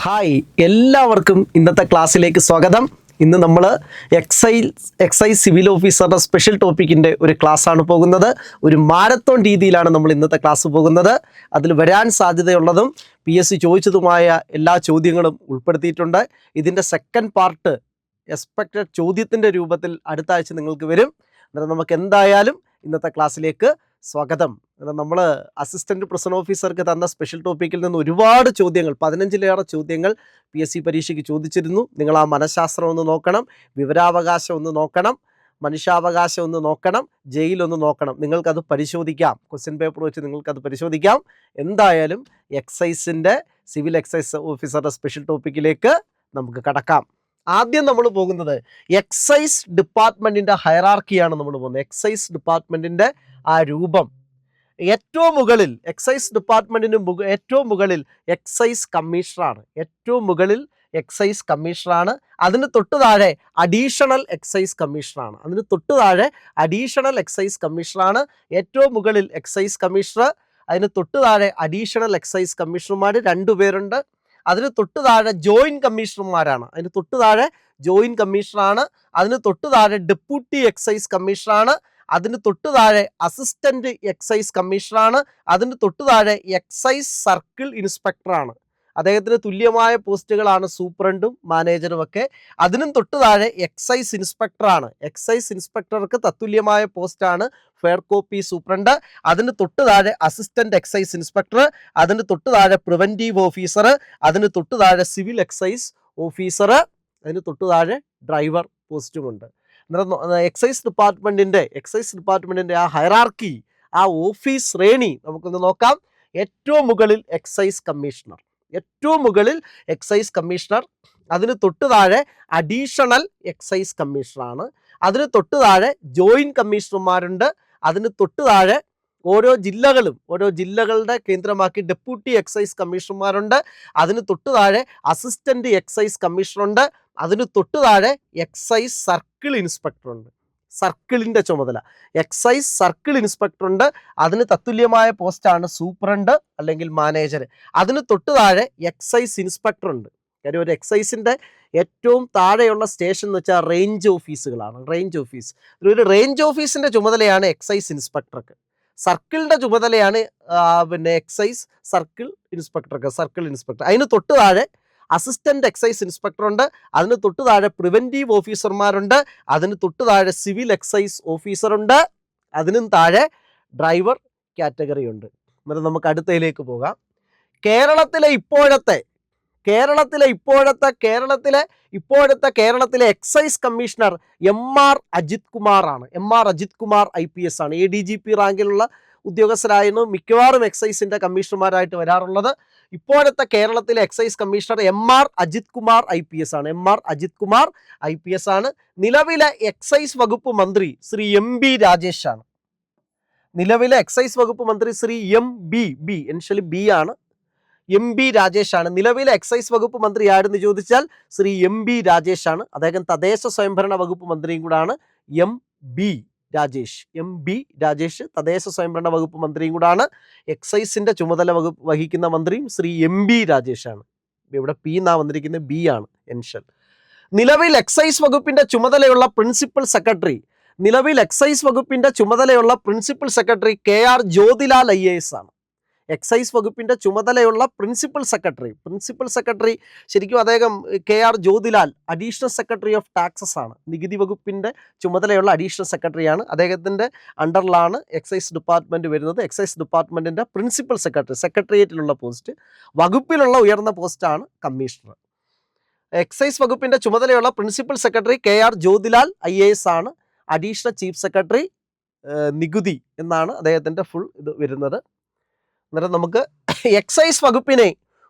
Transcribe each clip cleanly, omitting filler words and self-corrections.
Hi, എല്ലാവർക്കും ഇന്നത്തെ ക്ലാസ്സിലേക്ക് സ്വാഗതം. ഇന്ന് നമ്മൾ എക്സൈസ് സിവിൽ ഓഫീസറുടെ സ്പെഷ്യൽ ടോപ്പിക്കിൻ്റെ ഒരു ക്ലാസ്സാണ് പോകുന്നത്. ഒരു മാരത്തോൺ രീതിയിലാണ് നമ്മൾ ഇന്നത്തെ ക്ലാസ് പോകുന്നത്. അതിൽ വരാൻ സാധ്യതയുള്ളതും PSC ചോദിച്ചതുമായ എല്ലാ ചോദ്യങ്ങളും ഉൾപ്പെടുത്തിയിട്ടുണ്ട്. ഇതിൻ്റെ സെക്കൻഡ് പാർട്ട് എക്സ്പെക്റ്റഡ് ചോദ്യത്തിൻ്റെ രൂപത്തിൽ അടുത്ത ആഴ്ച നിങ്ങൾക്ക് വരും. അന്നേരം നമുക്ക് എന്തായാലും ഇന്നത്തെ ക്ലാസ്സിലേക്ക് സ്വാഗതം. നമ്മൾ അസിസ്റ്റന്റ് പ്രിസൺ ഓഫീസർക്ക് തന്ന സ്പെഷ്യൽ ടോപ്പിക്കിൽ നിന്ന് ഒരുപാട് ചോദ്യങ്ങൾ, 15ലേറെ ചോദ്യങ്ങൾ PSC പരീക്ഷയ്ക്ക് ചോദിച്ചിരുന്നു. നിങ്ങൾ ആ മനഃശാസ്ത്രം ഒന്ന് നോക്കണം, വിവരാവകാശം ഒന്ന് നോക്കണം, മനുഷ്യാവകാശം ഒന്ന് നോക്കണം, ജയിലൊന്ന് നോക്കണം. നിങ്ങൾക്കത് പരിശോധിക്കാം. ക്വസ്റ്റ്യൻ പേപ്പർ വെച്ച് നിങ്ങൾക്കത് പരിശോധിക്കാം. എന്തായാലും എക്സൈസിൻ്റെ സിവിൽ എക്സൈസ് ഓഫീസറുടെ സ്പെഷ്യൽ ടോപ്പിക്കിലേക്ക് നമുക്ക് കടക്കാം. ആദ്യം നമ്മൾ പോകുന്നത് എക്സൈസ് ഡിപ്പാർട്ട്മെൻറ്റിൻ്റെ ഹയറാർക്കിയാണ് നമ്മൾ പോകുന്നത്. എക്സൈസ് ഡിപ്പാർട്ട്മെൻറ്റിൻ്റെ ആ രൂപം ഏറ്റവും മുകളിൽ എക്സൈസ് ഡിപ്പാർട്ട്മെൻറ്റിന് ഏറ്റവും മുകളിൽ എക്സൈസ് കമ്മീഷണറാണ്. ഏറ്റവും മുകളിൽ എക്സൈസ് കമ്മീഷണറാണ്. അതിന് തൊട്ട് താഴെ അഡീഷണൽ എക്സൈസ് കമ്മീഷണറാണ്. അതിന് തൊട്ട് താഴെ അഡീഷണൽ എക്സൈസ് കമ്മീഷണറാണ്. ഏറ്റവും മുകളിൽ എക്സൈസ് കമ്മീഷണർ, അതിന് തൊട്ട് താഴെ അഡീഷണൽ എക്സൈസ് കമ്മീഷണർമാർ 2 പേരുണ്ട്. അതിന് തൊട്ട് താഴെ ജോയിൻറ്റ് കമ്മീഷണർമാരാണ്. അതിന് തൊട്ട് താഴെ ജോയിൻറ്റ് കമ്മീഷണറാണ്. അതിന് തൊട്ട് താഴെ ഡെപ്യൂട്ടി എക്സൈസ് കമ്മീഷണറാണ്. അതിന് തൊട്ട് താഴെ അസിസ്റ്റന്റ് എക്സൈസ് കമ്മീഷണറാണ്. അതിന് തൊട്ട് താഴെ എക്സൈസ് സർക്കിൾ ഇൻസ്പെക്ടറാണ്. അദ്ദേഹത്തിന് തുല്യമായ പോസ്റ്റുകളാണ് സൂപ്രണ്ടും മാനേജറും ഒക്കെ. അതിനും തൊട്ട് താഴെ എക്സൈസ് ഇൻസ്പെക്ടറാണ്. എക്സൈസ് ഇൻസ്പെക്ടർക്ക് തത്തുല്യമായ പോസ്റ്റാണ് ഫെയർ കോപ്പി സൂപ്രണ്ട്. അതിന് തൊട്ട് താഴെ അസിസ്റ്റന്റ് എക്സൈസ് ഇൻസ്പെക്ടർ. അതിന് തൊട്ട് താഴെ പ്രിവെന്റീവ് ഓഫീസർ. അതിന് തൊട്ട് താഴെ സിവിൽ എക്സൈസ് ഓഫീസർ. അതിന് തൊട്ട് താഴെ ഡ്രൈവർ പോസ്റ്റുമുണ്ട്. എക്സൈസ് ഡിപ്പാർട്ട്മെൻറ്റിൻ്റെ ആ ഹയറാർക്കി, ആ ഓഫീസ് ശ്രേണി നമുക്കൊന്ന് നോക്കാം. ഏറ്റവും മുകളിൽ എക്സൈസ് കമ്മീഷണർ. ഏറ്റവും മുകളിൽ എക്സൈസ് കമ്മീഷണർ. അതിന് തൊട്ട് താഴെ അഡീഷണൽ എക്സൈസ് കമ്മീഷണറാണ്. അതിന് തൊട്ട് താഴെ ജോയിൻറ്റ് കമ്മീഷണർമാരുണ്ട്. അതിന് തൊട്ട് താഴെ ഓരോ ജില്ലകളുടെ കേന്ദ്രമാക്കി ഡെപ്യൂട്ടി എക്സൈസ് കമ്മീഷണർമാരുണ്ട്. അതിന് തൊട്ട് താഴെ അസിസ്റ്റന്റ് എക്സൈസ് കമ്മീഷണറുണ്ട്. അതിന് തൊട്ട് താഴെ എക്സൈസ് സർക്കിൾ ഇൻസ്പെക്ടറുണ്ട്. സർക്കിളിൻ്റെ ചുമതല എക്സൈസ് സർക്കിൾ ഇൻസ്പെക്ടറുണ്ട്. അതിന് തത്തുല്യമായ പോസ്റ്റാണ് സൂപ്രണ്ട് അല്ലെങ്കിൽ മാനേജർ. അതിന് തൊട്ട് താഴെ എക്സൈസ് ഇൻസ്പെക്ടറുണ്ട്. കാര്യം ഒരു എക്സൈസിൻ്റെ ഏറ്റവും താഴെയുള്ള സ്റ്റേഷൻ എന്ന് വെച്ചാൽ റേഞ്ച് ഓഫീസുകളാണ്. റേഞ്ച് ഓഫീസ്, ഒരു റേഞ്ച് ഓഫീസിൻ്റെ ചുമതലയാണ് എക്സൈസ് ഇൻസ്പെക്ടർക്ക്. സർക്കിളിൻ്റെ ചുമതലയാണ് എക്സൈസ് സർക്കിൾ ഇൻസ്പെക്ടർ. അതിന് തൊട്ട് താഴെ അസിസ്റ്റന്റ് എക്സൈസ് ഇൻസ്പെക്ടറുണ്ട്. അതിന് തൊട്ട് താഴെ പ്രിവെന്റീവ് ഓഫീസർമാരുണ്ട്. അതിന് തൊട്ട് താഴെ സിവിൽ എക്സൈസ് ഓഫീസറുണ്ട്. അതിനും താഴെ ഡ്രൈവർ കാറ്റഗറി ഉണ്ട്. എന്നിട്ട് നമുക്ക് അടുത്തയിലേക്ക് പോകാം. കേരളത്തിലെ excise commissioner MR Ajith Kumar ആണ്. MR അജിത് കുമാർ IPS ആണ്. ADGP റാങ്കിലുള്ള ഉദ്യോഗസ്ഥരായിരുന്നു മിക്കവാറും എക്സൈസിൻ്റെ കമ്മീഷണർമാരായിട്ട് വരാറുള്ളത്. ഇപ്പോഴത്തെ കേരളത്തിലെ excise commissioner MR Ajith Kumar IPS ആണ്. MR അജിത് കുമാർ IPS ആണ്. നിലവിലെ എക്സൈസ് വകുപ്പ് മന്ത്രി ശ്രീ MB രാജേഷ് ആണ്. നിലവിലെ എക്സൈസ് വകുപ്പ് മന്ത്രി ശ്രീ MB ആണ്. MB രാജേഷ് ആണ്. നിലവിലെ എക്സൈസ് വകുപ്പ് മന്ത്രി ആരെന്ന് ചോദിച്ചാൽ ശ്രീ MB രാജേഷ് ആണ്. അദ്ദേഹം തദ്ദേശ സ്വയംഭരണ വകുപ്പ് മന്ത്രിയും കൂടാണ്. MB രാജേഷ് തദ്ദേശ സ്വയംഭരണ വകുപ്പ് മന്ത്രിയും കൂടാണ്. എക്സൈസിൻ്റെ ചുമതല വഹിക്കുന്ന മന്ത്രിയും ശ്രീ MB രാജേഷ് ആണ്. ഇവിടെ P എന്നാ വന്നിരിക്കുന്നത്, B ആണ് എൻഷൻ. നിലവിൽ എക്സൈസ് വകുപ്പിൻ്റെ ചുമതലയുള്ള principal secretary KR Jyothilal IAS ആണ്. എക്സൈസ് വകുപ്പിൻ്റെ ചുമതലയുള്ള പ്രിൻസിപ്പൽ സെക്രട്ടറി ശരിക്കും അദ്ദേഹം KR Jyothilal additional secretary of taxes ആണ്. നികുതി വകുപ്പിൻ്റെ ചുമതലയുള്ള അഡീഷണൽ സെക്രട്ടറിയാണ്. അദ്ദേഹത്തിൻ്റെ അണ്ടറിലാണ് എക്സൈസ് ഡിപ്പാർട്ട്മെൻറ്റ് വരുന്നത്. എക്സൈസ് ഡിപ്പാർട്ട്മെൻറ്റിൻ്റെ പ്രിൻസിപ്പൽ സെക്രട്ടേറിയറ്റിലുള്ള പോസ്റ്റ്, വകുപ്പിലുള്ള ഉയർന്ന പോസ്റ്റാണ് കമ്മീഷണർ. എക്സൈസ് വകുപ്പിൻ്റെ ചുമതലയുള്ള principal secretary KR Jyothilal IAS ആണ്. അഡീഷണൽ ചീഫ് സെക്രട്ടറി നികുതി എന്നാണ് അദ്ദേഹത്തിൻ്റെ ഫുൾ ഇത് വരുന്നത്. അന്നേരം നമുക്ക് എക്സൈസ് വകുപ്പിനെ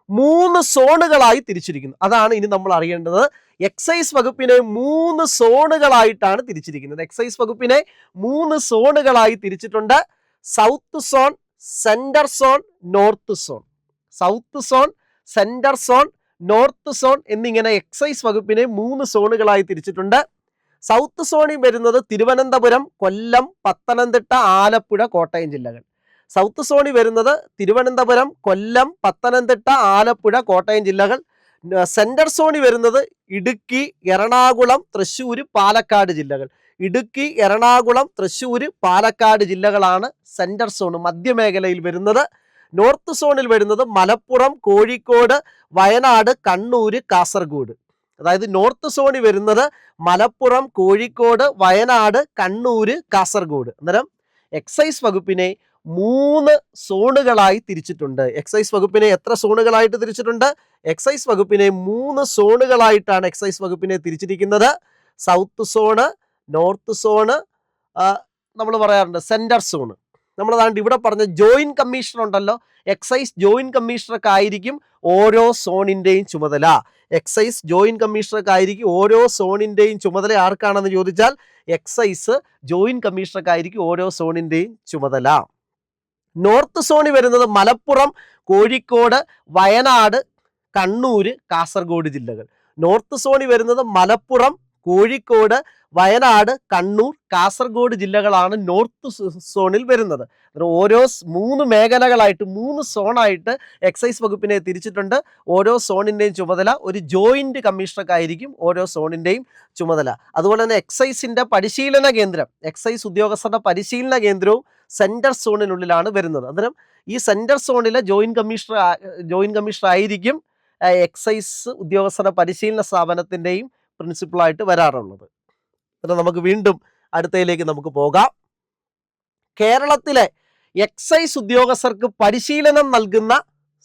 3 സോണുകളായി തിരിച്ചിരിക്കുന്നു. അതാണ് ഇനി നമ്മൾ അറിയേണ്ടത്. എക്സൈസ് വകുപ്പിനെ 3 സോണുകളായിട്ടാണ് തിരിച്ചിരിക്കുന്നത്. എക്സൈസ് വകുപ്പിനെ 3 സോണുകളായി തിരിച്ചിട്ടുണ്ട്. South zone, centre zone, north zone. South zone, centre zone, north zone എന്നിങ്ങനെ എക്സൈസ് വകുപ്പിനെ 3 സോണുകളായി തിരിച്ചിട്ടുണ്ട്. സൗത്ത് സോണിൽ വരുന്നത് തിരുവനന്തപുരം, കൊല്ലം, പത്തനംതിട്ട, ആലപ്പുഴ, കോട്ടയം ജില്ലകൾ. സൗത്ത് സോണിൽ വരുന്നത് തിരുവനന്തപുരം, കൊല്ലം, പത്തനംതിട്ട, ആലപ്പുഴ, കോട്ടയം ജില്ലകൾ. സെൻട്രൽ സോണിൽ വരുന്നത് ഇടുക്കി, എറണാകുളം, തൃശ്ശൂർ, പാലക്കാട് ജില്ലകൾ. ഇടുക്കി, എറണാകുളം, തൃശ്ശൂർ, പാലക്കാട് ജില്ലകളാണ് സെൻട്രൽ സോൺ മധ്യമേഖലയിൽ വരുന്നത്. നോർത്ത് സോണിൽ വരുന്നത് മലപ്പുറം, കോഴിക്കോട്, വയനാട്, കണ്ണൂർ, കാസർഗോഡ്. അതായത് നോർത്ത് സോണിൽ വരുന്നത് മലപ്പുറം, കോഴിക്കോട്, വയനാട്, കണ്ണൂർ, കാസർഗോഡ്. അന്നേരം എക്സൈസ് വകുപ്പിനെ 3 സോണുകളായി തിരിച്ചിട്ടുണ്ട്. എക്സൈസ് വകുപ്പിനെ എത്ര സോണുകളായിട്ട് തിരിച്ചിട്ടുണ്ട്? എക്സൈസ് വകുപ്പിനെ 3 സോണുകളായിട്ടാണ് എക്സൈസ് വകുപ്പിനെ തിരിച്ചിരിക്കുന്നത്. സൗത്ത് സോണ്, നോർത്ത് സോണ്, നമ്മൾ പറയാറുണ്ട് സെൻട്രൽ സോണ്. നമ്മളതാണ്ട് ഇവിടെ പറഞ്ഞ ജോയിന്റ് കമ്മീഷണർ ഉണ്ടല്ലോ, എക്സൈസ് ജോയിന്റ് കമ്മീഷണർക്ക് ആയിരിക്കും ഓരോ സോണിൻ്റെയും ചുമതല. എക്സൈസ് ജോയിന്റ് കമ്മീഷണർക്ക് ആയിരിക്കും ഓരോ സോണിൻ്റെയും ചുമതല. ആർക്കാണെന്ന് ചോദിച്ചാൽ എക്സൈസ് ജോയിന്റ് കമ്മീഷണർക്ക് ആയിരിക്കും ഓരോ സോണിൻ്റെയും ചുമതല. നോർത്ത് സോണിൽ വരുന്നത് മലപ്പുറം, കോഴിക്കോട്, വയനാട്, കണ്ണൂർ, കാസർഗോഡ് ജില്ലകൾ. നോർത്ത് സോണിൽ വരുന്നത് മലപ്പുറം, കോഴിക്കോട്, വയനാട്, കണ്ണൂർ, കാസർഗോഡ് ജില്ലകളാണ് നോർത്ത് സോണിൽ വരുന്നത്. ഓരോ 3 മേഖലകളായിട്ട് 3 സോണായിട്ട് എക്സൈസ് വകുപ്പിനെ തിരിച്ചിട്ടുണ്ട്. ഓരോ സോണിൻ്റെയും ചുമതല ഒരു ജോയിന്റ് കമ്മീഷണർക്കായിരിക്കും ഓരോ സോണിൻ്റെയും ചുമതല. അതുപോലെ തന്നെ എക്സൈസിൻ്റെ പരിശീലന കേന്ദ്രം, എക്സൈസ് ഉദ്യോഗസ്ഥരുടെ പരിശീലന കേന്ദ്രവും സെൻട്രൽ സോണിനുള്ളിലാണ് വരുന്നത്. അന്നേരം ഈ സെൻട്രൽ സോണിലെ ജോയിന്റ് കമ്മീഷണർ ആയിരിക്കും എക്സൈസ് ഉദ്യോഗസ്ഥരുടെ പരിശീലന സ്ഥാപനത്തിൻ്റെയും പ്രിൻസിപ്പളായിട്ട് വരാറുള്ളത്. എന്നാൽ നമുക്ക് വീണ്ടും അടുത്തയിലേക്ക് നമുക്ക് പോകാം. കേരളത്തിലെ എക്സൈസ് ഉദ്യോഗസ്ഥർക്ക് പരിശീലനം നൽകുന്ന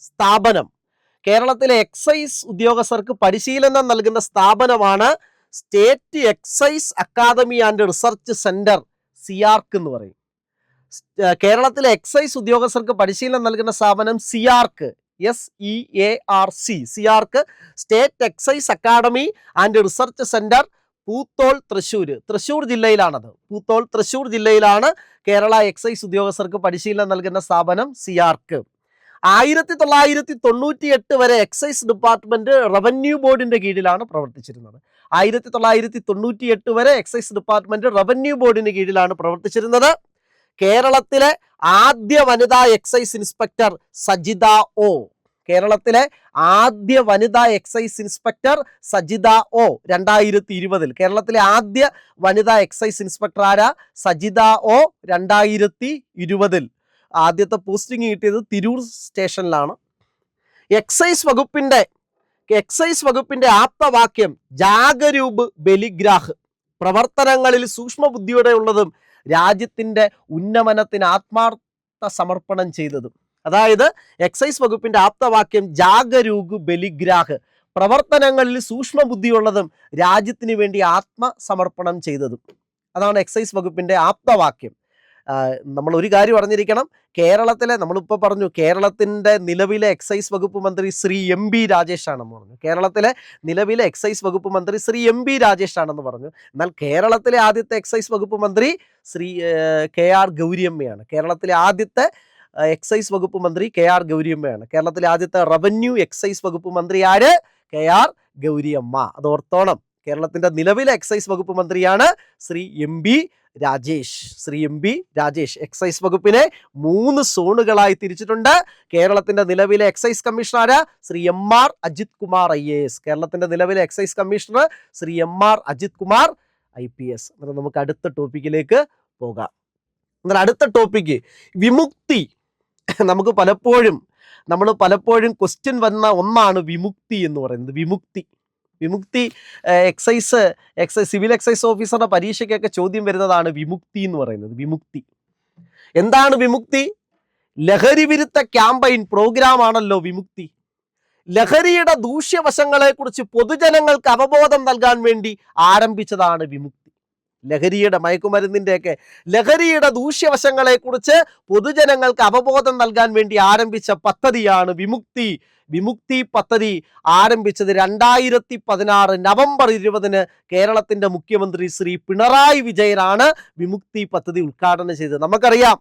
സ്ഥാപനം, കേരളത്തിലെ എക്സൈസ് ഉദ്യോഗസ്ഥർക്ക് പരിശീലനം നൽകുന്ന സ്ഥാപനമാണ് state excise academy and research centre, സിയാർക്ക് എന്ന് പറയും. കേരളത്തിലെ എക്സൈസ് ഉദ്യോഗസ്ഥർക്ക് പരിശീലനം നൽകുന്ന സ്ഥാപനം സിയാർക്ക്, SEARC, സിയാർക്ക് state excise academy and research centre, Poothole, Thrissur ജില്ലയിലാണത്. Poothole Thrissur ജില്ലയിലാണ് കേരള എക്സൈസ് ഉദ്യോഗസ്ഥർക്ക് പരിശീലനം നൽകുന്ന സ്ഥാപനം സിയാർക്ക്. 1998 വരെ എക്സൈസ് ഡിപ്പാർട്ട്മെന്റ് റവന്യൂ ബോർഡിന്റെ കീഴിലാണ് പ്രവർത്തിച്ചിരുന്നത്. 1998 വരെ എക്സൈസ് ഡിപ്പാർട്ട്മെന്റ് റവന്യൂ ബോർഡിന് കീഴിലാണ് പ്രവർത്തിച്ചിരുന്നത്. കേരളത്തിലെ ആദ്യ വനിതാ എക്സൈസ് ഇൻസ്പെക്ടർ സജിത ഒ. കേരളത്തിലെ ആദ്യ വനിതാ എക്സൈസ് ഇൻസ്പെക്ടർ സജിത ഒ 2020. കേരളത്തിലെ ആദ്യ വനിതാ എക്സൈസ് ഇൻസ്പെക്ടർ ആരാ? സജിത ഒ 2020. ആദ്യത്തെ പോസ്റ്റിംഗ് കിട്ടിയത് തിരൂർ സ്റ്റേഷനിലാണ്. എക്സൈസ് വകുപ്പിന്റെ ആപ്തവാക്യം ജാഗരൂപ് ബലിഗ്രാഹ്, പ്രവർത്തനങ്ങളിൽ സൂക്ഷ്മ ബുദ്ധിയോടെ ഉള്ളതും രാജ്യത്തിന്റെ ഉന്നമനത്തിന് ആത്മാർത്ഥ സമർപ്പണം ചെയ്തതും. അതായത് എക്സൈസ് വകുപ്പിന്റെ ആപ്തവാക്യം ജാഗരൂക് ബലിഗ്രാഹ്, പ്രവർത്തനങ്ങളിൽ സൂക്ഷ്മ ബുദ്ധിയുള്ളതും രാജ്യത്തിന് വേണ്ടി ആത്മസമർപ്പണം ചെയ്തതും. അതാണ് എക്സൈസ് വകുപ്പിന്റെ ആപ്തവാക്യം. നമ്മൾ ഒരു കാര്യം അറിഞ്ഞിരിക്കണം, കേരളത്തിലെ, നമ്മളിപ്പോൾ പറഞ്ഞു കേരളത്തിൻ്റെ നിലവിലെ എക്സൈസ് വകുപ്പ് മന്ത്രി ശ്രീ MB രാജേഷ് ആണെന്ന് പറഞ്ഞു. കേരളത്തിലെ നിലവിലെ എക്സൈസ് വകുപ്പ് മന്ത്രി ശ്രീ MB രാജേഷ് ആണെന്ന് പറഞ്ഞു. എന്നാൽ കേരളത്തിലെ ആദ്യത്തെ എക്സൈസ് വകുപ്പ് മന്ത്രി ശ്രീ KR ഗൗരിയമ്മയാണ്. കേരളത്തിലെ ആദ്യത്തെ എക്സൈസ് വകുപ്പ് മന്ത്രി KR ഗൗരിയമ്മയാണ്. കേരളത്തിലെ ആദ്യത്തെ റവന്യൂ എക്സൈസ് വകുപ്പ് മന്ത്രി ആര്? KR ഗൗരിയമ്മ. അത് ഓർത്തോണം. കേരളത്തിന്റെ നിലവിലെ എക്സൈസ് വകുപ്പ് മന്ത്രിയാണ് ശ്രീ MB രാജേഷ്. എക്സൈസ് വകുപ്പിനെ 3 സോണുകളായി തിരിച്ചിട്ടുണ്ട്. കേരളത്തിന്റെ നിലവിലെ excise commissioner Shri MR Ajith Kumar IAS. കേരളത്തിന്റെ നിലവിലെ excise commissioner Shri MR Ajith Kumar IPS. എന്നാൽ നമുക്ക് അടുത്ത ടോപ്പിക്കിലേക്ക് പോകാം. എന്നാൽ അടുത്ത ടോപ്പിക്ക് വിമുക്തി. നമ്മൾ പലപ്പോഴും ക്വസ്റ്റ്യൻ വന്ന ഒന്നാണ് വിമുക്തി എന്ന് പറയുന്നത്. വിമുക്തി എക്സൈസ് സിവിൽ എക്സൈസ് ഓഫീസറുടെ പരീക്ഷയ്ക്കൊക്കെ ചോദ്യം വരുന്നതാണ് വിമുക്തി എന്ന് പറയുന്നത്. വിമുക്തി എന്താണ്? വിമുക്തി ലഹരി വിരുദ്ധ ക്യാമ്പയിൻ പ്രോഗ്രാം ആണല്ലോ വിമുക്തി. ലഹരിയുടെ ദൂഷ്യവശങ്ങളെ കുറിച്ച് പൊതുജനങ്ങൾക്ക് അവബോധം നൽകാൻ വേണ്ടി ആരംഭിച്ചതാണ് വിമുക്തി. ലഹരിയുടെ ദൂഷ്യവശങ്ങളെ കുറിച്ച് പൊതുജനങ്ങൾക്ക് അവബോധം നൽകാൻ വേണ്ടി ആരംഭിച്ച പദ്ധതിയാണ് വിമുക്തി പദ്ധതി. ആരംഭിച്ചത് 2016 നവംബർ 20 കേരളത്തിന്റെ മുഖ്യമന്ത്രി ശ്രീ പിണറായി വിജയനാണ് വിമുക്തി പദ്ധതി ഉദ്ഘാടനം ചെയ്തത്. നമുക്കറിയാം,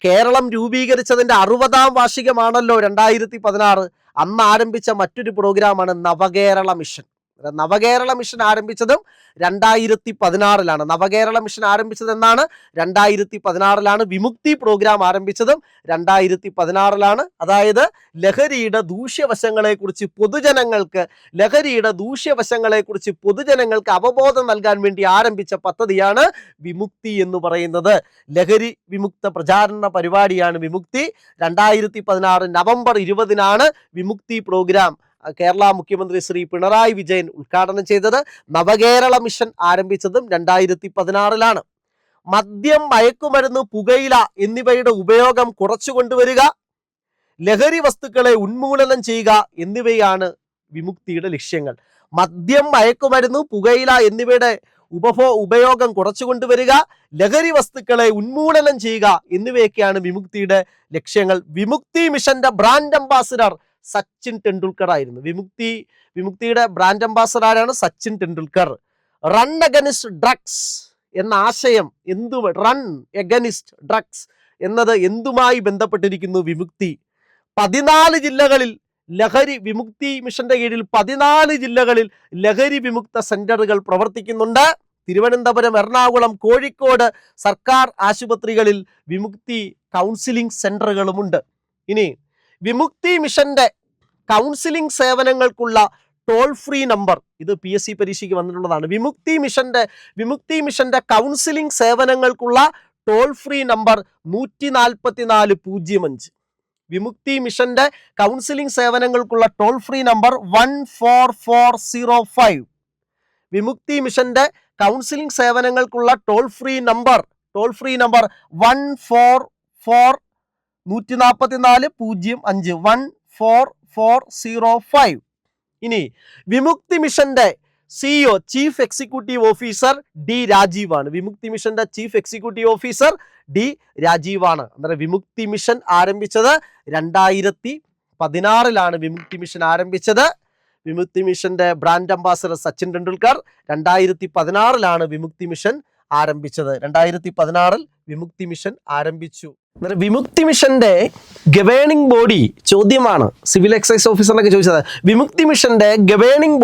കേരളം രൂപീകരിച്ചതിന്റെ 60ാം വാർഷികമാണല്ലോ 2016. അന്ന് ആരംഭിച്ച മറ്റൊരു പ്രോഗ്രാമാണ് നവകേരള മിഷൻ. നവകേരള മിഷൻ ആരംഭിച്ചതും 2016 നവകേരള മിഷൻ ആരംഭിച്ചത് എന്നാണ് 2016 വിമുക്തി പ്രോഗ്രാം ആരംഭിച്ചതും 2016 അതായത് ലഹരിയുടെ ദൂഷ്യവശങ്ങളെക്കുറിച്ച് പൊതുജനങ്ങൾക്ക് അവബോധം നൽകാൻ വേണ്ടി ആരംഭിച്ച പദ്ധതിയാണ് വിമുക്തി എന്ന് പറയുന്നത്. ലഹരി വിമുക്ത പ്രചാരണ പരിപാടിയാണ് വിമുക്തി. 2016 നവംബർ 20 വിമുക്തി പ്രോഗ്രാം കേരള മുഖ്യമന്ത്രി ശ്രീ പിണറായി വിജയൻ ഉദ്ഘാടനം ചെയ്തത്. നവകേരള മിഷൻ ആരംഭിച്ചതും 2016 മദ്യം, മയക്കുമരുന്ന്, പുകയില എന്നിവയുടെ ഉപയോഗം കുറച്ചു കൊണ്ടുവരിക, ലഹരി വസ്തുക്കളെ ഉന്മൂലനം ചെയ്യുക എന്നിവയാണ് വിമുക്തിയുടെ ലക്ഷ്യങ്ങൾ. മദ്യം, മയക്കുമരുന്ന്, പുകയില എന്നിവയുടെ ഉപയോഗം കുറച്ചു കൊണ്ടുവരിക, ലഹരി വസ്തുക്കളെ ഉന്മൂലനം ചെയ്യുക എന്നിവയൊക്കെയാണ് വിമുക്തിയുടെ ലക്ഷ്യങ്ങൾ. വിമുക്തി മിഷന്റെ ബ്രാൻഡ് അംബാസിഡർ സച്ചിൻ ടെണ്ടുൽക്കർ ആയിരുന്നു. വിമുക്തിയുടെ ബ്രാൻഡ് അംബാസിഡർ ആരാണ്? സച്ചിൻ ടെണ്ടുൽക്കർ. റൺ അഗനിസ്റ്റ് ഡ്രഗ്സ് എന്ന ആശയം റൺ അഗനിസ്റ്റ് ഡ്രഗ്സ് എന്നത് എന്തുമായി ബന്ധപ്പെട്ടിരിക്കുന്നു? വിമുക്തി 14 ജില്ലകളിൽ വിമുക്തി മിഷന്റെ കീഴിൽ 14 ജില്ലകളിൽ ലഹരി വിമുക്ത സെന്ററുകൾ പ്രവർത്തിക്കുന്നുണ്ട്. തിരുവനന്തപുരം, എറണാകുളം, കോഴിക്കോട് സർക്കാർ ആശുപത്രികളിൽ വിമുക്തി കൗൺസിലിംഗ് സെന്ററുകളുമുണ്ട്. ഇനി വിമുക്തി മിഷന്റെ കൗൺസിലിംഗ് സേവനങ്ങൾക്കുള്ള ടോൾ ഫ്രീ നമ്പർ, ഇത് PSC പരീക്ഷയ്ക്ക് വന്നിട്ടുള്ളതാണ്. വിമുക്തി മിഷന്റെ കൗൺസിലിംഗ് സേവനങ്ങൾക്കുള്ള ടോൾ ഫ്രീ നമ്പർ 14405. വിമുക്തി മിഷന്റെ കൗൺസിലിംഗ് സേവനങ്ങൾക്കുള്ള ടോൾ ഫ്രീ നമ്പർ 14405. വിമുക്തി മിഷന്റെ കൗൺസിലിംഗ് സേവനങ്ങൾക്കുള്ള ടോൾ ഫ്രീ നമ്പർ 14405. ഇനി വിമുക്തി മിഷന്റെ CEO chief executive officer D രാജീവാണ്. വിമുക്തി മിഷന്റെ ചീഫ് എക്സിക്യൂട്ടീവ് ഓഫീസർ ഡി രാജീവാണ്. അന്നേരം വിമുക്തി മിഷൻ ആരംഭിച്ചത് 2016 വിമുക്തി മിഷൻ ആരംഭിച്ചത്. വിമുക്തി മിഷന്റെ ബ്രാൻഡ് അംബാസഡർ സച്ചിൻ ടെണ്ടുൽക്കർ. 2016 വിമുക്തി മിഷൻ ആരംഭിച്ചത്. 2016 വിമുക്തി മിഷൻ ആരംഭിച്ചു. വിമുക്തി മിഷന്റെ ഗവേണിംഗ് ബോഡി ചോദ്യമാണ്, സിവിൽ എക്സൈസ് ഓഫീസറിനൊക്കെ ചോദിച്ചത്. വിമുക്തി മിഷന്റെ ഗവേണിംഗ്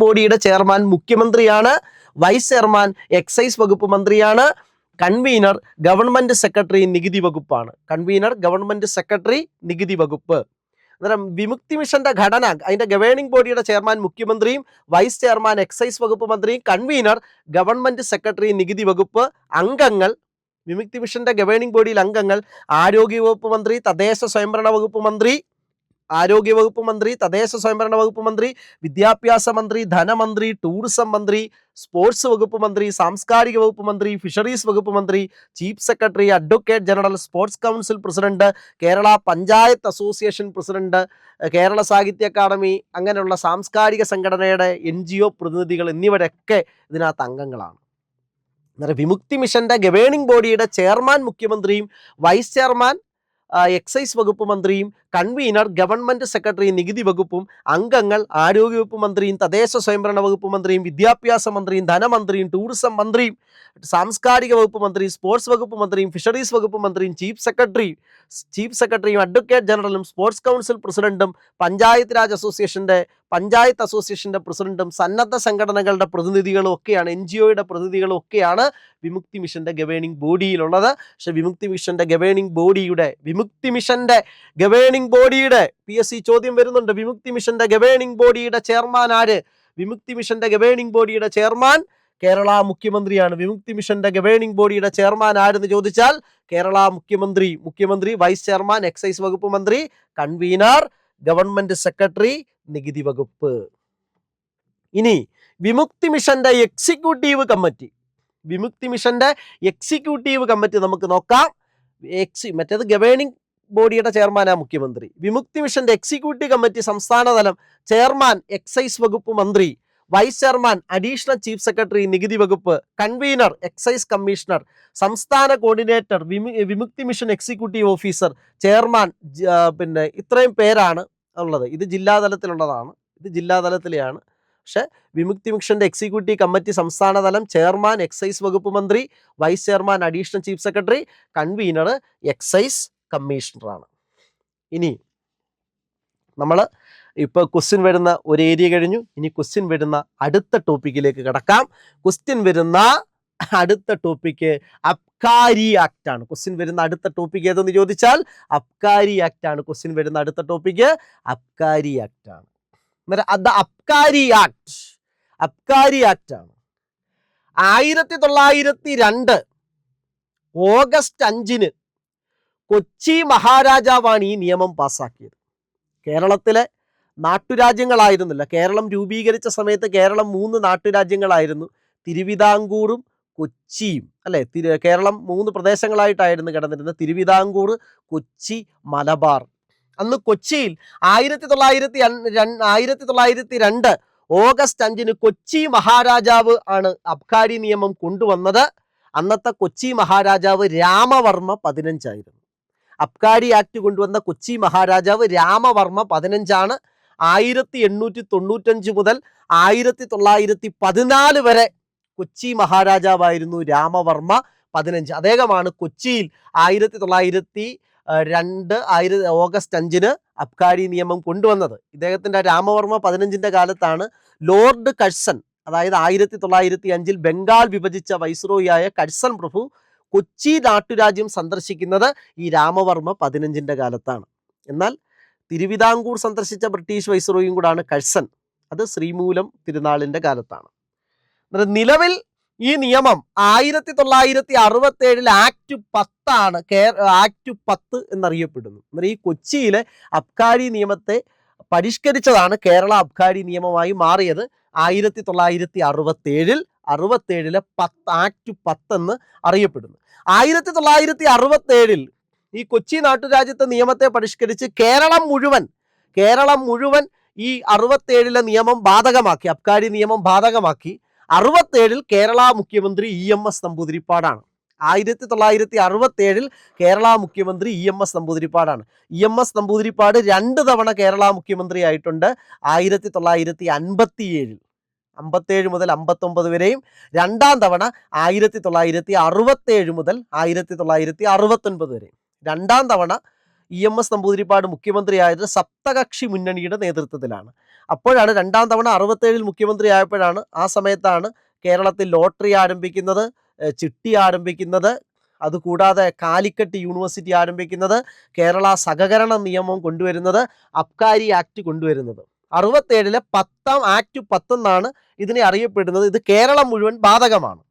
ബോഡിയുടെ ചെയർമാൻ മുഖ്യമന്ത്രിയാണ്. വൈസ് ചെയർമാൻ എക്സൈസ് വകുപ്പ് മന്ത്രിയാണ്. കൺവീനർ ഗവൺമെന്റ് സെക്രട്ടറി നികുതി വകുപ്പാണ്. അന്നേരം വിമുക്തി മിഷന്റെ ഘടന, അതിന്റെ ഗവേണിംഗ് ബോഡിയുടെ ചെയർമാൻ മുഖ്യമന്ത്രിയും വൈസ് ചെയർമാൻ എക്സൈസ് വകുപ്പ് മന്ത്രിയും കൺവീനർ ഗവൺമെന്റ് സെക്രട്ടറി നികുതി വകുപ്പ്. അംഗങ്ങൾ വിമുക്തി മിഷന്റെ ഗവേണിംഗ് ബോഡിയിൽ അംഗങ്ങൾ ആരോഗ്യവകുപ്പ് മന്ത്രി, തദ്ദേശ സ്വയംഭരണ വകുപ്പ് മന്ത്രി, വിദ്യാഭ്യാസ മന്ത്രി, ധനമന്ത്രി, ടൂറിസം മന്ത്രി, സ്പോർട്സ് വകുപ്പ് മന്ത്രി, സാംസ്കാരിക വകുപ്പ് മന്ത്രി, ഫിഷറീസ് വകുപ്പ് മന്ത്രി, chief secretary, advocate general, sports council president, Kerala panchayat association president, Kerala സാഹിത്യ അക്കാദമി, അങ്ങനെയുള്ള സാംസ്കാരിക സംഘടനയുടെ NGO പ്രതിനിധികൾ എന്നിവരൊക്കെ ഇതിനകത്ത് അംഗങ്ങളാണ്. അന്നേരം വിമുക്തി മിഷന്റെ ഗവേണിംഗ് ബോഡിയുടെ ചെയർമാൻ മുഖ്യമന്ത്രിയും വൈസ് ചെയർമാൻ എക്സൈസ് വകുപ്പ് മന്ത്രിയും കൺവീനർ ഗവൺമെന്റ് സെക്രട്ടറി നികുതി വകുപ്പും. അംഗങ്ങൾ ആരോഗ്യവകുപ്പ് മന്ത്രിയും തദ്ദേശ സ്വയംഭരണ വകുപ്പ് മന്ത്രിയും വിദ്യാഭ്യാസ മന്ത്രിയും ധനമന്ത്രിയും ടൂറിസം മന്ത്രിയും സാംസ്കാരിക വകുപ്പ് മന്ത്രിയും സ്പോർട്സ് വകുപ്പ് മന്ത്രിയും ഫിഷറീസ് വകുപ്പ് മന്ത്രിയും ചീഫ് സെക്രട്ടറിയും അഡ്വക്കേറ്റ് ജനറലും സ്പോർട്സ് കൗൺസിൽ പ്രസിഡന്റും പഞ്ചായത്ത് അസോസിയേഷന്റെ പ്രസിഡന്റും സന്നദ്ധ സംഘടനകളുടെ പ്രതിനിധികളും ഒക്കെയാണ്, NGOയുടെ പ്രതിനിധികളും ഒക്കെയാണ് വിമുക്തി മിഷന്റെ ഗവേണിംഗ് ബോഡിയിലുള്ളത്. പക്ഷെ വിമുക്തി മിഷന്റെ PSC ചോദ്യം വരുന്നുണ്ട്. വിമുക്തി മിഷന്റെ ഗവേണിംഗ് ബോഡിയുടെ ചെയർമാൻ ആര്? വിമുക്തി മിഷന്റെ ഗവേണിംഗ് ബോഡിയുടെ ചെയർമാൻ കേരള മുഖ്യമന്ത്രിയാണ്. വിമുക്തി മിഷന്റെ ഗവേണിംഗ് ബോഡിയുടെ ചെയർമാൻ ആരെന്ന് ചോദിച്ചാൽ കേരള മുഖ്യമന്ത്രി, വൈസ് ചെയർമാൻ എക്സൈസ് വകുപ്പ് മന്ത്രി, കൺവീനർ ഗവൺമെന്റ് സെക്രട്ടറി നികുതി വകുപ്പ്. ഇനി വിമുക്തി മിഷന്റെ എക്സിക്യൂട്ടീവ് കമ്മിറ്റി നമുക്ക് നോക്കാം. മറ്റേത് ഗവേണിംഗ് ബോഡിയുടെ ചെയർമാനാ മുഖ്യമന്ത്രി. വിമുക്തി മിഷന്റെ എക്സിക്യൂട്ടീവ് കമ്മിറ്റി സംസ്ഥാനതലം ചെയർമാൻ എക്സൈസ് വകുപ്പ് മന്ത്രി, vice chairman additional chief secretary നികുതി വകുപ്പ്, കൺവീനർ എക്സൈസ് കമ്മീഷണർ, സംസ്ഥാന coordinator Vimukthi mission executive officer, chairman, പിന്നെ ഇത്രയും പേരാണ് ഉള്ളത്. ഇത് ജില്ലാതലത്തിലെയാണ്. പക്ഷെ വിമുക്തി മിഷന്റെ എക്സിക്യൂട്ടീവ് കമ്മിറ്റി സംസ്ഥാനതലം ചെയർമാൻ എക്സൈസ് വകുപ്പ് മന്ത്രി, vice chairman additional chief secretary, convener excise കമ്മീഷണറാണ്. ഇനി നമ്മൾ ഇപ്പോൾ ക്വസ്റ്റ്യൻ വരുന്ന ഒരു ഏരിയ കഴിഞ്ഞു. ഇനി ക്വസ്റ്റ്യൻ വരുന്ന അടുത്ത ടോപ്പിക്കിലേക്ക് കിടക്കാം. ക്വസ്റ്റ്യൻ വരുന്ന അടുത്ത ടോപ്പിക്ക് അബ്കാരി ആക്ട് ആണ്. ക്വസ്റ്റ്യൻ വരുന്ന അടുത്ത ടോപ്പിക് ഏതെന്ന് ചോദിച്ചാൽ അബ്കാരി ആക്ട് ആണ്. ക്വസ്റ്റ്യൻ വരുന്ന അടുത്ത ടോപ്പിക്ക് അബ്കാരി ആക്ട് ആണ്. അത് അബ്കാരി ആക്ട് ആണ്. 1902 ഓഗസ്റ്റ് 5 കൊച്ചി മഹാരാജാവാണ് ഈ നിയമം പാസ്സാക്കിയത്. കേരളത്തിലെ നാട്ടുരാജ്യങ്ങളായിരുന്നില്ല. കേരളം രൂപീകരിച്ച സമയത്ത് കേരളം 3 നാട്ടുരാജ്യങ്ങളായിരുന്നു, തിരുവിതാംകൂറും കൊച്ചിയും, അല്ലെ? കേരളം 3 പ്രദേശങ്ങളായിട്ടായിരുന്നു കിടന്നിരുന്നത്, തിരുവിതാംകൂർ, കൊച്ചി, മലബാർ. അന്ന് കൊച്ചിയിൽ 1902 ഓഗസ്റ്റ് 5 കൊച്ചി മഹാരാജാവ് ആണ് അബ്കാരി നിയമം കൊണ്ടുവന്നത്. അന്നത്തെ കൊച്ചി മഹാരാജാവ് രാമവർമ്മ 15 ആയിരുന്നു. അബ്കാരി ആക്ട് കൊണ്ടുവന്ന കൊച്ചി മഹാരാജാവ് രാമവർമ്മ 15 ആണ്. 1895 മുതൽ 1914 വരെ കൊച്ചി മഹാരാജാവായിരുന്നു രാമവർമ്മ 15. അദ്ദേഹമാണ് കൊച്ചിയിൽ 1902 ഓഗസ്റ്റ് 5 അബ്കാരി നിയമം കൊണ്ടുവന്നത്. ഇദ്ദേഹത്തിൻ്റെ രാമവർമ്മ 15 കാലത്താണ് ലോർഡ് കഴ്സൺ, അതായത് 1905 ബംഗാൾ വിഭജിച്ച വൈസ്രോയിയായ കഴ്സൺ പ്രഭു കൊച്ചി നാട്ടുരാജ്യം സന്ദർശിക്കുന്നത് ഈ രാമവർമ്മ 15 കാലത്താണ്. എന്നാൽ തിരുവിതാംകൂർ സന്ദർശിച്ച ബ്രിട്ടീഷ് വൈസ്രോയും കൂടാണ് കഴ്സൺ. അത് ശ്രീമൂലം തിരുനാളിൻ്റെ കാലത്താണ്. നിലവിൽ ഈ നിയമം 1967 ആക്ട് 10 ആണ്. ആക്ട് 10 എന്നറിയപ്പെടുന്നു. ഈ കൊച്ചിയിലെ അബ്കാരി നിയമത്തെ പരിഷ്കരിച്ചതാണ് കേരള അബ്കാരി നിയമമായി മാറിയത് 1967. 67 ആക്ട് 10 എന്ന് അറിയപ്പെടുന്നു. 1967 ഈ കൊച്ചി നാട്ടുരാജ്യത്തെ നിയമത്തെ പരിഷ്കരിച്ച് കേരളം മുഴുവൻ ഈ 67 നിയമം ബാധകമാക്കി, അബ്കാരി നിയമം ബാധകമാക്കി. 67 കേരള മുഖ്യമന്ത്രി EMS നമ്പൂതിരിപ്പാടാണ്. 1967 കേരള മുഖ്യമന്ത്രി EMS നമ്പൂതിരിപ്പാടാണ്. EMS നമ്പൂതിരിപ്പാട് 2 തവണ കേരള മുഖ്യമന്ത്രി ആയിട്ടുണ്ട്. 1957 മുതൽ 59 വരെയും, 2ാം തവണ 1967 മുതൽ 1969 വരെയും. 2ാം തവണ EMS നമ്പൂതിരിപ്പാട് മുഖ്യമന്ത്രിയായത് സപ്തകക്ഷി മുന്നണിയുടെ നേതൃത്വത്തിലാണ്. അപ്പോഴാണ് 2ാം തവണ 67 മുഖ്യമന്ത്രി ആയപ്പോഴാണ്, ആ സമയത്താണ് കേരളത്തിൽ ലോട്ടറി ആരംഭിക്കുന്നത്, ചിട്ടി ആരംഭിക്കുന്നത്, അതുകൂടാതെ കാലിക്കറ്റ് യൂണിവേഴ്സിറ്റി ആരംഭിക്കുന്നത്, കേരള സഹകരണ നിയമം കൊണ്ടുവരുന്നത്, അബ്കാരി ആക്ട് കൊണ്ടുവരുന്നത്. 67 10ാം ആക്ട് 10 എന്നാണ് ഇതിനെ അറിയപ്പെടുന്നത്. ഇത് കേരളം മുഴുവൻ ബാധകമാണ്.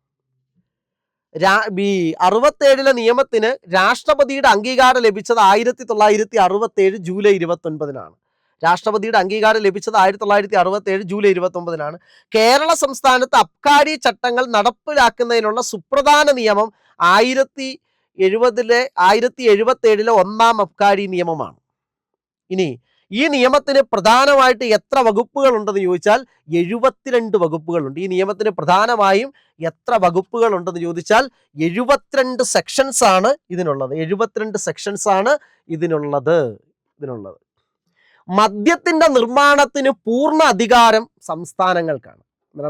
67 നിയമത്തിന് രാഷ്ട്രപതിയുടെ അംഗീകാരം ലഭിച്ചത് 1967 ജൂലൈ 29 രാഷ്ട്രപതിയുടെ അംഗീകാരം ലഭിച്ചത് 1967 ജൂലൈ 29 കേരള സംസ്ഥാനത്ത് അബ്കാരി ചട്ടങ്ങൾ നടപ്പിലാക്കുന്നതിനുള്ള സുപ്രധാന നിയമം 1977 1ാം അബ്കാരി നിയമമാണ്. ഇനി ഈ നിയമത്തിന് പ്രധാനമായിട്ട് എത്ര വകുപ്പുകൾ ഉണ്ടെന്ന് ചോദിച്ചാൽ 72 വകുപ്പുകളുണ്ട്. ഈ നിയമത്തിന് പ്രധാനമായും എത്ര വകുപ്പുകൾ ഉണ്ടെന്ന് ചോദിച്ചാൽ 72 സെക്ഷൻസ് ആണ് ഇതിനുള്ളത്. 72 സെക്ഷൻസ് ആണ് ഇതിനുള്ളത്. മദ്യത്തിന്റെ നിർമ്മാണത്തിന് പൂർണ്ണ അധികാരം സംസ്ഥാനങ്ങൾക്കാണ്.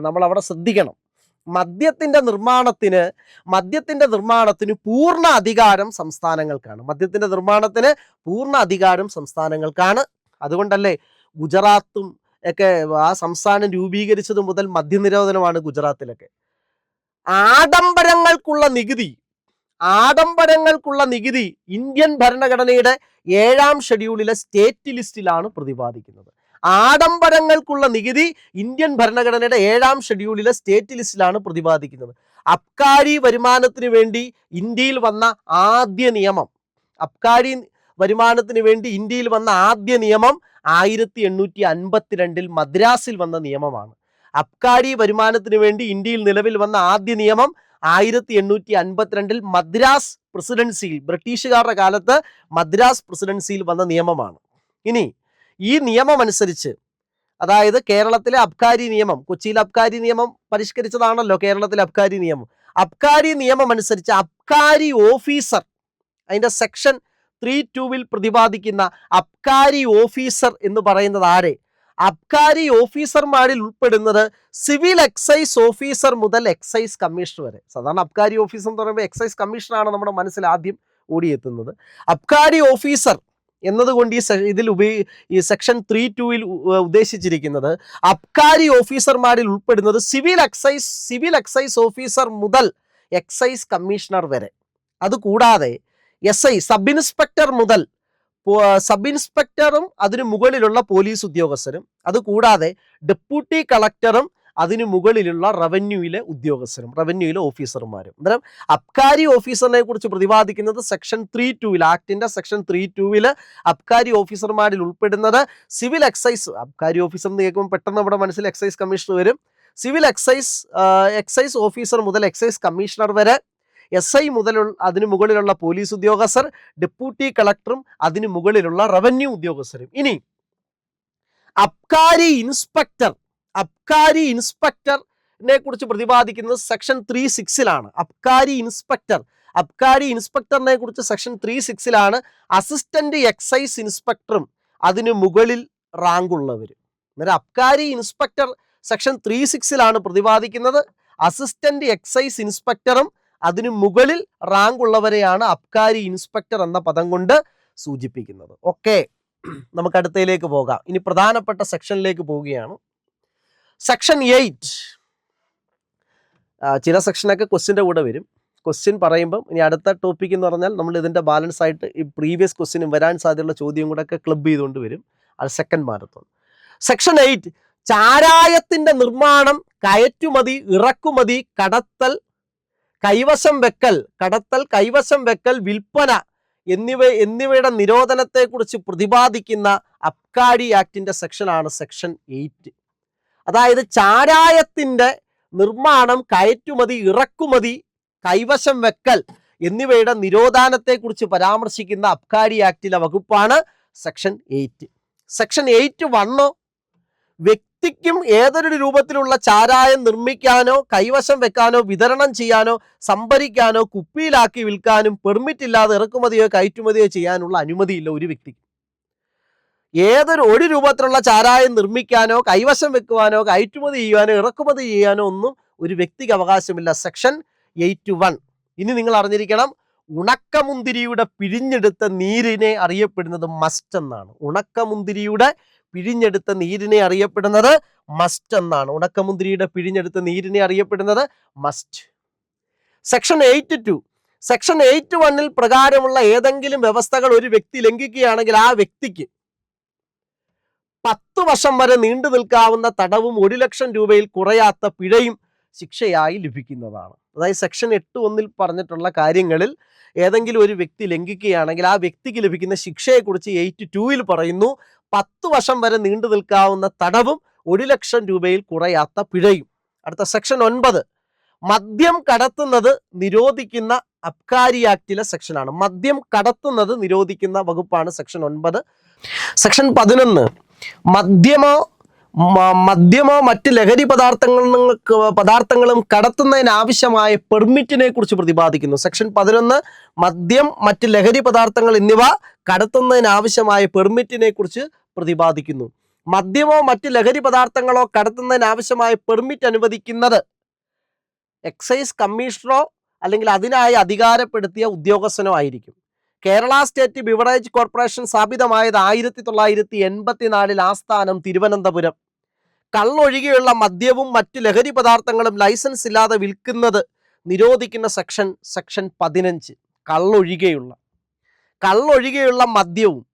നമ്മൾ അവിടെ ശ്രദ്ധിക്കണം. മദ്യത്തിന്റെ നിർമ്മാണത്തിന് പൂർണ്ണ അധികാരം സംസ്ഥാനങ്ങൾക്കാണ്. അതുകൊണ്ടല്ലേ ഗുജറാത്തും ഒക്കെ ആ സംസ്ഥാനം രൂപീകരിച്ചത് മുതൽ മദ്യനിരോധനമാണ് ഗുജറാത്തിലൊക്കെ. ആഡംബരങ്ങൾക്കുള്ള നികുതി ഇന്ത്യൻ ഭരണഘടനയുടെ 7ാം ഷെഡ്യൂളിലെ സ്റ്റേറ്റ് ലിസ്റ്റിലാണ് പ്രതിപാദിക്കുന്നത്. ആഡംബരങ്ങൾക്കുള്ള നികുതി ഇന്ത്യൻ ഭരണഘടനയുടെ 7ാം ഷെഡ്യൂളിലെ സ്റ്റേറ്റ് ലിസ്റ്റിലാണ് പ്രതിപാദിക്കുന്നത്. അബ്കാരി വരുമാനത്തിന് വേണ്ടി ഇന്ത്യയിൽ വന്ന ആദ്യ നിയമം 1852 മദ്രാസിൽ വന്ന നിയമമാണ്. അബ്കാരി വരുമാനത്തിന് വേണ്ടി ഇന്ത്യയിൽ നിലവിൽ വന്ന ആദ്യ നിയമം 1852 മദ്രാസ് പ്രസിഡൻസിയിൽ, ബ്രിട്ടീഷുകാരുടെ കാലത്ത് മദ്രാസ് പ്രസിഡൻസിയിൽ വന്ന നിയമമാണ്. ഇനി ഈ നിയമം അനുസരിച്ച്, അതായത് കേരളത്തിലെ അബ്കാരി നിയമം, കൊച്ചിയിലെ അബ്കാരി നിയമം പരിഷ്കരിച്ചതാണല്ലോ കേരളത്തിലെ അബ്കാരി നിയമം അനുസരിച്ച് അബ്കാരി ഓഫീസർ, അതിൻ്റെ സെക്ഷൻ 3(2) പ്രതിപാദിക്കുന്ന അബ്കാരി ഓഫീസർ എന്ന് പറയുന്നത് ആരെ? അബ്കാരി ഓഫീസർമാരിൽ ഉൾപ്പെടുന്നത് സിവിൽ എക്സൈസ് ഓഫീസർ മുതൽ എക്സൈസ് കമ്മീഷണർ വരെ. സാധാരണ അബ്കാരി ഓഫീസർ എന്ന് പറയുമ്പോൾ എക്സൈസ് കമ്മീഷണറാണ് നമ്മുടെ മനസ്സിൽ ആദ്യം ഓടിയെത്തുന്നത്. അബ്കാരി ഓഫീസർ എന്നതുകൊണ്ട് ഈ സെക്ഷൻ 3(2)ൽ ഉദ്ദേശിച്ചിരിക്കുന്നത് അബ്കാരി ഓഫീസർമാരിൽ ഉൾപ്പെടുന്നത് സിവിൽ എക്സൈസ് ഓഫീസർ മുതൽ എക്സൈസ് കമ്മീഷണർ വരെ. അതുകൂടാതെ SI സബ് ഇൻസ്പെക്ടർ മുതൽ സബ് ഇൻസ്പെക്ടറും അതിനു മുകളിലുള്ള പോലീസ് ഉദ്യോഗസ്ഥരും, അതുകൂടാതെ ഡെപ്യൂട്ടി കളക്ടറും അതിനു മുകളിലുള്ള റവന്യൂയിലെ ഉദ്യോഗസ്ഥരും, റവന്യൂയിലെ ഓഫീസർമാരും. അന്നേരം അബ്കാരി ഓഫീസറിനെ കുറിച്ച് പ്രതിപാദിക്കുന്നത് സെക്ഷൻ 3(2)ൽ, ആക്ടിന്റെ സെക്ഷൻ 3(2)ൽ അബ്കാരി ഓഫീസർമാരിൽ ഉൾപ്പെടുന്നത് സിവിൽ എക്സൈസ്. അബ്കാരി ഓഫീസർ എന്ന് കേൾക്കുമ്പോൾ പെട്ടെന്ന് നമ്മുടെ മനസ്സിൽ എക്സൈസ് കമ്മീഷണർ വരും. സിവിൽ എക്സൈസ് ഓഫീസർ മുതൽ എക്സൈസ് കമ്മീഷണർ വരെ, SI മുതൽ അതിനു മുകളിലുള്ള പോലീസ് ഉദ്യോഗസ്ഥർ, ഡെപ്യൂട്ടി കളക്ടറും അതിനു മുകളിലുള്ള റവന്യൂ ഉദ്യോഗസ്ഥരും. ഇനി അബ്കാരി ഇൻസ്പെക്ടറിനെ കുറിച്ച് പ്രതിപാദിക്കുന്നത് സെക്ഷൻ 3(6)ലാണ്. അബ്കാരി ഇൻസ്പെക്ടറിനെ കുറിച്ച് സെക്ഷൻ 3(6)ലാണ്. അസിസ്റ്റന്റ് എക്സൈസ് ഇൻസ്പെക്ടറും അതിനു മുകളിൽ റാങ്ക് ഉള്ളവരും. അന്നേരം അബ്കാരി ഇൻസ്പെക്ടർ സെക്ഷൻ 3(6)ലാണ് പ്രതിപാദിക്കുന്നത്. അസിസ്റ്റന്റ് എക്സൈസ് ഇൻസ്പെക്ടറും അതിനു മുകളിൽ റാങ്ക് ഉള്ളവരെയാണ് അബ്കാരി ഇൻസ്പെക്ടർ എന്ന പദം കൊണ്ട് സൂചിപ്പിക്കുന്നത്. ഓക്കെ, നമുക്ക് അടുത്തയിലേക്ക് പോകാം. ഇനി പ്രധാനപ്പെട്ട സെക്ഷനിലേക്ക് പോവുകയാണ്. സെക്ഷൻ 8. ചില സെക്ഷനൊക്കെ ക്വസ്റ്റ്യൻ്റെ കൂടെ വരും. ക്വസ്റ്റ്യൻ പറയുമ്പം ഇനി അടുത്ത ടോപ്പിക് എന്ന് പറഞ്ഞാൽ നമ്മൾ ഇതിൻ്റെ ബാലൻസ് ആയിട്ട് ഈ പ്രീവിയസ് ക്വസ്റ്റ്യനും വരാൻ സാധ്യതയുള്ള ചോദ്യം കൂടെ ഒക്കെ ക്ലബ് ചെയ്തുകൊണ്ട് വരും. അത് സെക്കൻഡ് മാരത്തോൺ. സെക്ഷൻ 8 ചാരായത്തിൻ്റെ നിർമ്മാണം, കയറ്റുമതി, ഇറക്കുമതി, കടത്തൽ, കൈവശം വെക്കൽ, വിൽപ്പന എന്നിവയുടെ നിരോധനത്തെക്കുറിച്ച് പ്രതിപാദിക്കുന്ന അബ്കാരി ആക്ടിന്റെ സെക്ഷനാണ് സെക്ഷൻ 8. അതായത് ചാരായത്തിൻ്റെ നിർമ്മാണം, കയറ്റുമതി, ഇറക്കുമതി, കൈവശം വെക്കൽ എന്നിവയുടെ നിരോധനത്തെക്കുറിച്ച് പരാമർശിക്കുന്ന അബ്കാരി ആക്ടിലെ വകുപ്പാണ് സെക്ഷൻ 8. സെക്ഷൻ 8(1) വ്യക്തിക്കും ഏതൊരു രൂപത്തിലുള്ള ചാരായം നിർമ്മിക്കാനോ കൈവശം വെക്കാനോ വിതരണം ചെയ്യാനോ സംഭരിക്കാനോ കുപ്പിയിലാക്കി വിൽക്കാനും പെർമിറ്റ് ഇല്ലാതെ ഇറക്കുമതിയോ കയറ്റുമതിയോ ചെയ്യാനുള്ള അനുമതിയില്ല ഒരു വ്യക്തിക്ക്. ഒരു രൂപത്തിലുള്ള ചാരായം നിർമ്മിക്കാനോ കൈവശം വെക്കുവാനോ കയറ്റുമതി ചെയ്യാനോ ഇറക്കുമതി ചെയ്യാനോ ഒന്നും ഒരു വ്യക്തിക്ക് അവകാശമില്ല. സെക്ഷൻ 8(1). ഇനി നിങ്ങൾ അറിഞ്ഞിരിക്കണം, ഉണക്കമുന്തിരിയുടെ പിഴിഞ്ഞെടുത്ത നീരിനെ അറിയപ്പെടുന്നത് മസ്റ്റ് എന്നാണ്. ഉണക്കമുന്തിരിയുടെ പിഴിഞ്ഞെടുത്ത നീരിനെ അറിയപ്പെടുന്നത് മസ്റ്റ് എന്നാണ്. ഉണക്കമുന്തിരിയുടെ പിഴിഞ്ഞെടുത്ത നീരിനെ അറിയപ്പെടുന്നത് മസ്റ്റ്. സെക്ഷൻ 8(2). സെക്ഷൻ 8(1)ൽ പ്രകാരമുള്ള ഏതെങ്കിലും വ്യവസ്ഥകൾ ഒരു വ്യക്തി ലംഘിക്കുകയാണെങ്കിൽ ആ വ്യക്തിക്ക് 10 വർഷം വരെ നീണ്ടു നിൽക്കാവുന്ന തടവും 1 ലക്ഷം രൂപയിൽ കുറയാത്ത പിഴയും ശിക്ഷയായി ലഭിക്കുന്നതാണ്. അതായത് സെക്ഷൻ 8(1)ൽ പറഞ്ഞിട്ടുള്ള കാര്യങ്ങളിൽ ഏതെങ്കിലും ഒരു വ്യക്തി ലംഘിക്കുകയാണെങ്കിൽ ആ വ്യക്തിക്ക് ലഭിക്കുന്ന ശിക്ഷയെക്കുറിച്ച് 8(2)ൽ പറയുന്നു. 10 വർഷം വരെ നീണ്ടു നിൽക്കാവുന്ന തടവും 1 ലക്ഷം രൂപയിൽ കുറയാത്ത പിഴയും. അടുത്ത സെക്ഷൻ 9 മദ്യം കടത്തുന്നത് നിരോധിക്കുന്ന അബ്കാരി ആക്ടിലെ സെക്ഷനാണ്. മദ്യം കടത്തുന്നത് നിരോധിക്കുന്ന വകുപ്പാണ് സെക്ഷൻ 9. സെക്ഷൻ 11 മദ്യമോ മറ്റ് ലഹരി പദാർത്ഥങ്ങളും കടത്തുന്നതിനാവശ്യമായ പെർമിറ്റിനെ കുറിച്ച് പ്രതിപാദിക്കുന്നു. സെക്ഷൻ 11 മദ്യം, മറ്റ് ലഹരി പദാർത്ഥങ്ങൾ എന്നിവ കടത്തുന്നതിനാവശ്യമായ പെർമിറ്റിനെ കുറിച്ച് പ്രതിപാദിക്കുന്നു. മദ്യമോ മറ്റ് ലഹരി പദാർത്ഥങ്ങളോ കടത്തുന്നതിനാവശ്യമായ പെർമിറ്റ് അനുവദിക്കുന്നത് എക്സൈസ് കമ്മീഷണറോ അല്ലെങ്കിൽ അതിനായി അധികാരപ്പെടുത്തിയ ഉദ്യോഗസ്ഥനോ ആയിരിക്കും. കേരള സ്റ്റേറ്റ് ബിവറേജ് കോർപ്പറേഷൻ സ്ഥാപിതമായത് 1984 ആസ്ഥാനം തിരുവനന്തപുരം. കള്ളൊഴികെയുള്ള മദ്യവും മറ്റ് ലഹരി പദാർത്ഥങ്ങളും ലൈസൻസ് ഇല്ലാതെ വിൽക്കുന്നത് നിരോധിക്കുന്ന സെക്ഷൻ 15. കള്ളൊഴികെയുള്ള മദ്യവും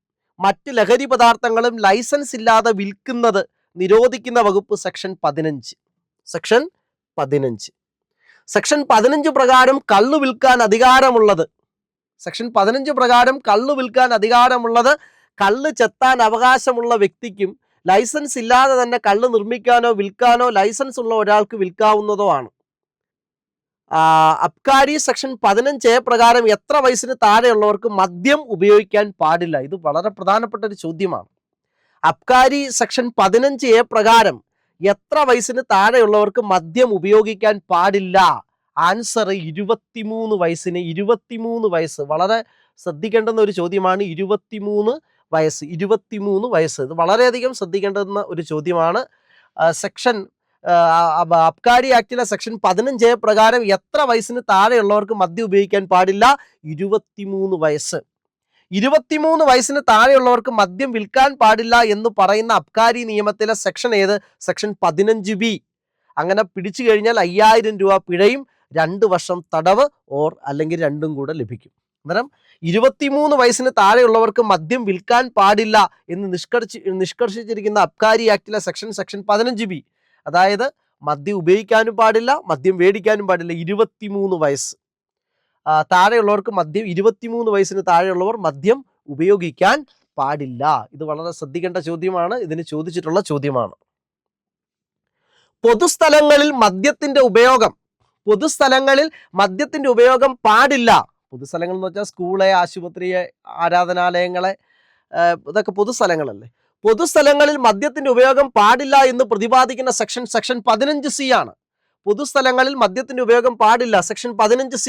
മറ്റ് ലഹരി പദാർത്ഥങ്ങളും ലൈസൻസ് ഇല്ലാതെ വിൽക്കുന്നത് നിരോധിക്കുന്ന വകുപ്പ് സെക്ഷൻ 15. സെക്ഷൻ 15 പ്രകാരം കള്ളു വിൽക്കാൻ അധികാരമുള്ളത് കള്ള് ചെത്താൻ അവകാശമുള്ള വ്യക്തിക്കും ലൈസൻസ് ഇല്ലാതെ തന്നെ കള്ള് നിർമ്മിക്കാനോ വിൽക്കാനോ ലൈസൻസ് ഉള്ള ഒരാൾക്ക് വിൽക്കാവുന്നതോ ആണ്. അബ്കാരി സെക്ഷൻ 15A പ്രകാരം എത്ര വയസ്സിന് താഴെയുള്ളവർക്ക് മദ്യം ഉപയോഗിക്കാൻ പാടില്ല? ഇത് വളരെ പ്രധാനപ്പെട്ട ഒരു ചോദ്യമാണ്. അബ്കാരി സെക്ഷൻ 15A പ്രകാരം എത്ര വയസ്സിന് താഴെയുള്ളവർക്ക് മദ്യം ഉപയോഗിക്കാൻ പാടില്ല? ആൻസർ 23 വയസ്സിന്. 23 വയസ്സ് വളരെ ശ്രദ്ധിക്കേണ്ടുന്ന ഒരു ചോദ്യമാണ്. 23 വയസ്സ് ഇത് വളരെയധികം ശ്രദ്ധിക്കേണ്ടുന്ന ഒരു ചോദ്യമാണ്. അബ്കാരി ആക്ടിലെ സെക്ഷൻ 15A പ്രകാരം എത്ര വയസ്സിന് താഴെയുള്ളവർക്ക് മദ്യം ഉപയോഗിക്കാൻ പാടില്ല? 23 വയസ്സ്. 23 വയസ്സിന് താഴെയുള്ളവർക്ക് മദ്യം വിൽക്കാൻ പാടില്ല എന്ന് പറയുന്ന അബ്കാരി നിയമത്തിലെ സെക്ഷൻ ഏത്? Section 15B. അങ്ങനെ പിടിച്ചു കഴിഞ്ഞാൽ 5000 രൂപ പിഴയും 2 വർഷം തടവ് അല്ലെങ്കിൽ രണ്ടും കൂടെ ലഭിക്കും. അന്നേരം 23 വയസ്സിന് താഴെയുള്ളവർക്ക് മദ്യം വിൽക്കാൻ പാടില്ല എന്ന് നിഷ്കർഷിച്ചിരിക്കുന്ന അബ്കാരി ആക്ടിലെ സെക്ഷൻ 15B. അതായത് മദ്യം ഉപയോഗിക്കാനും പാടില്ല, മദ്യം മേടിക്കാനും പാടില്ല. 23 വയസ്സ് താഴെയുള്ളവർക്ക് മദ്യം 23 വയസ്സിന് താഴെയുള്ളവർ മദ്യം ഉപയോഗിക്കാൻ പാടില്ല. ഇത് വളരെ ശ്രദ്ധിക്കേണ്ട ചോദ്യമാണ്. ഇതിന് ചോദിച്ചിട്ടുള്ള ചോദ്യമാണ്. പൊതുസ്ഥലങ്ങളിൽ മദ്യത്തിന്റെ ഉപയോഗം പാടില്ല. പൊതുസ്ഥലങ്ങൾ എന്ന് വെച്ചാൽ സ്കൂള്, ആശുപത്രി, ആരാധനാലയങ്ങളെ, ഇതൊക്കെ പൊതുസ്ഥലങ്ങളല്ലേ. പൊതുസ്ഥലങ്ങളിൽ മദ്യത്തിന്റെ ഉപയോഗം പാടില്ല എന്ന് പ്രതിപാദിക്കുന്ന സെക്ഷൻ 15C ആണ്. പൊതുസ്ഥലങ്ങളിൽ മദ്യത്തിന്റെ ഉപയോഗം പാടില്ല. Section 15C.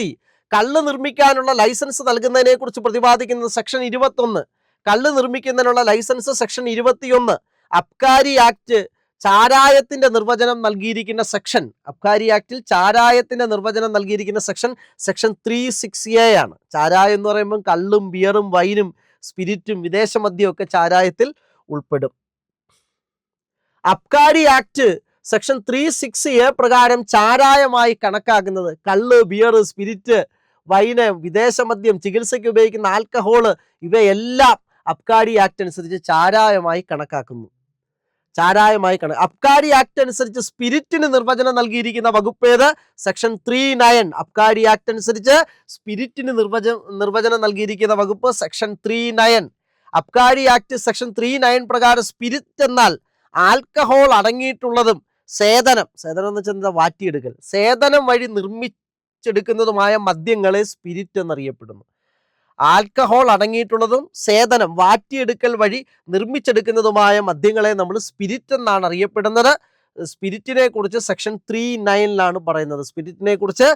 കള്ള് നിർമ്മിക്കാനുള്ള ലൈസൻസ് നൽകുന്നതിനെ കുറിച്ച് പ്രതിപാദിക്കുന്നത് സെക്ഷൻ 21. കള്ള് നിർമ്മിക്കുന്നതിനുള്ള ലൈസൻസ് സെക്ഷൻ 21. അബ്കാരി ആക്ട് ചാരായത്തിന്റെ നിർവചനം നൽകിയിരിക്കുന്ന സെക്ഷൻ, അബ്കാരി ആക്ടിൽ ചാരായത്തിന്റെ നിർവചനം നൽകിയിരിക്കുന്ന സെക്ഷൻ 36A ആണ്. ചാരായം എന്ന് പറയുമ്പോൾ കള്ളും ബിയറും വൈനും സ്പിരിറ്റും വിദേശ മദ്യവും ഒക്കെ ചാരായത്തിൽ ഉൾപ്പെടും. അബ്കാരി ആക്ട് സെക്ഷൻ 36A പ്രകാരം ചാരായമായി കണക്കാക്കുന്നത് കള്ള്, ബിയർ, സ്പിരിറ്റ്, വൈന്, വിദേശ മദ്യം, ചികിത്സയ്ക്ക് ഉപയോഗിക്കുന്ന ആൽക്കഹോള്, ഇവയെല്ലാം അബ്കാരി ആക്ട് അനുസരിച്ച് ചാരായമായി കണക്കാക്കുന്നു. അബ്കാരി ആക്ട് അനുസരിച്ച് സ്പിരിറ്റിന് നിർവചനം നൽകിയിരിക്കുന്ന വകുപ്പ് ഏത്? സെക്ഷൻ 39. അബ്കാരി ആക്ട് അനുസരിച്ച് സ്പിരിറ്റിന് നിർവചനം നൽകിയിരിക്കുന്ന വകുപ്പ് സെക്ഷൻ 39. അബ്കാരി ആക്ട് സെക്ഷൻ 39 പ്രകാരം സ്പിരിറ്റ് എന്നാൽ ആൽക്കഹോൾ അടങ്ങിയിട്ടുള്ളതും സേതനം എന്ന് വെച്ചാൽ വാറ്റിയെടുക്കൽ, സേതനം വഴി നിർമ്മിച്ചെടുക്കുന്നതുമായ മദ്യങ്ങളെ സ്പിരിറ്റ് എന്നറിയപ്പെടുന്നു. ആൽക്കഹോൾ അടങ്ങിയിട്ടുള്ളതും സേതനം വാറ്റിയെടുക്കൽ വഴി നിർമ്മിച്ചെടുക്കുന്നതുമായ മദ്യങ്ങളെ നമ്മൾ സ്പിരിറ്റ് എന്നാണ് അറിയപ്പെടുന്നത്. സ്പിരിറ്റിനെ കുറിച്ച് സെക്ഷൻ 39 പറയുന്നത്. സ്പിരിറ്റിനെ കുറിച്ച്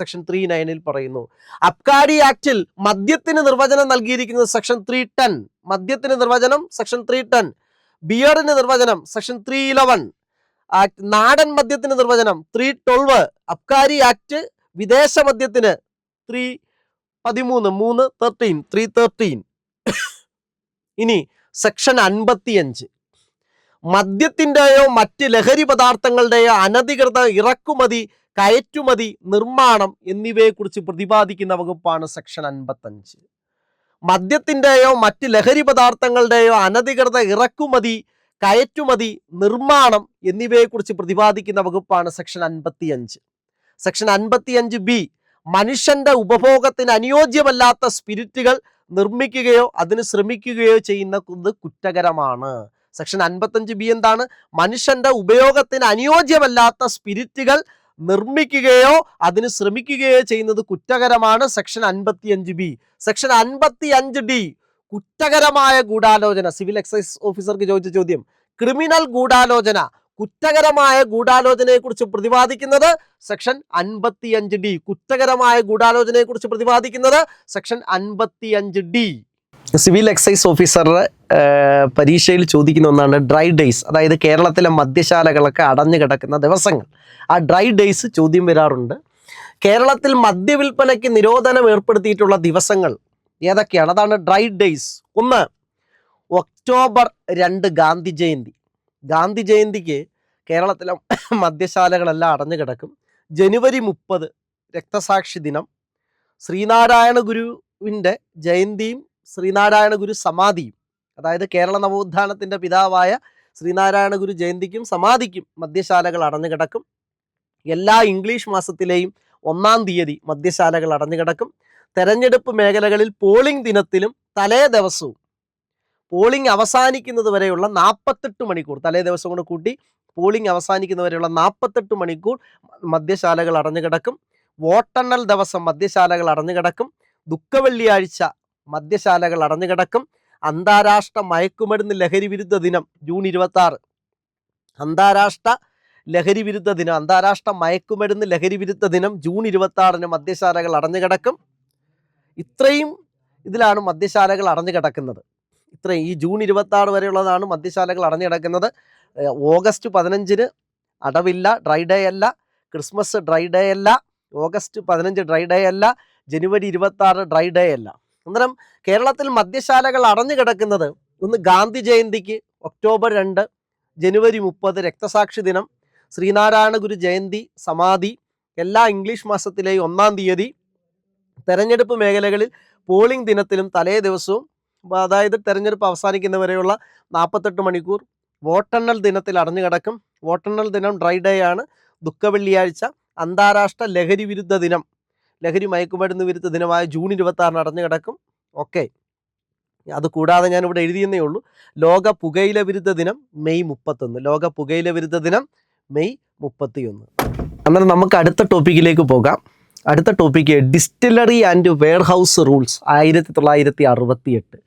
സെക്ഷൻ 39 പറയുന്നു. അബ്കാരി ആക്ടിൽ മദ്യത്തിന് നിർവചനം നൽകിയിരിക്കുന്നത് സെക്ഷൻ 310. മദ്യത്തിന് നിർവചനം സെക്ഷൻ 310. ബിയറിന് നിർവചനം സെക്ഷൻ 311. നാടൻ മദ്യത്തിന് നിർവചനം 312. അബ്കാരി ആക്ട് വിദേശ മദ്യത്തിന് 313. ഇനി സെക്ഷൻ 55. മദ്യത്തിൻ്റെയോ മറ്റ് ലഹരി പദാർത്ഥങ്ങളുടെയോ അനധികൃത ഇറക്കുമതി, കയറ്റുമതി, നിർമ്മാണം എന്നിവയെക്കുറിച്ച് പ്രതിപാദിക്കുന്ന വകുപ്പാണ് സെക്ഷൻ 55. മദ്യത്തിൻ്റെയോ മറ്റ് ലഹരി പദാർത്ഥങ്ങളുടെയോ അനധികൃത ഇറക്കുമതി, കയറ്റുമതി, നിർമ്മാണം എന്നിവയെക്കുറിച്ച് പ്രതിപാദിക്കുന്ന വകുപ്പാണ് സെക്ഷൻ 55. Section 55B. മനുഷ്യന്റെ ഉപഭോഗത്തിന് അനുയോജ്യമല്ലാത്ത സ്പിരിറ്റുകൾ നിർമ്മിക്കുകയോ അതിന് ശ്രമിക്കുകയോ ചെയ്യുന്നത് കുറ്റകരമാണ്. സെക്ഷൻ 55B എന്താണ്? മനുഷ്യന്റെ ഉപയോഗത്തിന് അനുയോജ്യമല്ലാത്ത സ്പിരിറ്റുകൾ നിർമ്മിക്കുകയോ അതിന് ശ്രമിക്കുകയോ ചെയ്യുന്നത് കുറ്റകരമാണ്. Section 55B. Section 55D. കുറ്റകരമായ ഗൂഢാലോചന. സിവിൽ എക്സൈസ് ഓഫീസർക്ക് ചോദിച്ച ചോദ്യം. ക്രിമിനൽ ഗൂഢാലോചന, കുറ്റകരമായ ഗൂഢാലോചനയെ കുറിച്ച് പ്രതിപാദിക്കുന്നത് സെക്ഷൻ 55D. കുറ്റകരമായ ഗൂഢാലോചനയെ കുറിച്ച് പ്രതിപാദിക്കുന്നത് സെക്ഷൻ 55D. സിവിൽ എക്സൈസ് ഓഫീസറുടെ പരീക്ഷയിൽ ചോദിക്കുന്ന ഒന്നാണ് ഡ്രൈ ഡേയ്സ്. അതായത് കേരളത്തിലെ മദ്യശാലകളൊക്കെ അടഞ്ഞു കിടക്കുന്ന ദിവസങ്ങൾ. ആ ഡ്രൈ ഡേയ്സ് ചോദ്യം വരാറുണ്ട്. കേരളത്തിൽ മദ്യവിൽപ്പനയ്ക്ക് നിരോധനം ഏർപ്പെടുത്തിയിട്ടുള്ള ദിവസങ്ങൾ ഏതൊക്കെയാണ്? അതാണ് dry days. 1 October 2 Gandhi Jayanti. Gandhi ജയന്തിക്ക് കേരളത്തിലെ മദ്യശാലകളെല്ലാം അടഞ്ഞു കിടക്കും. ജനുവരി 30 രക്തസാക്ഷി ദിനം. ശ്രീനാരായണ ഗുരുവിൻ്റെ ജയന്തിയും ശ്രീനാരായണ ഗുരു സമാധിയും, അതായത് കേരള നവോത്ഥാനത്തിൻ്റെ പിതാവായ ശ്രീനാരായണ ഗുരു ജയന്തിക്കും സമാധിക്കും മദ്യശാലകൾ അടഞ്ഞു കിടക്കും. എല്ലാ ഇംഗ്ലീഷ് മാസത്തിലെയും 1-ാം തീയതി മദ്യശാലകൾ അടഞ്ഞു കിടക്കും. തെരഞ്ഞെടുപ്പ് മേഖലകളിൽ പോളിംഗ് ദിനത്തിലും തലേ ദിവസവും പോളിംഗ് അവസാനിക്കുന്നത് വരെയുള്ള 48 മണിക്കൂർ, തലേ ദിവസം കൊണ്ട് കൂട്ടി പോളിംഗ് അവസാനിക്കുന്നവരെയുള്ള 48 മണിക്കൂർ മദ്യശാലകൾ അടഞ്ഞു കിടക്കും. വോട്ടെണ്ണൽ ദിവസം മദ്യശാലകൾ അടഞ്ഞു കിടക്കും. ദുഃഖവെള്ളിയാഴ്ച മദ്യശാലകൾ അടഞ്ഞു കിടക്കും. അന്താരാഷ്ട്ര മയക്കുമരുന്ന് ലഹരി വിരുദ്ധ ദിനം ജൂൺ 26. അന്താരാഷ്ട്ര മയക്കുമരുന്ന് ലഹരി വിരുദ്ധ ദിനം ജൂൺ 26 മദ്യശാലകൾ അടഞ്ഞു കിടക്കും. ഇത്രയും ഇതിലാണ് മദ്യശാലകൾ അടഞ്ഞു കിടക്കുന്നത്. ഇത്രയും ഈ ജൂൺ 26 വരെയുള്ളതാണ് മദ്യശാലകൾ അടഞ്ഞു കിടക്കുന്നത്. ഓഗസ്റ്റ് 15 അടവില്ല, ഡ്രൈ ഡേ അല്ല. ക്രിസ്മസ് ഡ്രൈ ഡേ അല്ല. ഓഗസ്റ്റ് 15 ഡ്രൈ ഡേ അല്ല. ജനുവരി 26 ഡ്രൈ ഡേ അല്ല. അന്നേരം കേരളത്തിൽ മദ്യശാലകൾ അടഞ്ഞു കിടക്കുന്നത് ഒന്ന് ഗാന്ധി ജയന്തിക്ക് ഒക്ടോബർ 2, ജനുവരി 30 രക്തസാക്ഷി ദിനം, ശ്രീനാരായണ ഗുരു ജയന്തി, സമാധി, എല്ലാ ഇംഗ്ലീഷ് മാസത്തിലെയും 1-ാം തീയതി, തെരഞ്ഞെടുപ്പ് മേഖലകളിൽ പോളിംഗ് ദിനത്തിലും തലേ ദിവസവും, അതായത് തെരഞ്ഞെടുപ്പ് അവസാനിക്കുന്നവരെയുള്ള 48 മണിക്കൂർ, വോട്ടെണ്ണൽ ദിനത്തിൽ അടഞ്ഞു കിടക്കും. വോട്ടെണ്ണൽ ദിനം ഡ്രൈ ഡേ ആണ്. ദുഃഖവെള്ളിയാഴ്ച, അന്താരാഷ്ട്ര ലഹരി വിരുദ്ധ ദിനം, ലഹരി മയക്കുമരുന്ന് വിരുദ്ധ ദിനമായ ജൂൺ 26 അടഞ്ഞു കിടക്കും. ഓക്കെ, അതുകൂടാതെ ഞാനിവിടെ എഴുതിയെന്നേ ഉള്ളൂ. ലോക പുകയില വിരുദ്ധ ദിനം മെയ് 31. ലോക പുകയില വിരുദ്ധ ദിനം മെയ് 31. അന്നേരം നമുക്ക് അടുത്ത ടോപ്പിക്കിലേക്ക് പോകാം. അടുത്ത topic distillery and warehouse rules 1968.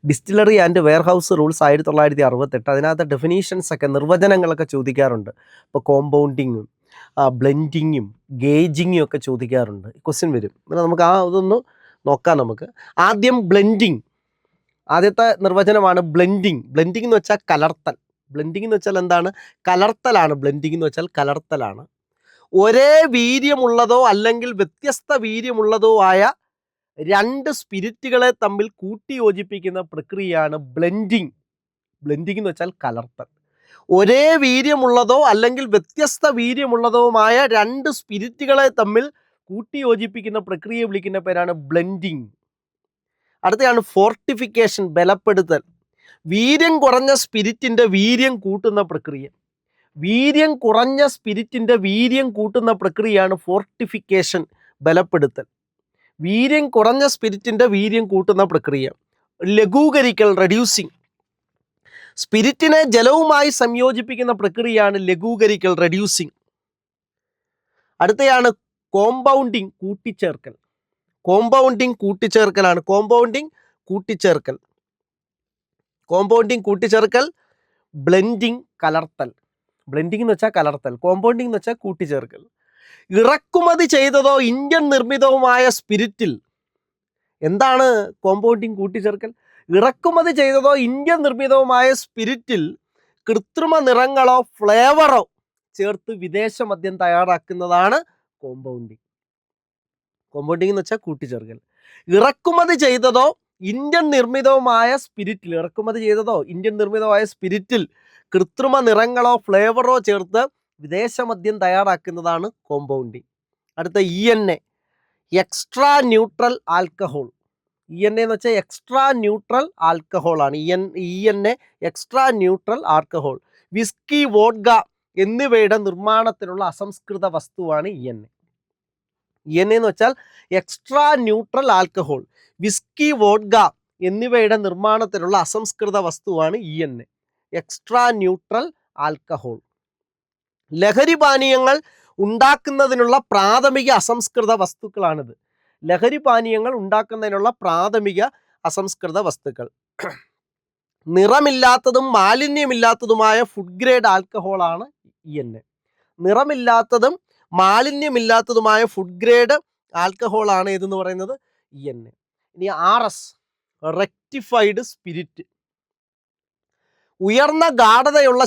Distillery and warehouse rules 1968. അതിനകത്ത് ഡെഫിനീഷൻസ് ഒക്കെ, നിർവചനങ്ങളൊക്കെ ചോദിക്കാറുണ്ട്. ഇപ്പോൾ കോമ്പൗണ്ടിങ്ങും ബ്ലെൻഡിങ്ങും ഗേജിങ്ങും ഒക്കെ ചോദിക്കാറുണ്ട്. ക്വസ്റ്റ്യൻ വരും. എന്നാൽ നമുക്ക് അതൊന്ന് നോക്കാം. നമുക്ക് ആദ്യം ബ്ലെൻഡിങ്. ആദ്യത്തെ നിർവചനമാണ് ബ്ലെൻഡിങ്. ബ്ലെൻഡിങ് എന്ന് വെച്ചാൽ കലർത്തൽ. ബ്ലെൻഡിങ് എന്ന് വെച്ചാൽ എന്താണ്? കലർത്തലാണ്. ബ്ലെൻഡിങ് എന്ന് വെച്ചാൽ കലർത്തലാണ്. ഒരേ വീര്യമുള്ളതോ അല്ലെങ്കിൽ വ്യത്യസ്ത വീര്യമുള്ളതോ ആയ രണ്ട് സ്പിരിറ്റുകളെ തമ്മിൽ കൂട്ടിയോജിപ്പിക്കുന്ന പ്രക്രിയയാണ് ബ്ലെൻഡിങ്. ബ്ലെൻഡിങ് എന്ന് വെച്ചാൽ കലർത്തൽ. ഒരേ വീര്യമുള്ളതോ അല്ലെങ്കിൽ വ്യത്യസ്ത വീര്യമുള്ളതോമായ രണ്ട് സ്പിരിറ്റുകളെ തമ്മിൽ കൂട്ടിയോജിപ്പിക്കുന്ന പ്രക്രിയ വിളിക്കുന്ന പേരാണ് ബ്ലെൻഡിങ്. അടുത്തതാണ് ഫോർട്ടിഫിക്കേഷൻ, ബലപ്പെടുത്തൽ. വീര്യം കുറഞ്ഞ സ്പിരിറ്റിൻ്റെ വീര്യം കൂട്ടുന്ന പ്രക്രിയ. വീര്യം കുറഞ്ഞ സ്പിരിറ്റിൻ്റെ വീര്യം കൂട്ടുന്ന പ്രക്രിയയാണ് ഫോർട്ടിഫിക്കേഷൻ, ബലപ്പെടുത്തൽ. വീര്യം കുറഞ്ഞ സ്പിരിറ്റിൻ്റെ വീര്യം കൂട്ടുന്ന പ്രക്രിയ. ലഘൂകരിക്കൽ, റെഡ്യൂസിങ്. സ്പിരിറ്റിനെ ജലവുമായി സംയോജിപ്പിക്കുന്ന പ്രക്രിയയാണ് ലഘൂകരിക്കൽ, റെഡ്യൂസിങ്. അടുത്തയാണ് കോമ്പൗണ്ടിങ്, കൂട്ടിച്ചേർക്കൽ. കോമ്പൗണ്ടിങ് കൂട്ടിച്ചേർക്കലാണ്. കോമ്പൗണ്ടിങ് കൂട്ടിച്ചേർക്കൽ. കോമ്പൗണ്ടിങ് കൂട്ടിച്ചേർക്കൽ. ബ്ലെൻഡിങ് കലർത്തൽ. ബ്ലെൻഡിങ് എന്ന് വെച്ചാൽ കലർത്തൽ, കോമ്പൗണ്ടിങ് എന്ന് വെച്ചാൽ കൂട്ടിച്ചേർക്കൽ. ഇറക്കുമതി ചെയ്തതോ ഇന്ത്യൻ നിർമ്മിതവുമായ സ്പിരിറ്റിൽ, എന്താണ് കോമ്പൗണ്ടിങ് കൂട്ടിച്ചേർക്കൽ? ഇറക്കുമതി ചെയ്തതോ ഇന്ത്യൻ നിർമ്മിതവുമായ സ്പിരിറ്റിൽ കൃത്രിമ നിറങ്ങളോ ഫ്ലേവറോ ചേർത്ത് വിദേശ മദ്യം തയ്യാറാക്കുന്നതാണ് കോമ്പൗണ്ടിങ്. കോമ്പൗണ്ടിങ് എന്ന് വെച്ചാൽ കൂട്ടിച്ചേർക്കൽ. ഇറക്കുമതി ചെയ്തതോ ഇന്ത്യൻ നിർമ്മിതവുമായ സ്പിരിറ്റിൽ, ഇറക്കുമതി ചെയ്തതോ ഇന്ത്യൻ നിർമ്മിതമായ സ്പിരിറ്റിൽ കൃത്രിമ നിറങ്ങളോ ഫ്ലേവറോ ചേർത്ത് വിദേശ മദ്യം തയ്യാറാക്കുന്നതാണ് കോമ്പൗണ്ടിങ്. അടുത്ത ENA, extra neutral alcohol. ENA എന്ന് വെച്ചാൽ എക്സ്ട്രാ ന്യൂട്രൽ ആൽക്കഹോൾ ആണ്. ENA extra neutral alcohol. Whisky, vodka എന്നിവയുടെ നിർമ്മാണത്തിനുള്ള അസംസ്കൃത വസ്തുവാണ് ENA. ENA എന്ന് വെച്ചാൽ extra neutral alcohol. Whisky, vodka എന്നിവയുടെ നിർമ്മാണത്തിനുള്ള അസംസ്കൃത വസ്തുവാണ് ENA, എക്സ്ട്രാ ന്യൂട്രൽ ആൽക്കഹോൾ. ലഹരി പാനീയങ്ങൾ ഉണ്ടാക്കുന്നതിനുള്ള പ്രാഥമിക അസംസ്കൃത വസ്തുക്കളാണിത്. ലഹരി പാനീയങ്ങൾ ഉണ്ടാക്കുന്നതിനുള്ള പ്രാഥമിക അസംസ്കൃത വസ്തുക്കൾ. നിറമില്ലാത്തതും മാലിന്യമില്ലാത്തതുമായ ഫുഡ് ഗ്രേഡ് ആൽക്കഹോളാണ് ENA. നിറമില്ലാത്തതും മാലിന്യമില്ലാത്തതുമായ ഫുഡ് ഗ്രേഡ് ആൽക്കഹോളാണ് ഇതെന്ന് പറയുന്നത് ENA. ഇനി RS, റെക്ടിഫൈഡ് സ്പിരിറ്റ്. ഉയർന്ന ഗാഢതയുള്ള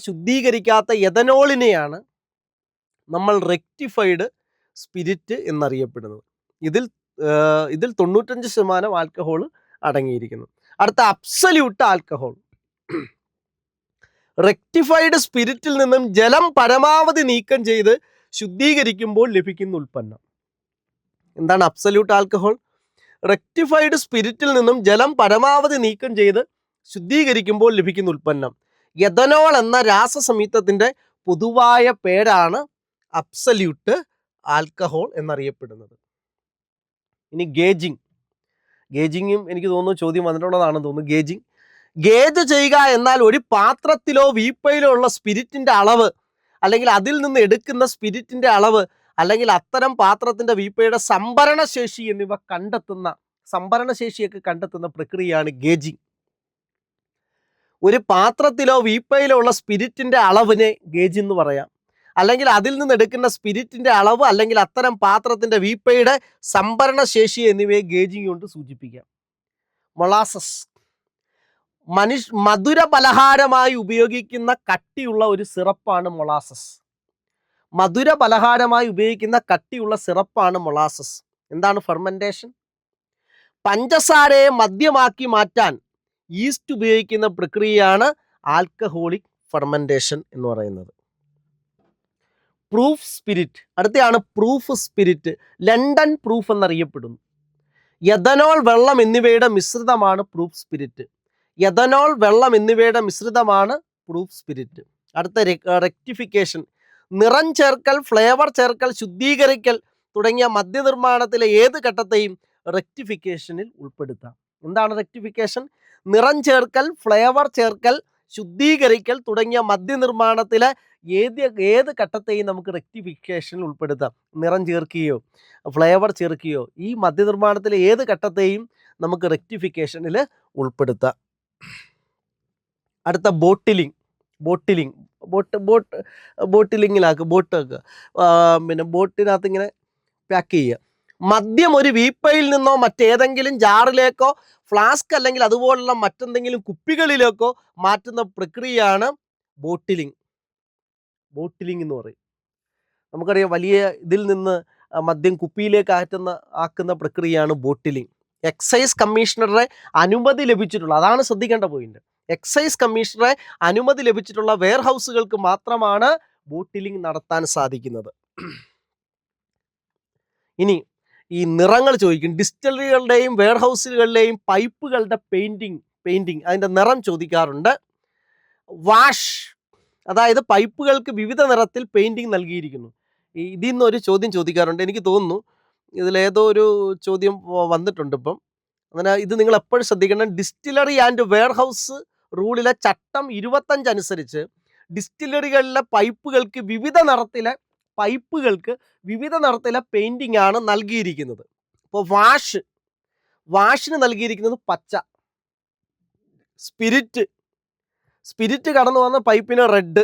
ശുദ്ധീകരിക്കാത്ത എഥനോളിനെയാണ് നമ്മൾ റെക്ടിഫൈഡ് സ്പിരിറ്റ് എന്നറിയപ്പെടുന്നത്. ഇതിൽ 95% ആൽക്കഹോൾ അടങ്ങിയിരിക്കുന്നു. അടുത്ത അബ്സല്യൂട്ട് ആൽക്കഹോൾ. റെക്ടിഫൈഡ് സ്പിരിറ്റിൽ നിന്നും ജലം പരമാവധി നീക്കം ചെയ്ത് ശുദ്ധീകരിക്കുമ്പോൾ ലഭിക്കുന്ന ഉൽപ്പന്നം. എന്താണ് അബ്സല്യൂട്ട് ആൽക്കഹോൾ? റെക്ടിഫൈഡ് സ്പിരിറ്റിൽ നിന്നും ജലം പരമാവധി നീക്കം ചെയ്ത് ശുദ്ധീകരിക്കുമ്പോൾ ലഭിക്കുന്ന ഉൽപ്പന്നം. എഥനോൾ എന്ന രാസസംയുക്തത്തിൻ്റെ പൊതുവായ പേരാണ് അബ്സല്യൂട്ട് ആൽക്കഹോൾ എന്നറിയപ്പെടുന്നത്. ഇനി ഗേജിങ്ങും എനിക്ക് തോന്നുന്നു ചോദ്യം വന്നിട്ടുള്ളതാണെന്ന് തോന്നുന്നു. ഗേജ് ചെയ്യുക എന്നാൽ ഒരു പാത്രത്തിലോ വീപ്പയിലോ ഉള്ള സ്പിരിറ്റിൻ്റെ അളവ്, അല്ലെങ്കിൽ അതിൽ നിന്ന് എടുക്കുന്ന സ്പിരിറ്റിൻ്റെ അളവ്, അല്ലെങ്കിൽ അത്തരം പാത്രത്തിൻ്റെ വീപ്പയുടെ സംഭരണശേഷി എന്നിവ സംഭരണശേഷിയൊക്കെ കണ്ടെത്തുന്ന പ്രക്രിയയാണ് ഗേജിങ്. ഒരു പാത്രത്തിലോ വീപ്പയിലോ ഉള്ള സ്പിരിറ്റിൻ്റെ അളവിനെ ഗേജ് എന്ന് പറയാം. അല്ലെങ്കിൽ അതിൽ നിന്ന് എടുക്കുന്ന സ്പിരിറ്റിൻ്റെ അളവ്, അല്ലെങ്കിൽ അത്തരം പാത്രത്തിൻ്റെ വീപ്പയുടെ സംഭരണശേഷി എന്നിവയെ ഗേജിങ് കൊണ്ട് സൂചിപ്പിക്കാം. മൊളാസസ്, മധുര പലഹാരമായി ഉപയോഗിക്കുന്ന കട്ടിയുള്ള ഒരു സിറപ്പാണ് മൊളാസസ്. മധുര പലഹാരമായി ഉപയോഗിക്കുന്ന കട്ടിയുള്ള സിറപ്പാണ് മൊളാസസ്. എന്താണ് ഫെർമെൻറ്റേഷൻ? പഞ്ചസാരയെ മദ്യമാക്കി മാറ്റാൻ ഈസ്റ്റ് ഉപയോഗിക്കുന്ന പ്രക്രിയയാണ് ആൽക്കഹോളിക് ഫെർമെൻറ്റേഷൻ എന്ന് പറയുന്നത്. പ്രൂഫ് സ്പിരിറ്റ്, അടുത്തയാണ് പ്രൂഫ് സ്പിരിറ്റ്. ലണ്ടൻ പ്രൂഫ് എന്നറിയപ്പെടുന്നു. എഥനോൾ, വെള്ളം എന്നിവയുടെ മിശ്രിതമാണ് പ്രൂഫ് സ്പിരിറ്റ്. എഥനോൾ, വെള്ളം എന്നിവയുടെ മിശ്രിതമാണ് പ്രൂഫ് സ്പിരിറ്റ്. അടുത്ത റെക്ടിഫിക്കേഷൻ. നിറം ചേർക്കൽ, ഫ്ലേവർ ചേർക്കൽ, ശുദ്ധീകരിക്കൽ തുടങ്ങിയ മദ്യനിർമ്മാണത്തിലെ ഏത് ഘട്ടത്തെയും റെക്ടിഫിക്കേഷനിൽ ഉൾപ്പെടുത്താം. എന്താണ് റെക്ടിഫിക്കേഷൻ? നിറം ചേർക്കൽ, ഫ്ലേവർ ചേർക്കൽ, ശുദ്ധീകരിക്കൽ തുടങ്ങിയ മദ്യനിർമ്മാണത്തിലെ ഏത് ഘട്ടത്തെയും നമുക്ക് റെക്ടിഫിക്കേഷനിൽ ഉൾപ്പെടുത്താം. നിറം ചേർക്കുകയോ ഫ്ലേവർ ചേർക്കുകയോ ഈ മദ്യനിർമ്മാണത്തിലെ ഏത് ഘട്ടത്തെയും നമുക്ക് റെക്ടിഫിക്കേഷനിൽ ഉൾപ്പെടുത്താം. അടുത്ത ബോട്ടിലിംഗ്. ബോട്ടിലിങ്ങിലാക്കുക, പിന്നെ ബോട്ടിനകത്ത് ഇങ്ങനെ പാക്ക് ചെയ്യുക. മദ്യം ഒരു വീപ്പയിൽ നിന്നോ മറ്റേതെങ്കിലും ജാറിലേക്കോ ഫ്ലാസ്ക് അല്ലെങ്കിൽ അതുപോലുള്ള മറ്റെന്തെങ്കിലും കുപ്പികളിലേക്കോ മാറ്റുന്ന പ്രക്രിയയാണ് ബോട്ടിലിംഗ് എന്ന് പറയും. നമുക്കറിയാം, വലിയ ഇതിൽ നിന്ന് മദ്യം കുപ്പിയിലേക്ക് ആക്കുന്ന പ്രക്രിയയാണ് ബോട്ടിലിംഗ്. എക്സൈസ് കമ്മീഷണറുടെ അനുമതി ലഭിച്ചിട്ടുള്ള, അതാണ് ശ്രദ്ധിക്കേണ്ട പോയിന്റ്, എക്സൈസ് കമ്മീഷണറെ അനുമതി ലഭിച്ചിട്ടുള്ള വെയർ ഹൗസുകൾക്ക് മാത്രമാണ് ബോട്ടിലിംഗ് നടത്താൻ സാധിക്കുന്നത്. ഇനി ഈ നിറങ്ങൾ ചോദിക്കും. ഡിസ്റ്റിലറികളുടെയും വെയർ ഹൗസുകളുടെയും പൈപ്പുകളുടെ പെയിന്റിങ് അതിൻ്റെ നിറം ചോദിക്കാറുണ്ട്. വാഷ്, അതായത് പൈപ്പുകൾക്ക് വിവിധ നിറത്തിൽ പെയിന്റിങ് നൽകിയിരിക്കുന്നു. ഇതിൽ നിന്നൊരു ചോദ്യം ചോദിക്കാറുണ്ട്. എനിക്ക് തോന്നുന്നു ഇതിലേതോ ഒരു ചോദ്യം വന്നിട്ടുണ്ട് ഇപ്പം. അങ്ങനെ ഇത് നിങ്ങൾ എപ്പോഴും ശ്രദ്ധിക്കണം. ഡിസ്റ്റിലറി ആൻഡ് വെയർ ഹൗസ് റൂളിലെ ചട്ടം 25 അനുസരിച്ച് ഡിസ്റ്റിലറികളിലെ പൈപ്പുകൾക്ക് വിവിധ നിറത്തിലെ പെയിന്റിംഗ് ആണ് നൽകിയിരിക്കുന്നത്. ഇപ്പോൾ വാഷിന് നൽകിയിരിക്കുന്നത് പച്ച. സ്പിരിറ്റ് കടന്നു വന്ന പൈപ്പിന് റെഡ്.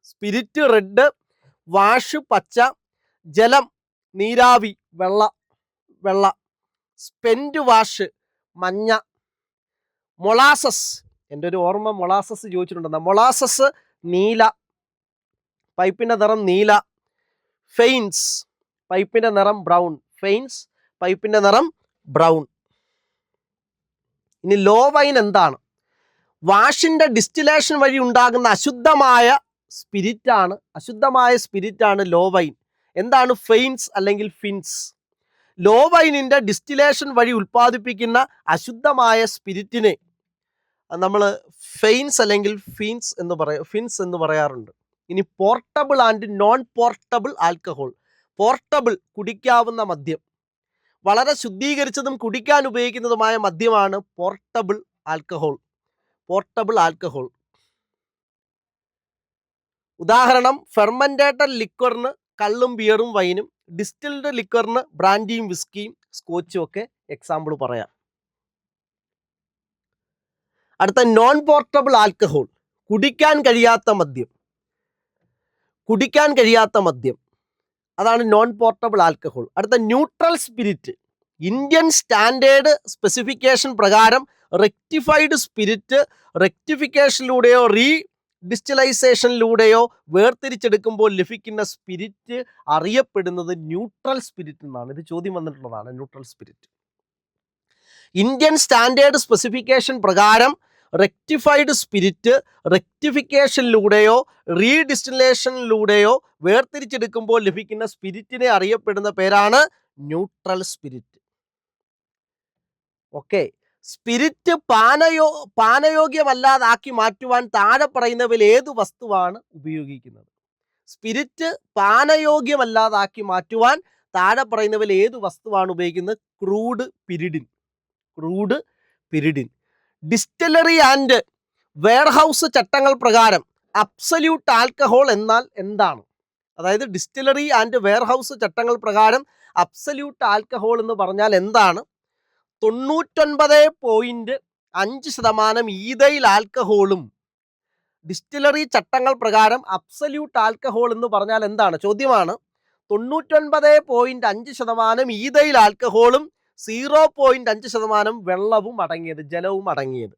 സ്പിരിറ്റ് റെഡ്, വാഷ് പച്ച, ജലം നീരാവി വെള്ള, സ്പെൻഡ് വാഷ് മഞ്ഞ, മൊളാസസ്, എൻ്റെ ഒരു ഓർമ്മ മൊളാസസ് ചോദിച്ചിട്ടുണ്ടെന്നാ, മൊളാസസ് നീല, പൈപ്പിൻ്റെ നിറം നീല. ഫെയിൻസ്, പൈപ്പിൻ്റെ നിറം ബ്രൗൺ. ഇനി ലോ വൈൻ എന്താണ്? വാഷിൻ്റെ ഡിസ്റ്റിലേഷൻ വഴി ഉണ്ടാകുന്ന അശുദ്ധമായ സ്പിരിറ്റാണ് ലോ വൈൻ. എന്താണ് ഫെയിൻസ് അല്ലെങ്കിൽ ഫിൻസ്? ലോ വൈനിൻ്റെ ഡിസ്റ്റിലേഷൻ വഴി ഉൽപ്പാദിപ്പിക്കുന്ന അശുദ്ധമായ സ്പിരിറ്റിനെ നമ്മൾ ഫെയിൻസ് അല്ലെങ്കിൽ ഫിൻസ് എന്ന് പറയാറുണ്ട്. ഇനി portable and non portable alcohol. Portable, കുടിക്കാവുന്ന മദ്യം. വളരെ ശുദ്ധീകരിച്ചതും കുടിക്കാൻ ഉപയോഗിക്കുന്നതുമായ മദ്യമാണ് പോർട്ടബിൾ ആൽക്കഹോൾ. ഉദാഹരണം, ഫെർമെന്റേറ്റഡ് ലിക്വറിന് കള്ളും ബിയറും വൈനും, ഡിസ്റ്റിൽഡ് ലിക്വറിന് ബ്രാൻഡിയും വിസ്കിയും സ്കോച്ചും ഒക്കെ എക്സാമ്പിൾ പറയാം. അടുത്ത നോൺ പോർട്ടബിൾ ആൽക്കഹോൾ, കുടിക്കാൻ കഴിയാത്ത മദ്യം, അതാണ് നോൺ പോർട്ടബിൾ ആൽക്കഹോൾ. അടുത്ത neutral spirit. Indian standard specification പ്രകാരം റെക്ടിഫൈഡ് സ്പിരിറ്റ് റെക്ടിഫിക്കേഷനിലൂടെയോ ഡിസ്റ്റിലൈസേഷനിലൂടെയോ വേർതിരിച്ചെടുക്കുമ്പോൾ ലഭിക്കുന്ന സ്പിരിറ്റ് അറിയപ്പെടുന്നത് ന്യൂട്രൽ സ്പിരിറ്റ് എന്നാണ്. ഇത് ചോദ്യം വന്നിട്ടുള്ളതാണ്. Neutral spirit Indian standard specification പ്രകാരം റെക്ടിഫൈഡ് സ്പിരിറ്റ് റെക്ടിഫിക്കേഷനിലൂടെയോ റീഡിസ്റ്റിലേഷനിലൂടെയോ വേർതിരിച്ചെടുക്കുമ്പോൾ ലഭിക്കുന്ന സ്പിരിറ്റിനെ അറിയപ്പെടുന്ന പേരാണ് ന്യൂട്രൽ സ്പിരിറ്റ്. ഓക്കെ. സ്പിരിറ്റ് പാനയോഗ്യമല്ലാതാക്കി മാറ്റുവാൻ താഴെ പറയുന്നവയിൽ ഏത് വസ്തുവാണ് ഉപയോഗിക്കുന്നത്? സ്പിരിറ്റ് പാനയോഗ്യമല്ലാതാക്കി മാറ്റുവാൻ താഴെ പറയുന്നവയിൽ ഏത് വസ്തുവാണ് ഉപയോഗിക്കുന്നത്? Crude pyridine. Distillery and warehouse ചട്ടങ്ങൾ പ്രകാരം അബ്സല്യൂട്ട് ആൽക്കഹോൾ എന്നാൽ എന്താണ്? അതായത് ഡിസ്റ്റിലറി ആൻഡ് വെയർഹൗസ് ചട്ടങ്ങൾ പ്രകാരം അബ്സല്യൂട്ട് ആൽക്കഹോൾ എന്ന് പറഞ്ഞാൽ എന്താണ്? 99.5% ഈഥൈൽ ആൽക്കഹോളും. ഡിസ്റ്റിലറി ചട്ടങ്ങൾ പ്രകാരം അബ്സല്യൂട്ട് ആൽക്കഹോൾ എന്ന് പറഞ്ഞാൽ എന്താണ്? ചോദ്യമാണ്. 99.5% ഈഥൈൽ ആൽക്കഹോളും 0.5% ജലവും അടങ്ങിയത്.